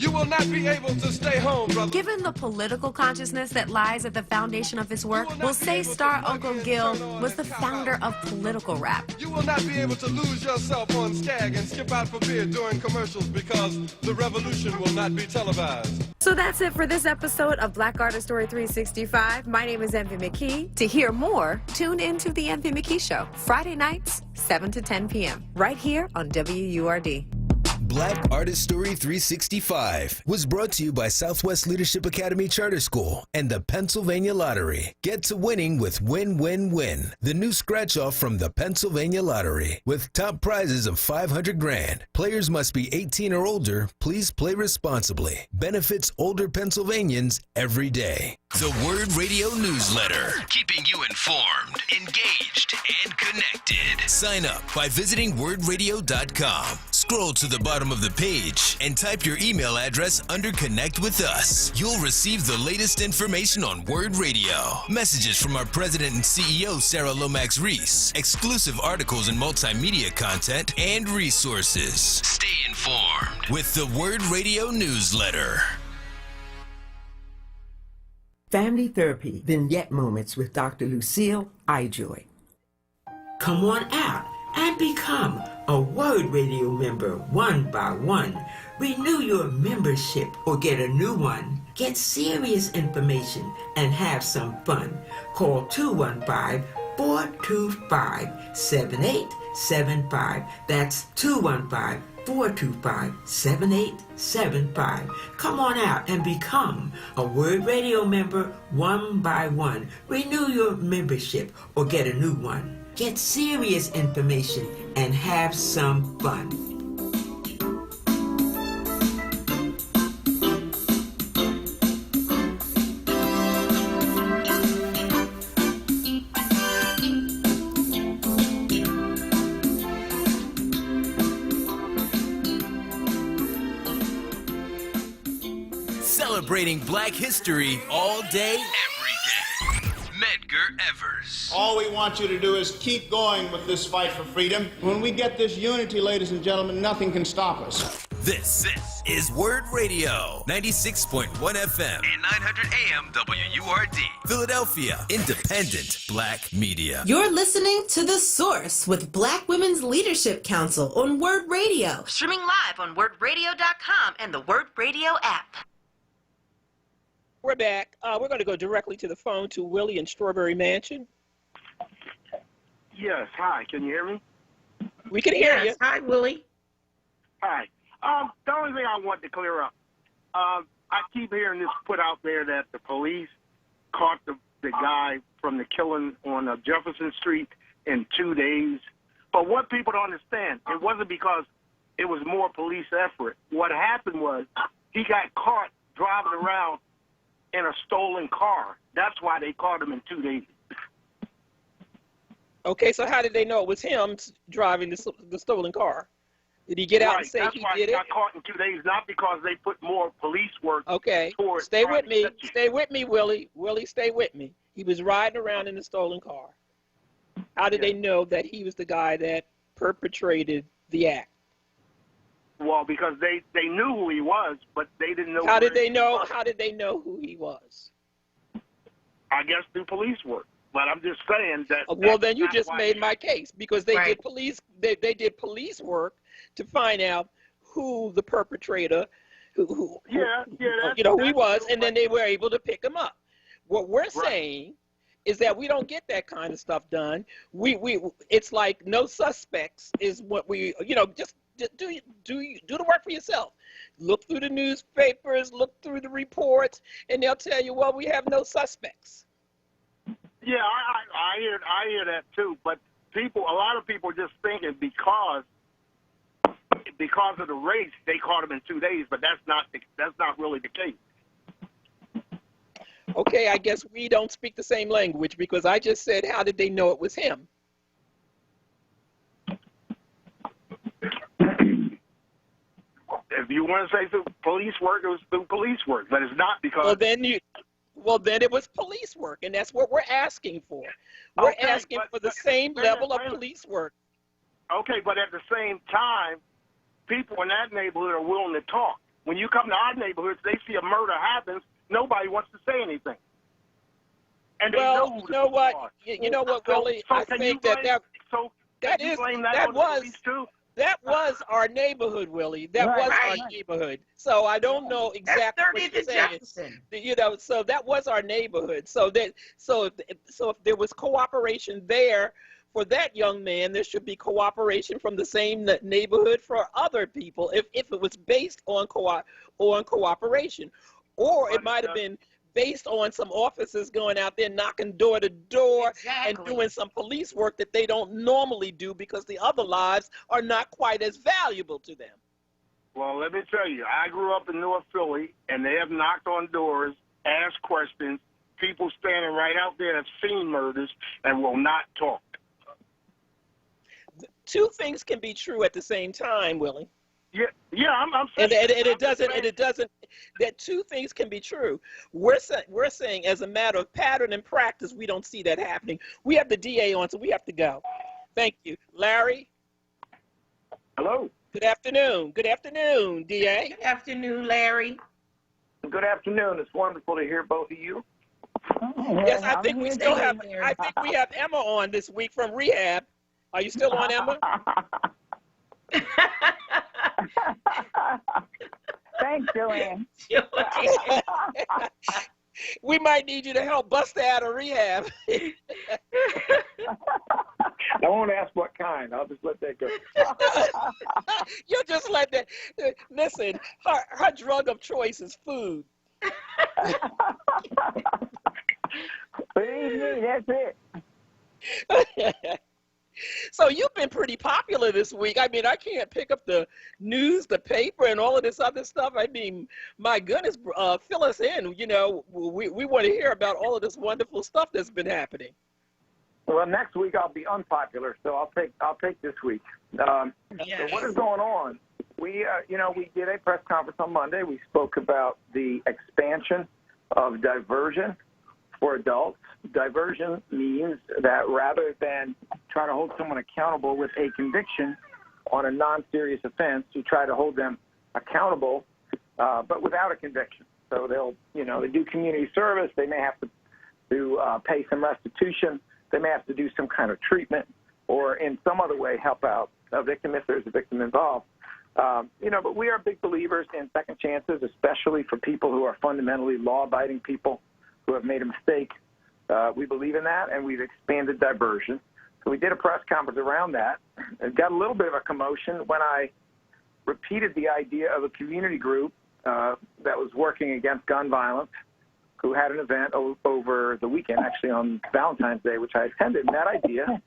You will not not be able to stay home, brother. Given the political consciousness that lies at the foundation of his work, we'll say star Uncle Gil was the founder of political rap. You will not be able to lose yourself on Skag and skip out for beer during commercials because the revolution will not be televised. So that's it for this episode of Black Artist Story 365. My name is Envy McKee. To hear more, tune into The Envy McKee Show, Friday nights, 7 to 10 p.m., right here on WURD. Black Artist Story 365 was brought to you by Southwest Leadership Academy Charter School and the Pennsylvania Lottery. Get to winning with Win, Win, Win, the new scratch-off from the Pennsylvania Lottery, with top prizes of $500,000. Players must be 18 or older. Please play responsibly. Benefits older Pennsylvanians every day. The WURD Radio Newsletter, keeping you informed, engaged, and connected. Sign up by visiting wordradio.com. Scroll to the bottom of the page and type your email address under Connect with Us. You'll receive the latest information on WURD Radio, messages from our president and CEO, Sarah Lomax Reese, exclusive articles and multimedia content, and resources. Stay informed with the WURD Radio Newsletter. Family Therapy Vignette Moments with Dr. Lucille Ijoy. Come on out and become a WURD Radio member one by one. Renew your membership or get a new one. Get serious information and have some fun. Call 215-425-7875. That's 215-425-7875. Come on out and become a WURD Radio member one by one. Renew your membership or get a new one. Get serious information and have some fun. Celebrating Black history all day, every day. Medgar Evers. All we want you to do is keep going with this fight for freedom. When we get this unity, ladies and gentlemen, nothing can stop us. This is WURD Radio, 96.1 FM and 900 AM WURD. Philadelphia, independent Black media. You're listening to The Source with Black Women's Leadership Council on WURD Radio. Streaming live on WURDradio.com and the WURD Radio app. We're back. We're going to go directly to the phone to Willie in Strawberry Mansion. Yes. Hi. Can you hear me? We can hear you. Hi, Willie. Hi. The only thing I want to clear up, I keep hearing this put out there that the police caught the guy from the killing on Jefferson Street in 2 days. But what people don't understand, it wasn't because it was more police effort. What happened was he got caught driving around in a stolen car. That's why they caught him in 2 days. Okay, so how did they know it was him driving the stolen car? Did he get out and say he did it? That's why he got caught in 2 days, not because they put more police work. Okay, stay with me. Stay with me, Willie. Willie, stay with me. He was riding around in a stolen car. How did they know that he was the guy that perpetrated the act? Well, because they knew who he was, but they didn't know. How did they know? How did they know who he was? I guess through police work. But I'm just saying that. Well, then you just made my case because they did police. They did police work to find out who the perpetrator, who he was, and then they were able to pick him up. What we're saying is that we don't get that kind of stuff done. It's like no suspects is what we just. Do the work for yourself. Look through the newspapers, look through the reports, and they'll tell you, well, we have no suspects. Yeah, I hear that too. But a lot of people are just thinking because of the race, they caught him in 2 days. But that's not really the case. Okay, I guess we don't speak the same language because I just said, how did they know it was him? If you want to say through police work, it was through police work, but it's not because. Well, then it was police work, and that's what we're asking for. We're asking for the same level of police work. Okay, but at the same time, people in that neighborhood are willing to talk. when you come to our neighborhoods, they see a murder happens, nobody wants to say anything. And they know who you know what? You know what, Willie? I think that was our neighborhood, Willie. That was our neighborhood. So I don't know exactly what you're saying. You know, so that was our neighborhood. So if there was cooperation there for that young man, there should be cooperation from the same neighborhood for other people. If it was based on cooperation, or it might have been based on some officers going out there knocking door to door and doing some police work that they don't normally do because the other lives are not quite as valuable to them. Well, let me tell you, I grew up in North Philly, and they have knocked on doors, asked questions, people standing right out there have seen murders and will not talk. Two things can be true at the same time, Willie. Yeah, I'm saying. And it doesn't. That two things can be true. We're saying as a matter of pattern and practice, we don't see that happening. We have the DA on, so we have to go. Thank you, Larry. Hello. Good afternoon. Good afternoon, DA. Good afternoon, Larry. Good afternoon. It's wonderful to hear both of you. Yes, I think we still have. I think we have Emma on this week from rehab. Are you still on, Emma? Thanks, Joanne. We might need you to help bust her out of rehab. I won't ask what kind. I'll just let that go. You'll just let that. Listen, her drug of choice is food. Believe me, that's it. So you've been pretty popular this week. I mean, I can't pick up the news, the paper, and all of this other stuff. I mean, my goodness, fill us in. You know, we want to hear about all of this wonderful stuff that's been happening. Well, next week I'll be unpopular, so I'll take this week. So what is going on? We did a press conference on Monday. We spoke about the expansion of diversion for adults. Diversion means that rather than trying to hold someone accountable with a conviction on a non-serious offense, you try to hold them accountable, but without a conviction. So they do community service. They may have to pay some restitution. They may have to do some kind of treatment or in some other way help out a victim if there's a victim involved. But we are big believers in second chances, especially for people who are fundamentally law-abiding people who have made a mistake. We believe in that, and we've expanded diversion. So we did a press conference around that. It got a little bit of a commotion when I repeated the idea of a community group that was working against gun violence, who had an event over the weekend, actually on Valentine's Day, which I attended. And that idea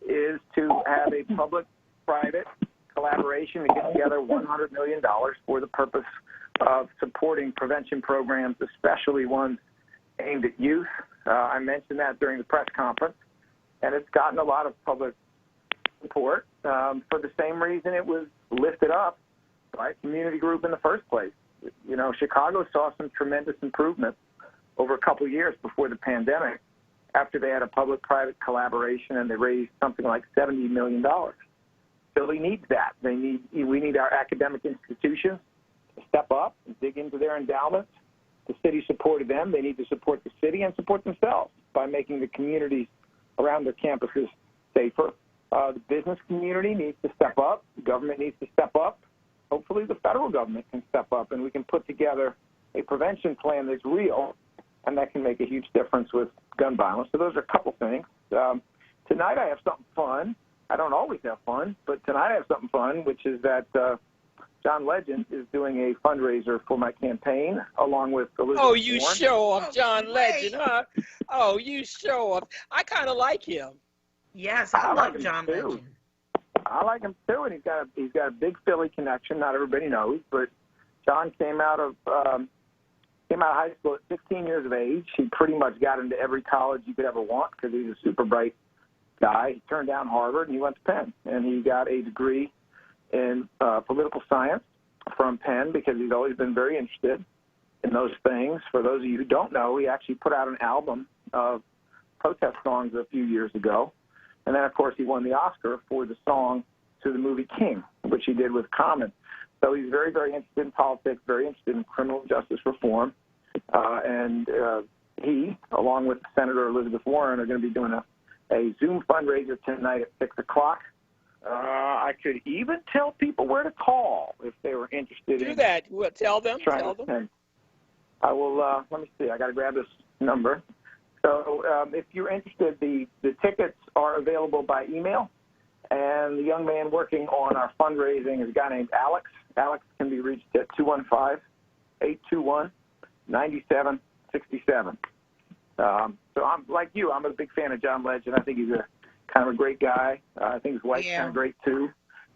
is to have a public-private collaboration to get together $100 million for the purpose of supporting prevention programs, especially ones aimed at youth. I mentioned that during the press conference, and it's gotten a lot of public support for the same reason it was lifted up by a community group in the first place. You know, Chicago saw some tremendous improvements over a couple of years before the pandemic after they had a public-private collaboration and they raised something like $70 million. Philly needs that. We need our academic institutions to step up and dig into their endowments. The city supported them. They need to support the city and support themselves by making the communities around their campuses safer. The business community needs to step up. The government needs to step up. Hopefully the federal government can step up and we can put together a prevention plan that's real and that can make a huge difference with gun violence. So those are a couple things. Tonight I have something fun. I don't always have fun, but tonight I have something fun, which is that John Legend is doing a fundraiser for my campaign along with Elizabeth Oh, you Warren. show off, John Legend, huh? Oh, you show off. I kind of like him. Yes, I love John Legend. I like him too, and he's got a big Philly connection. Not everybody knows, but John came out of high school at 16 years of age. He pretty much got into every college you could ever want because he was a super bright guy. He turned down Harvard and he went to Penn, and he got a degree in political science from Penn because he's always been very interested in those things. For those of you who don't know, he actually put out an album of protest songs a few years ago. And then, of course, he won the Oscar for the song to the movie King, which he did with Common. So he's very, very interested in politics, very interested in criminal justice reform. And he, along with Senator Elizabeth Warren, are going to be doing a Zoom fundraiser tonight at 6 o'clock. I could even tell people where to call if they were interested. Do that. Well, tell them. I will, let me see. I got to grab this number. So if you're interested, the tickets are available by email. And the young man working on our fundraising is a guy named Alex. Alex can be reached at 215-821-9767. So I'm like you. I'm a big fan of John Legend. I think he's a kind of a great guy. I think his wife's kind of great too.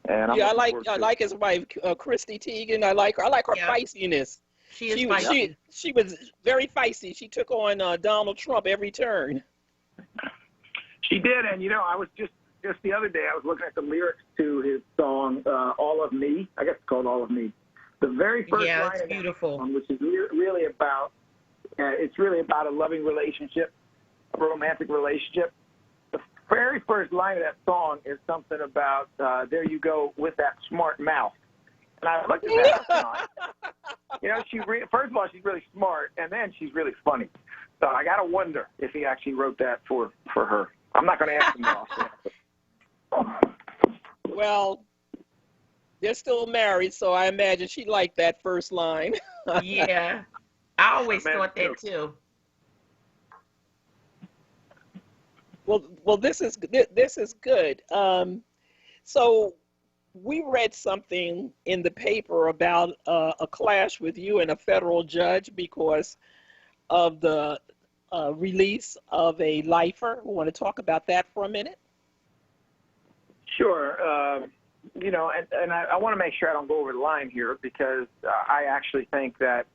And I like his wife, Christy Teigen. I like her. I like her feistiness. She is feisty. She was very feisty. She took on Donald Trump every turn. She did, and I was just the other day I was looking at the lyrics to his song "All of Me." I guess it's called "All of Me." The very first line it's of beautiful. that song, which is really about it's really about a loving relationship, a romantic relationship. The very first line of that song is something about "There you go with that smart mouth." And I looked at that. First of all, she's really smart, and then she's really funny. So I got to wonder if he actually wrote that for her. I'm not going to ask him off. Well, they're still married, so I imagine she liked that first line. Yeah, I always thought that too. Well, this is good. So we read something in the paper about a clash with you and a federal judge because of the release of a lifer. We want to talk about that for a minute? Sure. And I want to make sure I don't go over the line here because I actually think that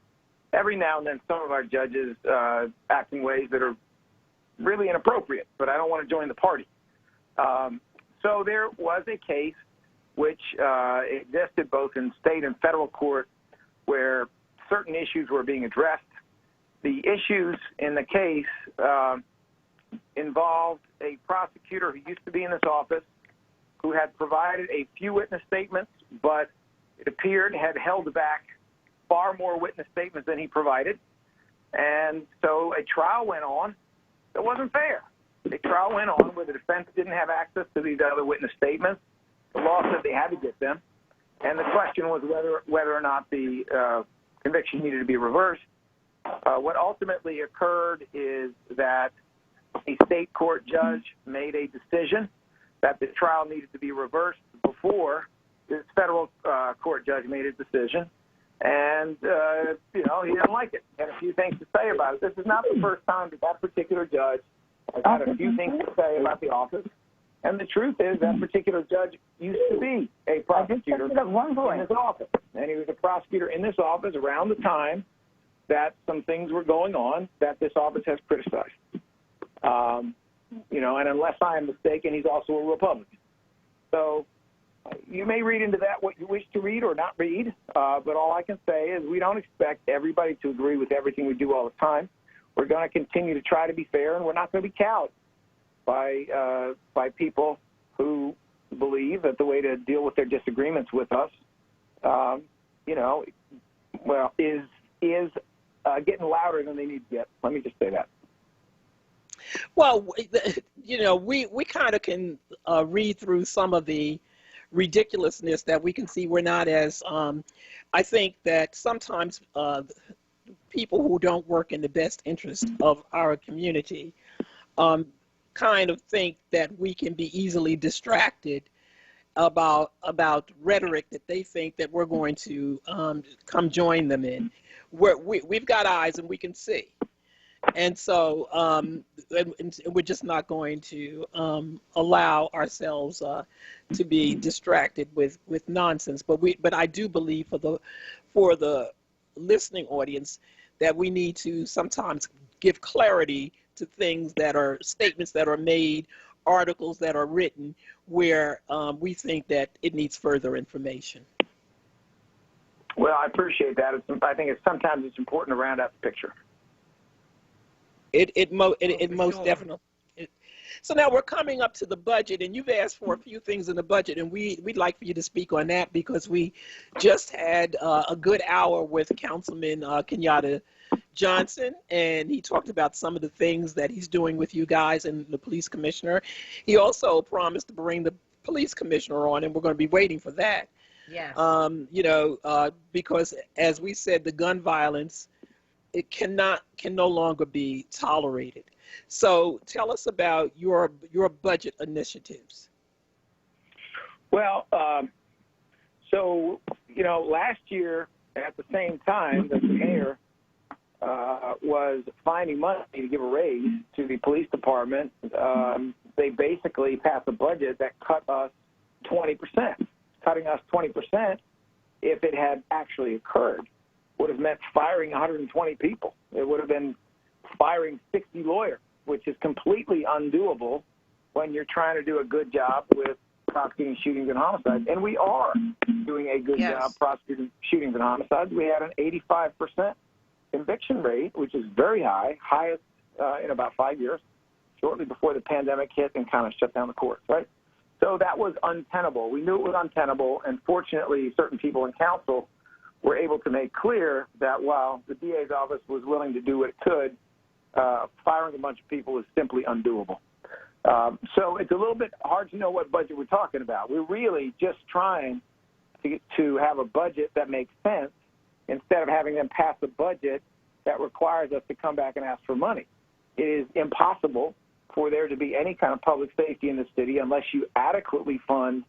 every now and then some of our judges act in ways that are really inappropriate, but I don't want to join the party. So there was a case which existed both in state and federal court where certain issues were being addressed. The issues in the case involved a prosecutor who used to be in this office who had provided a few witness statements, but it appeared had held back far more witness statements than he provided. And so a trial went on that wasn't fair. A trial went on where the defense didn't have access to these other witness statements. The law said they had to get them. And the question was whether or not the conviction needed to be reversed. What ultimately occurred is that a state court judge made a decision that the trial needed to be reversed before this federal court judge made a decision. And, he didn't like it. Had a few things to say about it. This is not the first time that particular judge has had a few things to say about the office. And the truth is that particular judge used to be a prosecutor in this office. And he was a prosecutor in this office around the time that some things were going on that this office has criticized. And unless I am mistaken, he's also a Republican. So you may read into that what you wish to read or not read, but all I can say is we don't expect everybody to agree with everything we do all the time. We're going to continue to try to be fair, and we're not going to be cowed by people who believe that the way to deal with their disagreements with us, is getting louder than they need to get. Let me just say that. Well, we kind of can read through some of the ridiculousness that we can see. We're not as, I think that sometimes people who don't work in the best interest of our community kind of think that we can be easily distracted about rhetoric that they think that we're going to come join them in. We've got eyes and we can see. And so and we're just not going to allow ourselves to be distracted with nonsense. But I do believe for the listening audience that we need to sometimes give clarity to things that are statements that are made, articles that are written, where we think that it needs further information. Well, I appreciate that. I think sometimes it's important to round out the picture. It most definitely. So now we're coming up to the budget, and you've asked for a few things in the budget, and we'd like for you to speak on that because we just had a good hour with Councilman Kenyatta Johnson, and he talked about some of the things that he's doing with you guys and the police commissioner. He also promised to bring the police commissioner on, and we're going to be waiting for that. Yes. Because as we said, the gun violence, it can no longer be tolerated. So tell us about your budget initiatives. Well, last year at the same time that the mayor was finding money to give a raise to the police department, they basically passed a budget that cut us 20%. Cutting us 20%, if it had actually occurred, would have meant firing 120 people. It would have been firing 60 lawyers, which is completely undoable when you're trying to do a good job with prosecuting shootings and homicides. And we are doing a good job prosecuting shootings and homicides. We had an 85% conviction rate, which is very high, highest in about 5 years, shortly before the pandemic hit and kind of shut down the courts, right? So that was untenable. We knew it was untenable, and fortunately, certain people in council were able to make clear that while the DA's office was willing to do what it could, firing a bunch of people is simply undoable. So it's a little bit hard to know what budget we're talking about. We're really just trying to have a budget that makes sense instead of having them pass a budget that requires us to come back and ask for money. It is impossible for there to be any kind of public safety in the city unless you adequately fund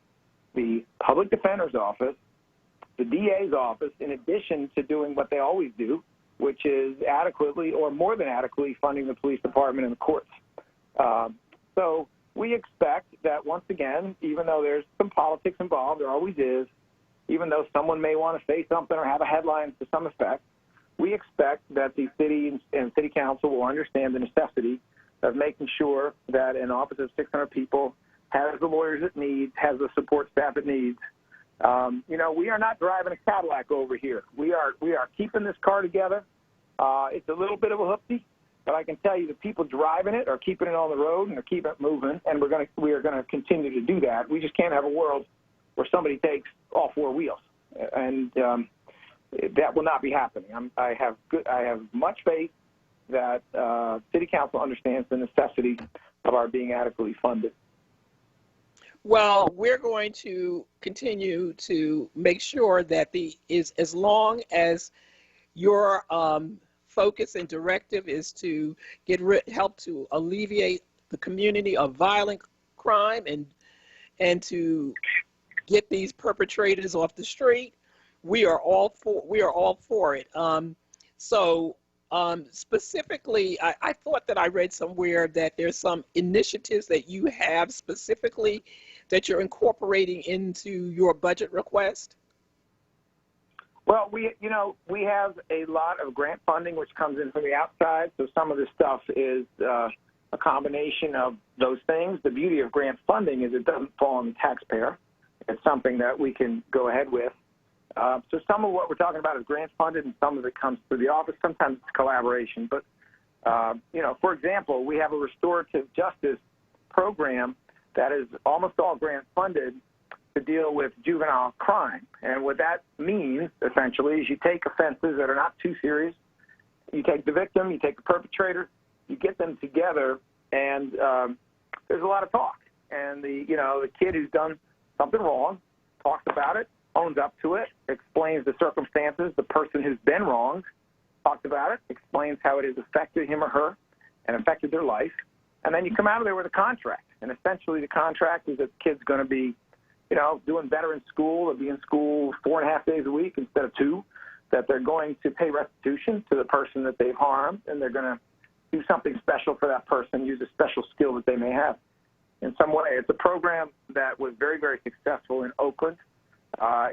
the public defender's office, the DA's office, in addition to doing what they always do, which is adequately or more than adequately funding the police department and the courts. So we expect that, once again, even though there's some politics involved, there always is, even though someone may want to say something or have a headline to some effect, we expect that the city and city council will understand the necessity of making sure that an office of 600 people has the lawyers it needs, has the support staff it needs. We are not driving a Cadillac over here. We are keeping this car together. It's a little bit of a hoopty, but I can tell you the people driving it are keeping it on the road and they're keeping it moving, and we are going to continue to do that. We just can't have a world where somebody takes all four wheels, and that will not be happening. I have much faith that city council understands the necessity of our being adequately funded. Well, we're going to continue to make sure that as long as your focus and directive is to help to alleviate the community of violent crime and to get these perpetrators off the street, we are all for it. Specifically, I thought that I read somewhere that there's some initiatives that you have specifically that you're incorporating into your budget request. Well, we have a lot of grant funding which comes in from the outside, so some of this stuff is a combination of those things. The beauty of grant funding is it doesn't fall on the taxpayer. It's something that we can go ahead with. So some of what we're talking about is grant funded, and some of it comes through the office. Sometimes it's collaboration. But, for example, we have a restorative justice program that is almost all grant funded to deal with juvenile crime. And what that means, essentially, is you take offenses that are not too serious. You take the victim, you take the perpetrator, you get them together, and there's a lot of talk. And the kid who's done something wrong talks about it, owns up to it, explains the circumstances. The person who's been wronged talks about it, explains how it has affected him or her and affected their life. And then you come out of there with a contract. And essentially the contract is that the kid's going to be, doing better in school, or be in school 4.5 days a week instead of 2, that they're going to pay restitution to the person that they've harmed, and they're going to do something special for that person, use a special skill that they may have in some way. It's a program that was very, very successful in Oakland.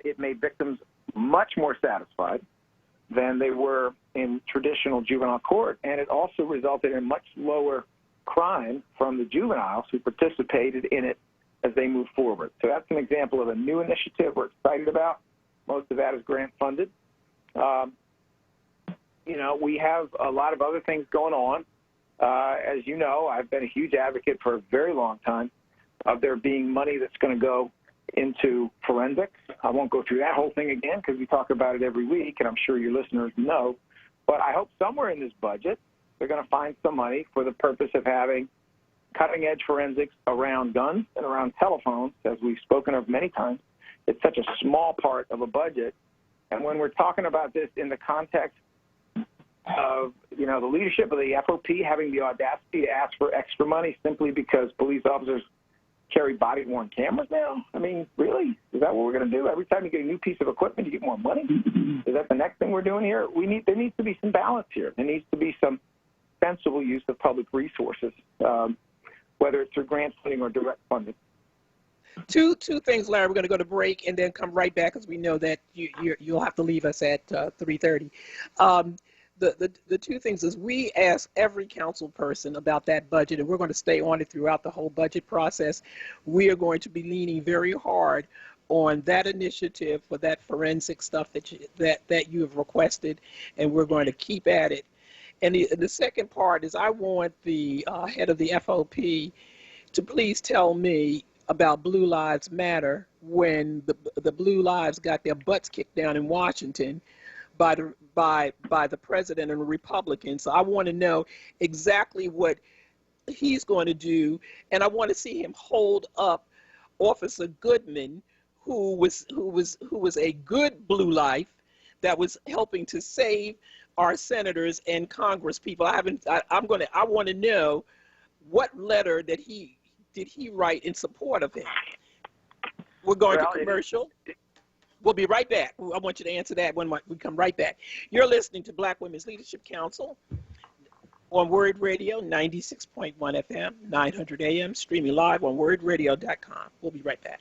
It made victims much more satisfied than they were in traditional juvenile court, and it also resulted in much lower crime from the juveniles who participated in it as they move forward. So that's an example of a new initiative we're excited about. Most of that is grant funded. We have a lot of other things going on. As you know, I've been a huge advocate for a very long time of there being money that's going to go into forensics. I won't go through that whole thing again because we talk about it every week, and I'm sure your listeners know. But I hope somewhere in this budget they're going to find some money for the purpose of having cutting-edge forensics around guns and around telephones, as we've spoken of many times. It's such a small part of a budget. And when we're talking about this in the context of, you know, the leadership of the FOP having the audacity to ask for extra money simply because police officers carry body-worn cameras now? I mean, really? Is that what we're going to do? Every time you get a new piece of equipment, you get more money? Is that the next thing we're doing here? There needs to be some balance here. There needs to be some sensible use of public resources, whether it's through grant funding or direct funding. Two things, Larry. We're going to go to break and then come right back because we know that you'll have to leave us at 3:30. The two things is we ask every council person about that budget, and we're going to stay on it throughout the whole budget process. We are going to be leaning very hard on that initiative for that forensic stuff that you have requested, and we're going to keep at it. And the second part is I want the head of the FOP to please tell me about Blue Lives Matter when the Blue Lives got their butts kicked down in Washington by the president and the Republicans. So I want to know exactly what he's going to do, and I want to see him hold up Officer Goodman, who was a good Blue Life that was helping to save our senators and Congress people. I want to know what letter did he write in support of him. We're going to commercial. We'll be right back. I want you to answer that when we come right back. You're listening to Black Women's Leadership Council on WURD Radio, 96.1 FM, 900 AM, streaming live on WURDradio.com. We'll be right back.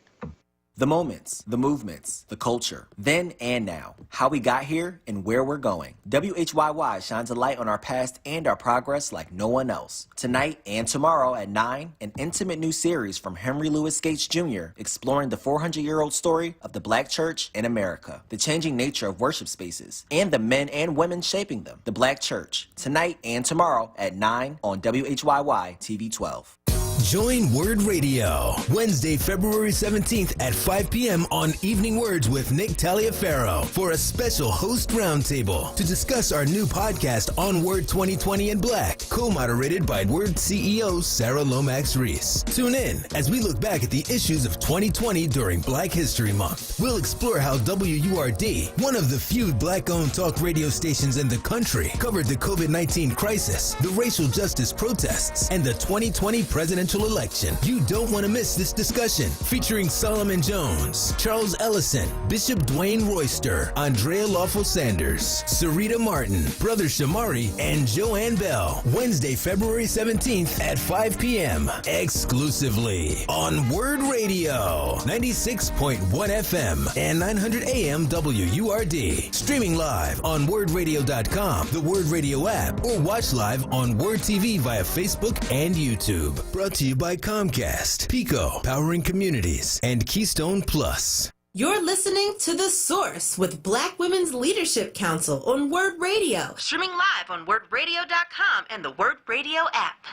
The moments, the movements, the culture, then and now, how we got here and where we're going. WHYY shines a light on our past and our progress like no one else. Tonight and tomorrow at 9, an intimate new series from Henry Louis Gates Jr. exploring the 400-year-old story of the Black church in America, the changing nature of worship spaces, and the men and women shaping them. The Black Church, tonight and tomorrow at 9 on WHYY TV 12. Join WURD Radio Wednesday, February 17th at 5 p.m. on Evening Words with Nick Taliaferro for a special host roundtable to discuss our new podcast onWURD 2020 in Black, co-moderated by WURD CEO Sarah Lomax Reese. Tune in as we look back at the issues of 2020 during Black History Month. We'll explore how WURD, one of the few Black-owned talk radio stations in the country, covered the COVID-19 crisis, the racial justice protests, and the 2020 presidential election. You don't want to miss this discussion featuring Solomon Jones, Charles Ellison, Bishop Dwayne Royster, Andrea Lawful Sanders, Sarita Martin, Brother Shamari, and Joanne Bell. Wednesday, February 17th at 5 p.m. exclusively on WURD Radio, 96.1 FM and 900 AM WURD. Streaming live on WURDradio.com, the WURD Radio app, or watch live on WURD TV via Facebook and YouTube. Brought to you by Comcast, Pico, powering communities, and Keystone Plus. You're listening to The Source with Black Women's Leadership Council on WURD Radio. Streaming live on WURDradio.com and the WURD Radio app.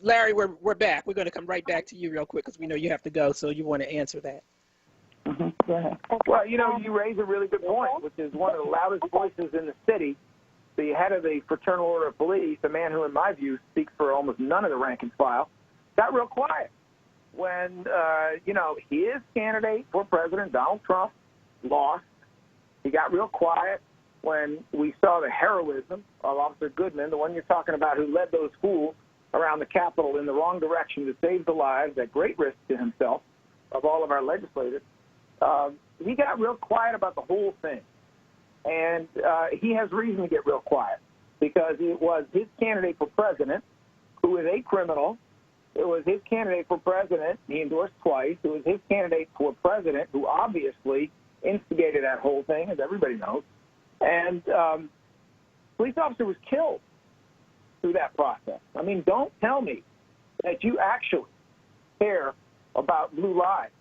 Larry, we're back. We're going to come right back to you real quick because we know you have to go, so you want to answer that. Go ahead. Well, you know, you raise a really good point, which is one of the loudest voices in the city. The head of the Fraternal Order of Police, a man who, in my view, speaks for almost none of the rank and file, got real quiet when, his candidate for president, Donald Trump, lost. He got real quiet when we saw the heroism of Officer Goodman, the one you're talking about, who led those fools around the Capitol in the wrong direction to save the lives at great risk to himself of all of our legislators. He got real quiet about the whole thing. And he has reason to get real quiet because it was his candidate for president, who is a criminal. It was his candidate for president he endorsed twice. It was his candidate for president who obviously instigated that whole thing, as everybody knows. And police officer was killed through that process. I mean, don't tell me that you actually care about blue lives.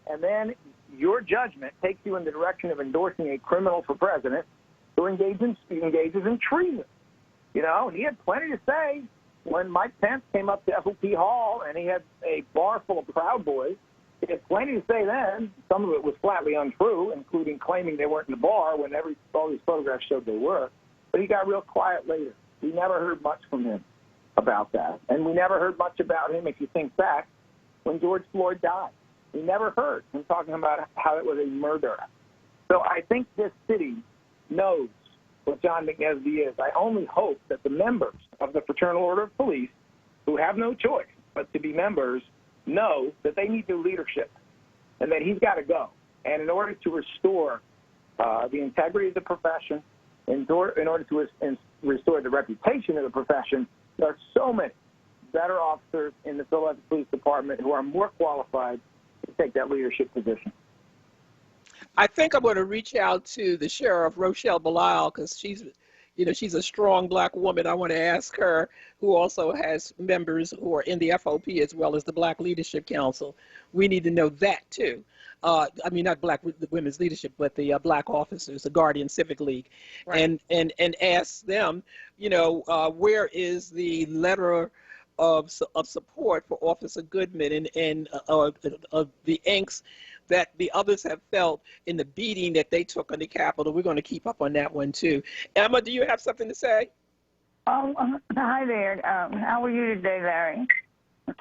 And then your judgment takes you in the direction of endorsing a criminal for president who engages in treason. You know, and he had plenty to say when Mike Pence came up to FOP Hall and he had a bar full of Proud Boys. He had plenty to say then. Some of it was flatly untrue, including claiming they weren't in the bar when all these photographs showed they were. But he got real quiet later. We never heard much from him about that. And we never heard much about him, if you think back, when George Floyd died. We never heard him talking about how it was a murder. So I think this city knows what John McNesby is. I only hope that the members of the Fraternal Order of Police, who have no choice but to be members, know that they need new leadership and that he's got to go. And in order to restore the integrity of the profession, in order to restore the reputation of the profession, there are so many better officers in the Philadelphia Police Department who are more qualified to take that leadership position. I think I'm going to reach out to the sheriff, Rochelle Belial, because she's a strong black woman. I want to ask her, who also has members who are in the FOP as well as the Black Leadership Council. We need to know that too. I mean, not Black Women's Leadership, but the Black officers, the Guardian Civic League, right. and ask them, where is the letter of support for Officer Goodman and the angst that the others have felt in the beating that they took on the Capitol. We're going to keep up on that one too. Emma, do you have something to say? Hi there. How are you today, Larry?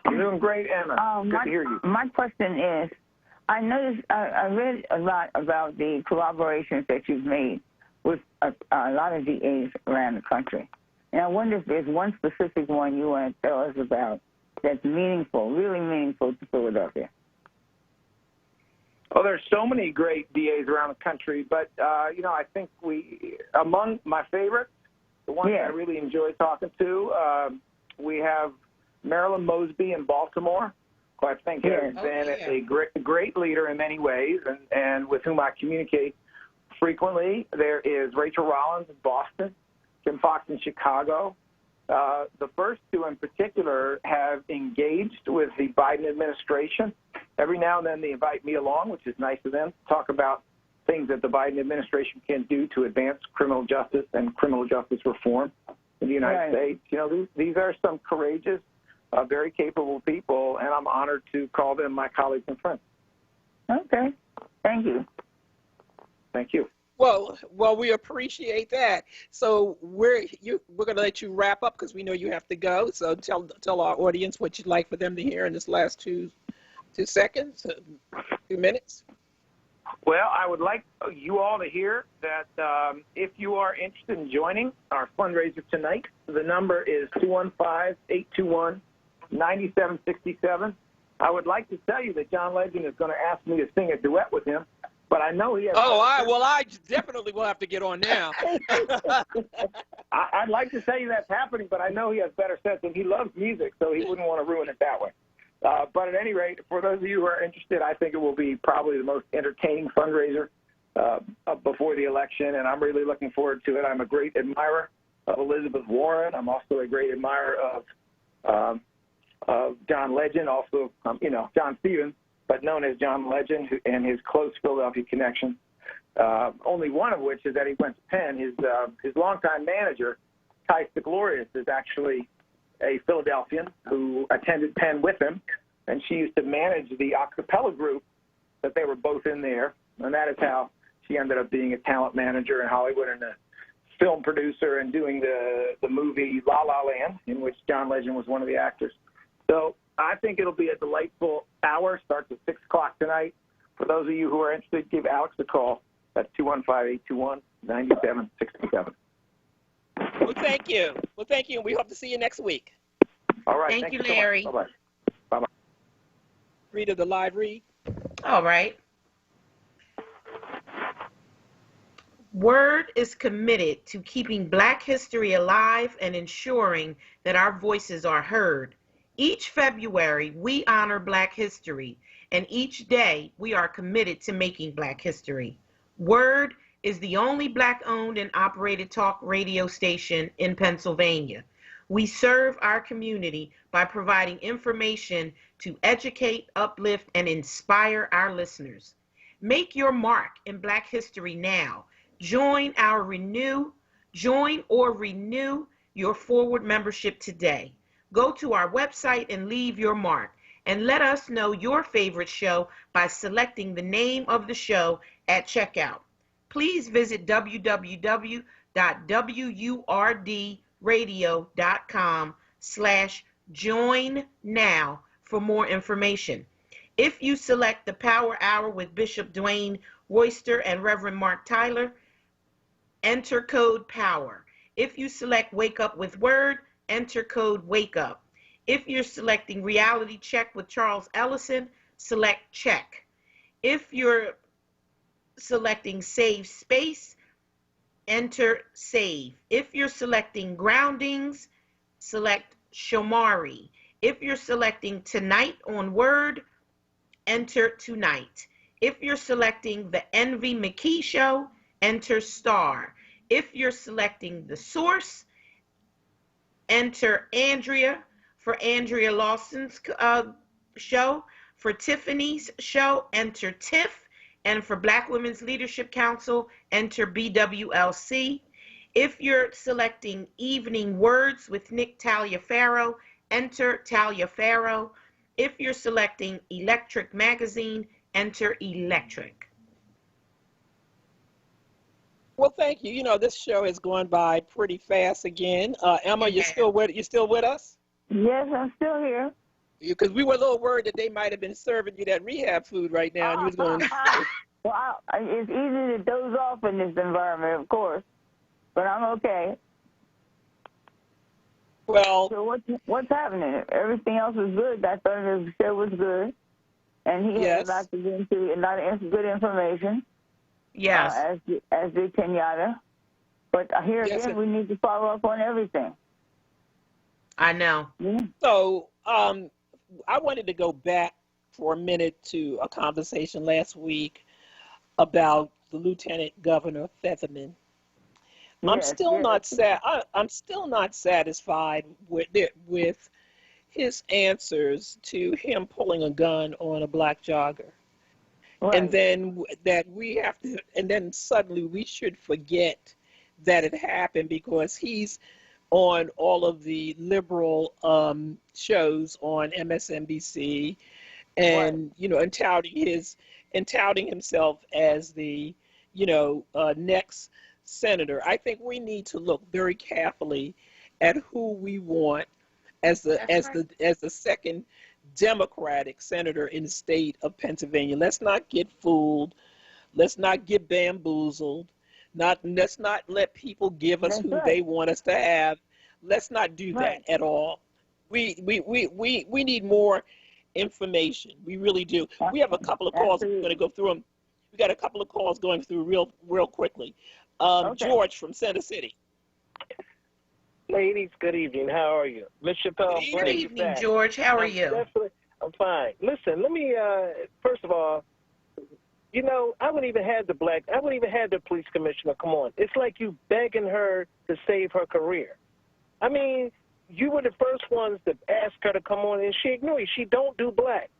I'm doing great, Emma. Good to hear you. My question is, I noticed, I read a lot about the collaborations that you've made with a lot of DAs around the country. And I wonder if there's one specific one you want to tell us about that's meaningful, really meaningful to Philadelphia. Well, there's so many great DAs around the country, but, I think among my favorites, the ones that I really enjoy talking to, we have Marilyn Mosby in Baltimore, who I think has been a great leader in many ways and with whom I communicate frequently. There is Rachel Rollins in Boston, Jim Fox in Chicago. The first two in particular have engaged with the Biden administration. Every now and then they invite me along, which is nice of them, to talk about things that the Biden administration can do to advance criminal justice and criminal justice reform in the United States. These are some courageous, very capable people, and I'm honored to call them my colleagues and friends. Okay. Thank you. Thank you. Well, we appreciate that. So we're going to let you wrap up because we know you have to go. So tell our audience what you'd like for them to hear in this last 2 seconds, 2 minutes. Well, I would like you all to hear that if you are interested in joining our fundraiser tonight, the number is 215-821-9767. I would like to tell you that John Legend is going to ask me to sing a duet with him, but I know he has... I definitely will have to get on now. I'd like to tell you that's happening, but I know he has better sense, and he loves music, so he wouldn't want to ruin it that way. But at any rate, for those of you who are interested, I think it will be probably the most entertaining fundraiser before the election, and I'm really looking forward to it. I'm a great admirer of Elizabeth Warren. I'm also a great admirer of John Legend, also, John Stevens, but known as John Legend, and his close Philadelphia connection. Only one of which is that he went to Penn. His longtime manager, Ty Glorious, is actually a Philadelphian who attended Penn with him, and she used to manage the a cappella group that they were both in there, and that is how she ended up being a talent manager in Hollywood and a film producer and doing the movie La La Land, in which John Legend was one of the actors. So I think it'll be a delightful hour. Starts at 6 o'clock tonight. For those of you who are interested, give Alex a call. That's 215-821-9767. Well, thank you. And we hope to see you next week. All right. Thank you, Larry. So bye-bye. Bye-bye. Rita, the live read. All right. WURD is committed to keeping Black history alive and ensuring that our voices are heard. Each February, we honor Black history, and each day we are committed to making Black history. WURD is the only Black-owned and operated talk radio station in Pennsylvania. We serve our community by providing information to educate, uplift, and inspire our listeners. Make your mark in Black history now. Join or renew your forward membership today. Go to our website and leave your mark. And let us know your favorite show by selecting the name of the show at checkout. Please visit www.wurdradio.com/join now for more information. If you select the Power Hour with Bishop Dwayne Royster and Reverend Mark Tyler, enter code POWER. If you select Wake Up with Word, enter code WAKE UP. If you're selecting Reality Check with Charles Ellison, select Check. If you're selecting Save Space, enter Save. If you're selecting Groundings, select Shomari. If you're selecting Tonight on Word, enter Tonight. If you're selecting The Envy McKee Show, enter Star. If you're selecting The Source, enter Andrea for Andrea Lawson's show. For Tiffany's show, enter Tiff. And for Black Women's Leadership Council, enter BWLC. If you're selecting Evening Words with Nick Taliaferro, enter Taliaferro. If you're selecting Electric Magazine, enter Electric. Well, thank you. You know, this show has gone by pretty fast again. Emma, you still with us? Yes, I'm still here. Because we were a little worried that they might have been serving you that rehab food right now, and you was going. Well, it's easy to doze off in this environment, of course, but I'm okay. Well, so what's happening? Everything else was good. I thought the show was good, and he had a lot to get into, a lot of good information. Yes. As did Kenyatta. But here again, we need to follow up on everything. I know. Yeah. So I wanted to go back for a minute to a conversation last week about the Lieutenant Governor Featherman. I'm still not satisfied with his answers to him pulling a gun on a black jogger. Right. And then and then suddenly we should forget that it happened because he's on all of the liberal shows on MSNBC, and and touting himself as the next senator. I think we need to look very carefully at who we want as the second Democratic senator in the state of Pennsylvania. Let's not get fooled. Let's not get bamboozled. Let's not let people give us who they want us to have. Let's not do that at all. We need more information. We really do. We have a couple of calls. We're going to go through them. We got a couple of calls going through real quickly. George from Center City. Ladies, good evening. How are you? Ms. Chappelle. Good evening, George. How are you? I'm fine. Listen, let me, first of all, I wouldn't even have the police commissioner come on. It's like you begging her to save her career. I mean, you were the first ones that asked her to come on, and she ignored you. She don't do black.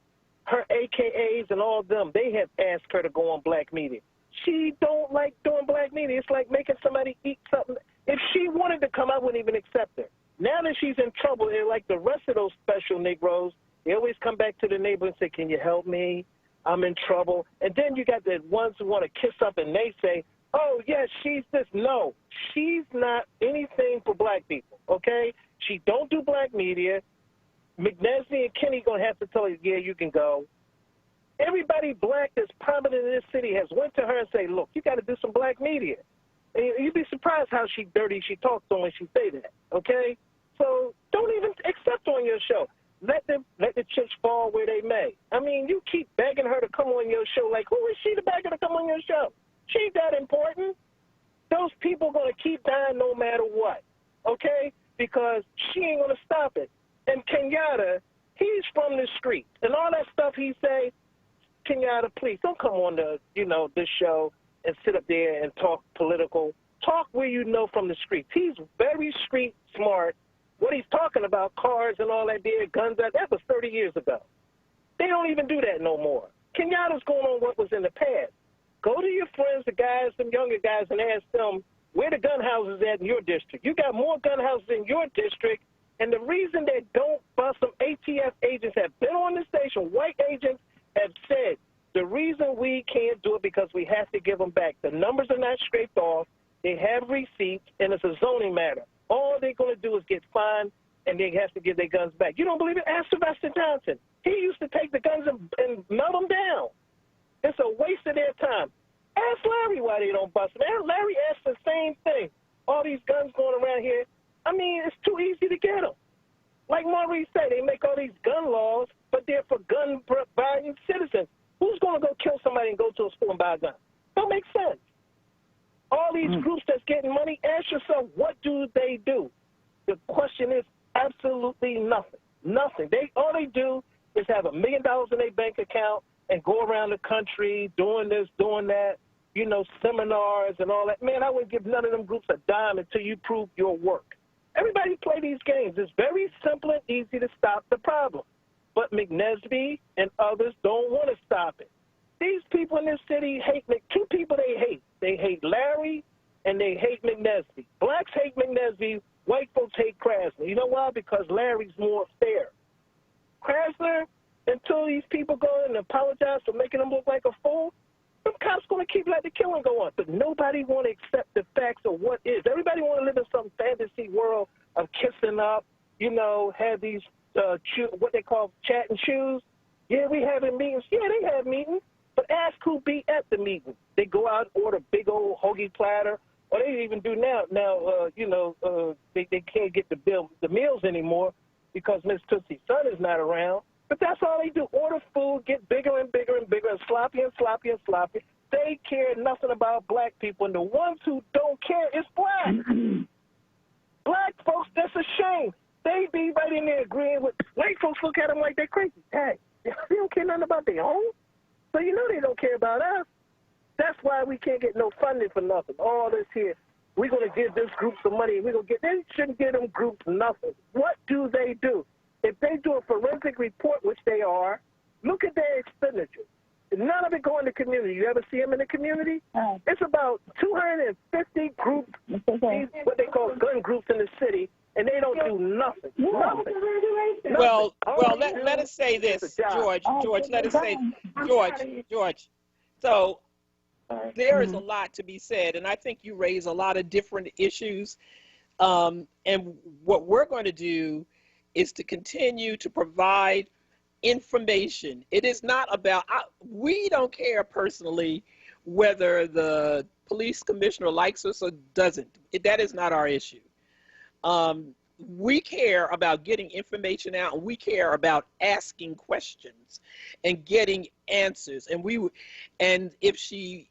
Her AKAs and all of them, they have asked her to go on black media. She don't like doing black media. It's like making somebody eat something. If she wanted to come, I wouldn't even accept her. Now that she's in trouble, they're like the rest of those special Negroes. They always come back to the neighbor and say, can you help me? I'm in trouble. And then you got the ones who want to kiss up and they say, oh, yes, she's this. No, she's not anything for black people, okay? She don't do black media. McNesney and Kenny going to have to tell you, yeah, you can go. Everybody black that's prominent in this city has went to her and say, look, you got to do some black media. And you'd be surprised how dirty she talks when she say that, okay? So don't even accept on your show. Let the chips fall where they may. I mean, you keep begging her to come on your show. Like, who is she to beg her to come on your show? She ain't that important. Those people going to keep dying no matter what, okay? Because she ain't going to stop it. And Kenyatta, he's from the street. And all that stuff he say, Kenyatta, please don't come on this show and sit up there and talk political. Talk where you know from the streets. He's very street smart. What he's talking about, cars and all that there, guns, that was 30 years ago. They don't even do that no more. Kenyatta's going on what was in the past. Go to your friends, the guys, some younger guys, and ask them, Where the gun houses at in your district? You got more gun houses in your district, and the reason they don't bust them, ATF agents have been on the station, white agents have said, the reason we can't do it because we have to give them back. The numbers are not scraped off. They have receipts, and it's a zoning matter. All they're going to do is get fined, and they have to give their guns back. You don't believe it? Ask Sylvester Johnson. He used to take the guns and melt them down. It's a waste of their time. Ask Larry why they don't bust them. Larry asked the same thing. All these guns going around here, I mean, it's too easy to get them. Like Maurice said, they make all these gun laws, but they're for gun-buying citizens. Who's going to go kill somebody and go to a store and buy a gun? Don't make sense. All these groups that's getting money, ask yourself, what do they do? The question is absolutely nothing. Nothing. All they do is have $1 million in their bank account and go around the country doing this, doing that, you know, seminars and all that. Man, I wouldn't give none of them groups a dime until you prove your work. Everybody play these games. It's very simple and easy to stop the problem. But McNesby and others don't want to stop it. These people in this city hate two people they hate. They hate Larry and they hate McNesby. Blacks hate McNesby. White folks hate Krasner. You know why? Because Larry's more fair. Krasner, until these people go and apologize for making them look like a fool, them cops going to keep letting the killing go on. But nobody want to accept the facts of what is. Everybody want to live in some fantasy world of kissing up, you know, have these, what they call chat and choose. Yeah, we having meetings. Yeah, they have meetings. But ask who be at the meeting. They go out and order big old hoagie platter. Or they even do now. You know, they can't get the meals anymore because Miss Tootsie's son is not around. But that's all they do. Order food, get bigger and bigger and bigger, and sloppy and sloppy and sloppy. They care nothing about black people, and the ones who don't care is black. Black folks, that's a shame. They be right in there agreeing with white folks. Look at them like they're crazy. Hey, they don't care nothing about their own. So you know they don't care about us. That's why we can't get no funding for nothing. All this here, we're going to give this group some money. They shouldn't give them groups nothing. What do they do? If they do a forensic report, which they are, look at their expenditures. None of it go in the community. You ever see them in the community? It's about 250 groups, what they call gun groups in the city, and they don't do nothing. Nothing. Well, let us say this, George, let us say, George. So there is a lot to be said, and I think you raise a lot of different issues. And what we're going to do is to continue to provide information. It is not about, we don't care personally whether the police commissioner likes us or doesn't. That is not our issue. We care about getting information out, and we care about asking questions and getting answers. And if she's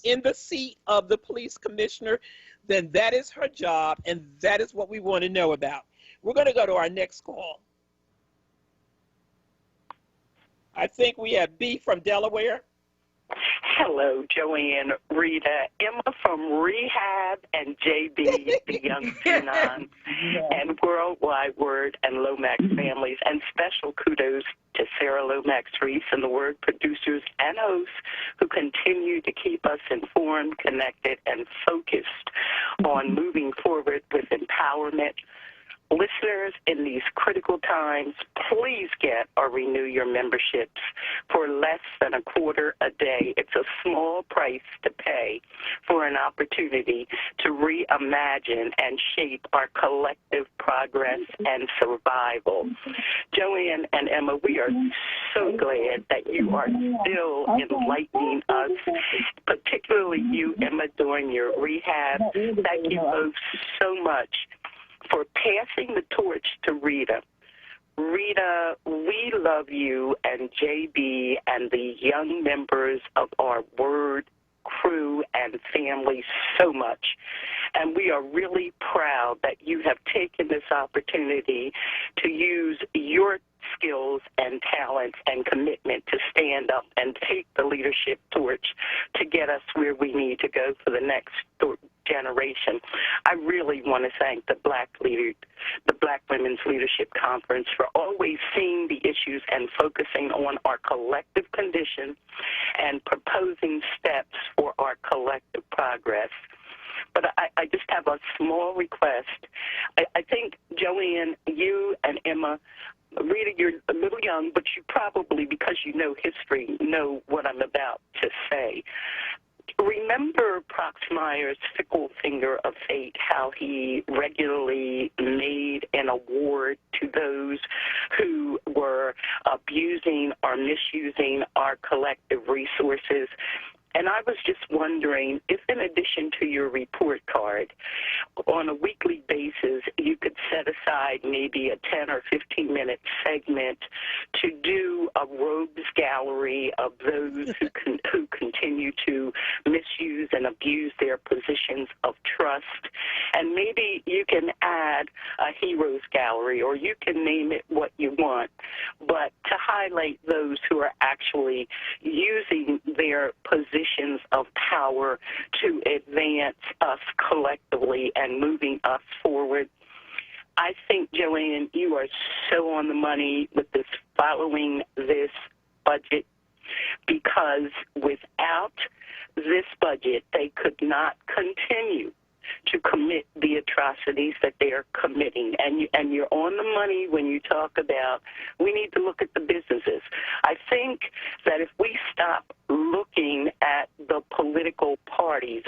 in the seat of the police commissioner, then that is her job, and that is what we want to know about. We're going to go to our next call. I think we have B from Delaware. Hello, Joanne, Rita, Emma from Rehab, and JB, the young phenom, and Worldwide Word and Lomax families. And special kudos to Sarah Lomax Reese and the Word producers and hosts who continue to keep us informed, connected, and focused on moving forward with empowerment. Listeners, in these critical times, please get or renew your memberships for less than $0.25 a day. It's a small price to pay for an opportunity to reimagine and shape our collective progress and survival. Joanne and Emma, we are so glad that you are still enlightening us, particularly you, Emma, during your rehab. Thank you both so much for passing the torch to Rita. Rita, we love you and JB and the young members of our WURD crew and family so much. And we are really proud that you have taken this opportunity to use your skills and talents and commitment to stand up and take the leadership torch to get us where we need to go for the next generation. I really want to thank the Black Women's Leadership Conference for always seeing the issues and focusing on our collective condition and proposing steps for our collective progress. But I just have a small request. I think, Joanne, you and Emma, Rita, you're a little young, but you probably, because you know history, know what I'm about to say. Remember Proxmire's fickle finger of fate, how he regularly made an award to those who were abusing or misusing our collective resources. And I was just wondering if, in addition to your report card, on a weekly basis, you could set aside maybe a 10 or 15-minute segment to do a rogues gallery of those who continue to misuse and abuse their positions of trust. And maybe you can add a heroes gallery, or you can name it what you want, but to highlight those who are actually using their positions of power to advance us collectively and moving us forward. I think, Joanne, you are so on the money with this following this budget, because without this budget, they could not continue to commit the atrocities that they are committing. And you're on the money when you talk about we need to look at the businesses. I think that if we stop looking at the political parties,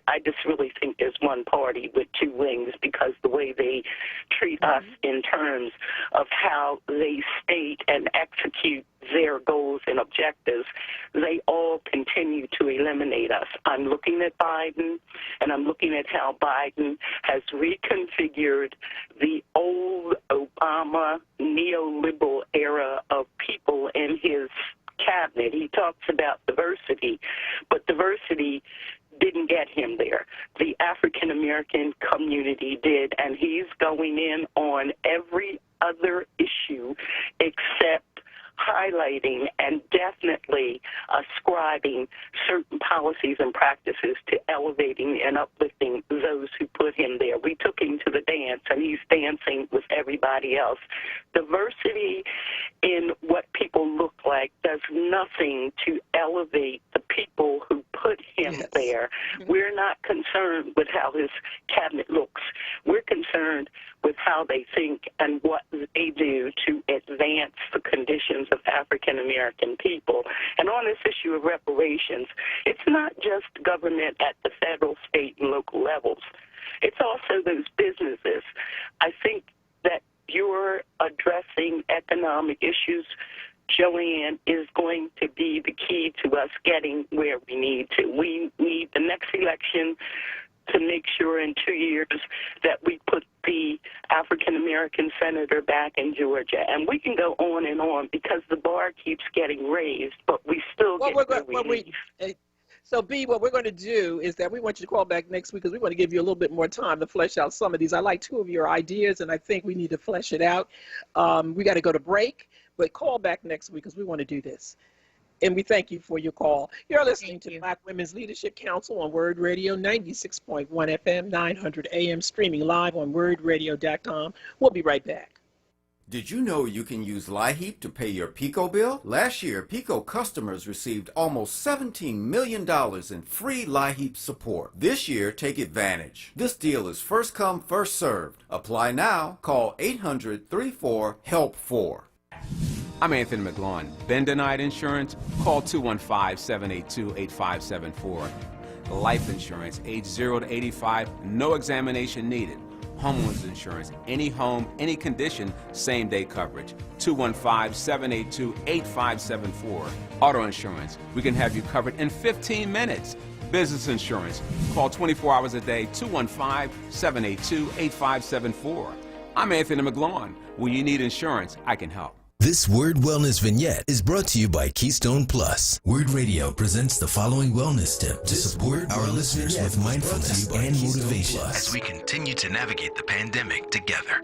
I just really think there's one party with two wings, because the way they treat us in terms of how they state and execute their goals and objectives, they all continue to eliminate us. I'm looking at Biden, and I'm looking at how Biden has reconfigured the old Obama neoliberal era of people in his cabinet. He talks about diversity, but diversity didn't get him there. The African American community did, and he's going in on every other issue except highlighting and definitely ascribing certain policies and practices to elevating and uplifting those who put him there. We took him to the dance, and he's dancing with everybody else. Diversity in what people look like does nothing to elevate the people who put him there. We're not concerned with how his cabinet looks. We're concerned with how they think and what they do to advance the conditions of African American people. And on this issue of reparations, it's not just government at the federal, state, and local levels. It's also those businesses. I think that you're addressing economic issues, Joanne, is going to be the key to us getting where we need to. We need the next election to make sure in 2 years that we put the African-American senator back in Georgia. And we can go on because the bar keeps getting raised, but we still get where we need. So, B, what we're going to do is that we want you to call back next week, because we want to give you a little bit more time to flesh out some of these. I like two of your ideas, and I think we need to flesh it out. We got to go to break, but call back next week because we want to do this. And we thank you for your call. You're listening to Black Women's Leadership Council on WURD Radio, 96.1 FM, 900 AM, streaming live on WURDradio.com. We'll be right back. Did you know you can use LIHEAP to pay your PICO bill? Last year, PICO customers received almost $17 million in free LIHEAP support. This year, take advantage. This deal is first come, first served. Apply now. Call 800-34-HELP-4. I'm Anthony McGlaughlin. Been denied insurance? Call 215-782-8574. Life insurance, age 0 to 85, no examination needed. Homeowners insurance, any home, any condition, same-day coverage. 215-782-8574. Auto insurance, we can have you covered in 15 minutes. Business insurance, call 24 hours a day, 215-782-8574. I'm Anthony McGlaughlin. When you need insurance, I can help. This WURD Wellness Vignette is brought to you by Keystone Plus. WURD Radio presents the following wellness tip to support our listeners with mindfulness and motivation as we continue to navigate the pandemic together.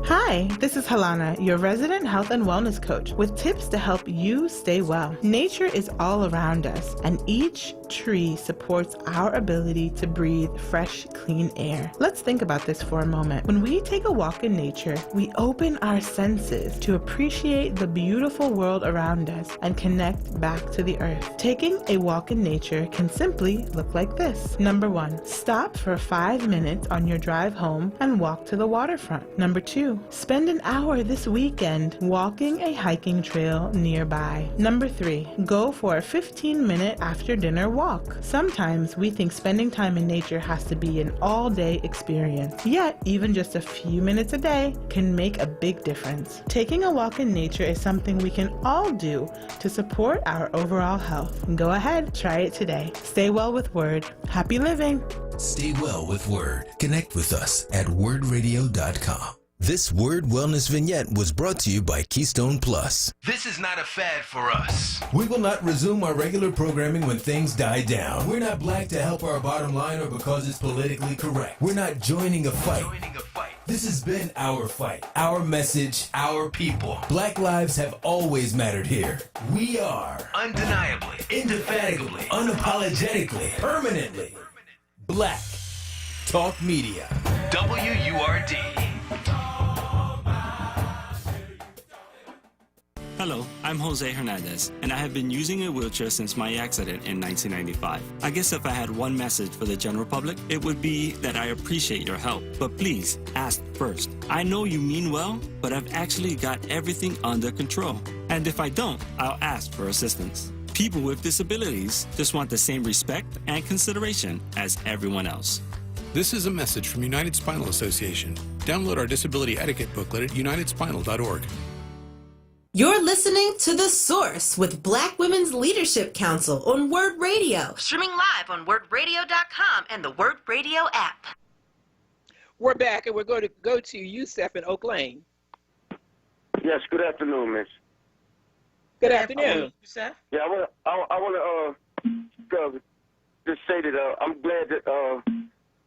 Hi, this is Halana, your resident health and wellness coach, with tips to help you stay well. Nature is all around us, and each tree supports our ability to breathe fresh, clean air. Let's think about this for a moment. When we take a walk in nature, we open our senses to appreciate the beautiful world around us and connect back to the earth. Taking a walk in nature can simply look like this. Number 1, stop for 5 minutes on your drive home and walk to the waterfront. Number 2, spend an hour this weekend walking a hiking trail nearby. Number 3, go for a 15-minute after dinner walk. Sometimes we think spending time in nature has to be an all-day experience. Yet, even just a few minutes a day can make a big difference. Taking a walk in nature is something we can all do to support our overall health. Go ahead, try it today. Stay well with WURD. Happy living. Stay well with WURD. Connect with us at wordradio.com. This WURD Wellness Vignette was brought to you by Keystone Plus. This is not a fad for us. We will not resume our regular programming when things die down. We're not black to help our bottom line or because it's politically correct. We're not joining a fight. This has been our fight, our message, our people. Black lives have always mattered here. We are Undeniably, indefatigably, unapologetically, permanently Black Talk Media. WURD. Hello, I'm Jose Hernandez, and I have been using a wheelchair since my accident in 1995. I guess if I had one message for the general public, it would be that I appreciate your help. But please, ask first. I know you mean well, but I've actually got everything under control. And if I don't, I'll ask for assistance. People with disabilities just want the same respect and consideration as everyone else. This is a message from United Spinal Association. Download our disability etiquette booklet at unitedspinal.org. You're listening to The Source with Black Women's Leadership Council on WURD Radio. Streaming live on wordradio.com and the WURD Radio app. We're back, and we're going to go to Youssef in Oak Lane. Yes, good afternoon, Miss. Good afternoon. Yeah, I want to just say that I'm glad that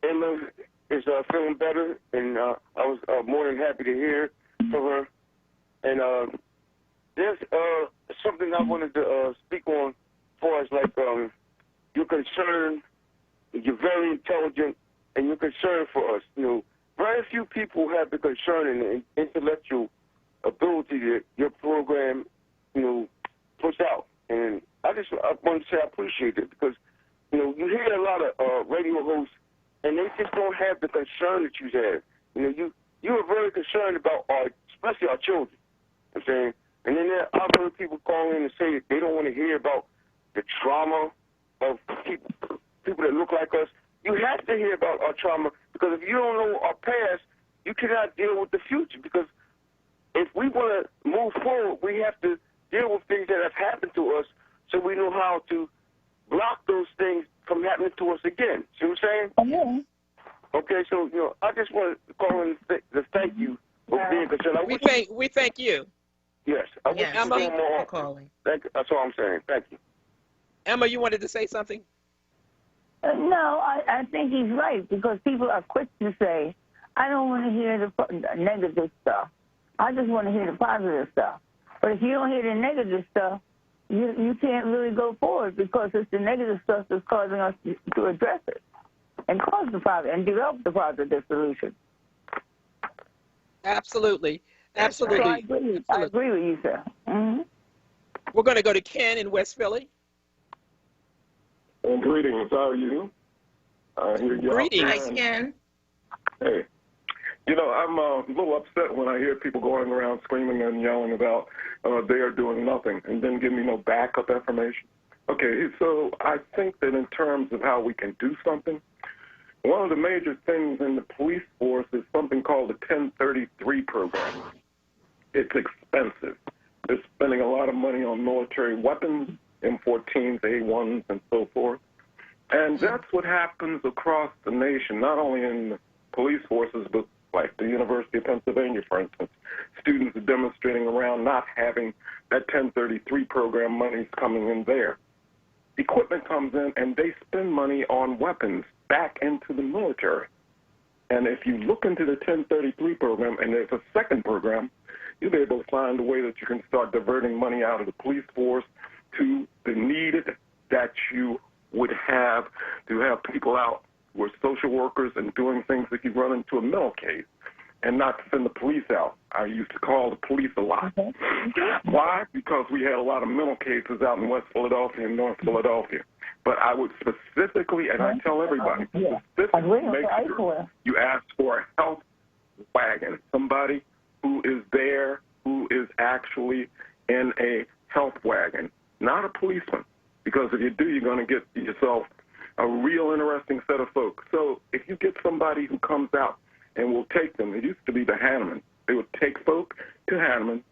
Emma is feeling better, and I was more than happy to hear from her. And there's something I wanted to speak on for us, like you're concerned, you're very intelligent, and you're concerned for us. You know, very few people have the concern and the intellectual ability that your program, you know, puts out. And I want to say I appreciate it because, you know, you hear a lot of radio hosts, and they just don't have the concern that you have. You know, you are very concerned about especially our children. You know what I'm saying? And then I've heard people call in and say that they don't want to hear about the trauma of people that look like us. You have to hear about our trauma because if you don't know our past, you cannot deal with the future. Because if we want to move forward, we have to deal with things that have happened to us so we know how to block those things from happening to us again. See what I'm saying? Yeah. Okay, so, you know, I just want to call in to thank you for being concerned. We thank you. Yes. I wish Emma, you more. Thank you. That's all I'm saying. Thank you. Emma, you wanted to say something? No, I think he's right because people are quick to say, I don't want to hear the negative stuff. I just want to hear the positive stuff. But if you don't hear the negative stuff, you can't really go forward because it's the negative stuff that's causing us to address it and cause the problem and develop the positive solution. Absolutely. Absolutely. So I agree with you, sir. Mm-hmm. We're going to go to Ken in West Philly. And greetings. How are you? Greetings. Hi, Ken. Hey. You know, I'm a little upset when I hear people going around screaming and yelling about they are doing nothing and then give me no backup information. Okay, so I think that in terms of how we can do something, one of the major things in the police force is something called the 1033 program. It's expensive. They're spending a lot of money on military weapons, M14s, A1s, and so forth. And that's what happens across the nation, not only in the police forces, but like the University of Pennsylvania, for instance. Students are demonstrating around not having that 1033 program money coming in there. Equipment comes in, and they spend money on weapons back into the military. And if you look into the 1033 program, and there's a second program, you'll be able to find a way that you can start diverting money out of the police force to the needed that you would have to have people out who are social workers and doing things that you run into a mental case, and not to send the police out. I used to call the police a lot. Why? Because we had a lot of mental cases out in West Philadelphia and North Philadelphia. But I would specifically, and I tell everybody, specifically make sure you ask for a health wagon, somebody who is there, who is actually in a health wagon, not a policeman. Because if you do, you're going to get yourself a real interesting set of folks. So if you get somebody who comes out and will take them, it used to be the Hanneman. They would take folk to Hanneman.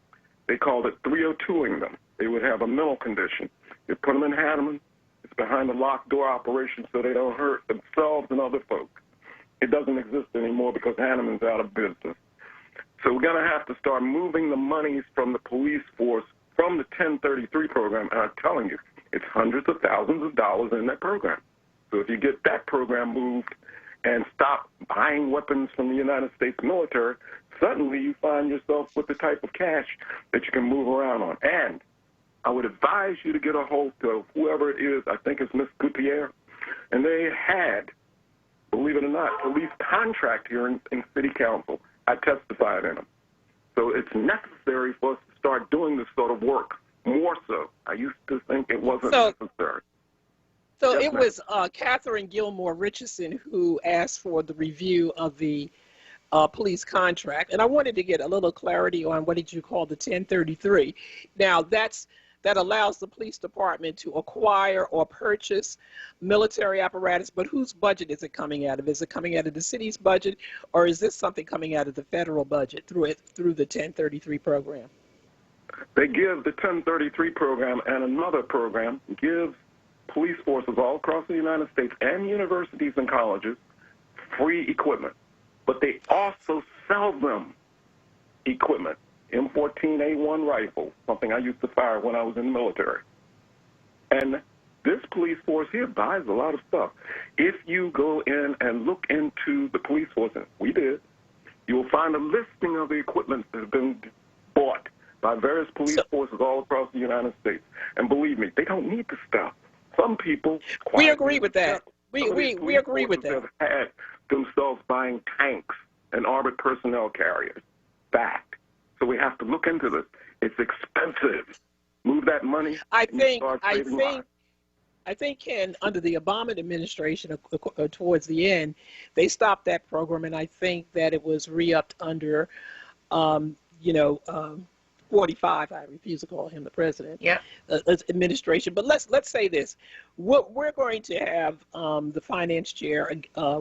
They called it 302ing them. They would have a mental condition. You put them in Hanneman. It's behind a locked door operation so they don't hurt themselves and other folks. It doesn't exist anymore because Hanneman's out of business. So we're going to have to start moving the monies from the police force from the 1033 program, and I'm telling you, it's hundreds of thousands of dollars in that program. So if you get that program moved and stop buying weapons from the United States military, suddenly you find yourself with the type of cash that you can move around on. And I would advise you to get a hold of whoever it is, I think it's Miss Gutierrez, and they had, believe it or not, police contract hearings in City Council. I testified in them. So it's necessary for us to start doing this sort of work more so. I used to think it wasn't necessary. So Yes, it was Catherine Gilmore Richardson who asked for the review of the police contract. And I wanted to get a little clarity on what did you call the 1033. Now, that allows the police department to acquire or purchase military apparatus, but whose budget is it coming out of? Is it coming out of the city's budget, or is this something coming out of the federal budget through the 1033 program? They give the 1033 program and another program gives police forces all across the United States and universities and colleges free equipment. But they also sell them equipment. M14A1 rifle, something I used to fire when I was in the military. And this police force here buys a lot of stuff. If you go in and look into the police force, and we did, you will find a listing of the equipment that has been bought by various police forces all across the United States. And believe me, they don't need the stuff. Some people... We agree with that. We agree with that. Have had themselves buying tanks and armored personnel carriers back. So we have to look into this. It's expensive. Move that money. I think, Ken, under the Obama administration, towards the end, they stopped that program, and I think that it was re-upped under, 45. I refuse to call him the president. Yeah. Administration. But let's say this: we're going to have the finance chair,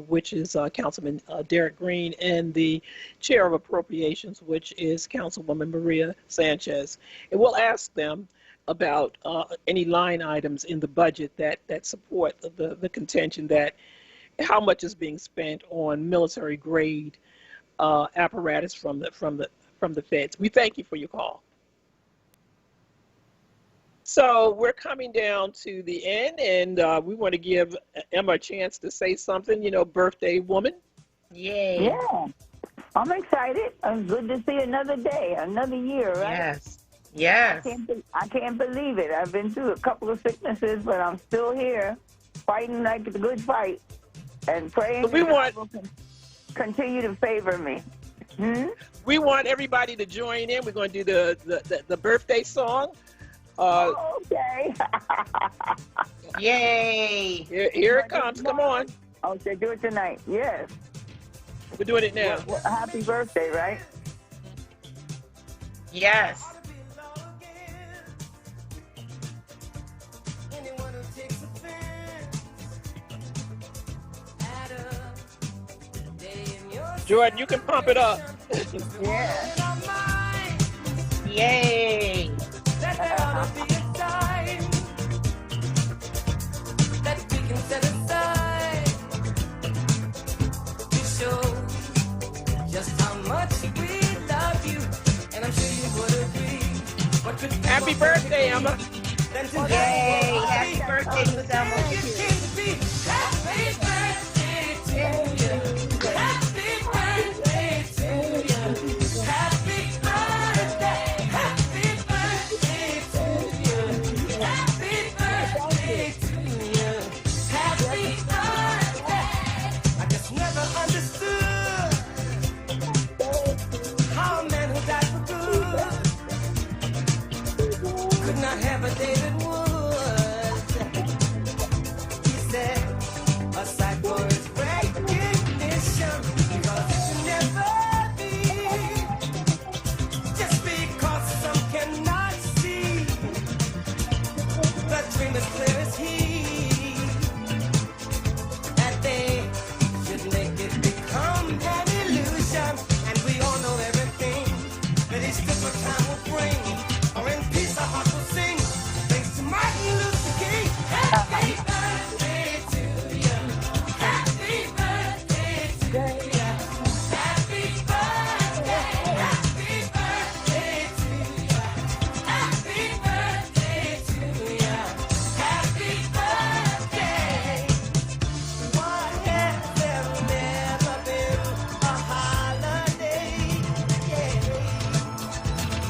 which is Councilman Derek Green, and the chair of appropriations, which is Councilwoman Maria Sanchez, and we'll ask them about any line items in the budget that support the contention that how much is being spent on military grade apparatus from the feds. We thank you for your call. So we're coming down to the end, and we want to give Emma a chance to say something, birthday woman. Yay. Yeah, I'm excited. It's good to see another day, another year, right? Yes. I can't believe it. I've been through a couple of sicknesses, but I'm still here, fighting like the good fight, and praying that God will continue to favor me. We want everybody to join in. We're going to do the birthday song. Okay. Yay. Here it comes. Come on. Okay, do it tonight. Yes. We're doing it now. Well, happy birthday, right? Yes. Jordan, you can pump it up. Yeah. Yay. Happy birthday, Emma. Yay. Happy birthday, Miss Emma. Happy birthday to you. Happy a sack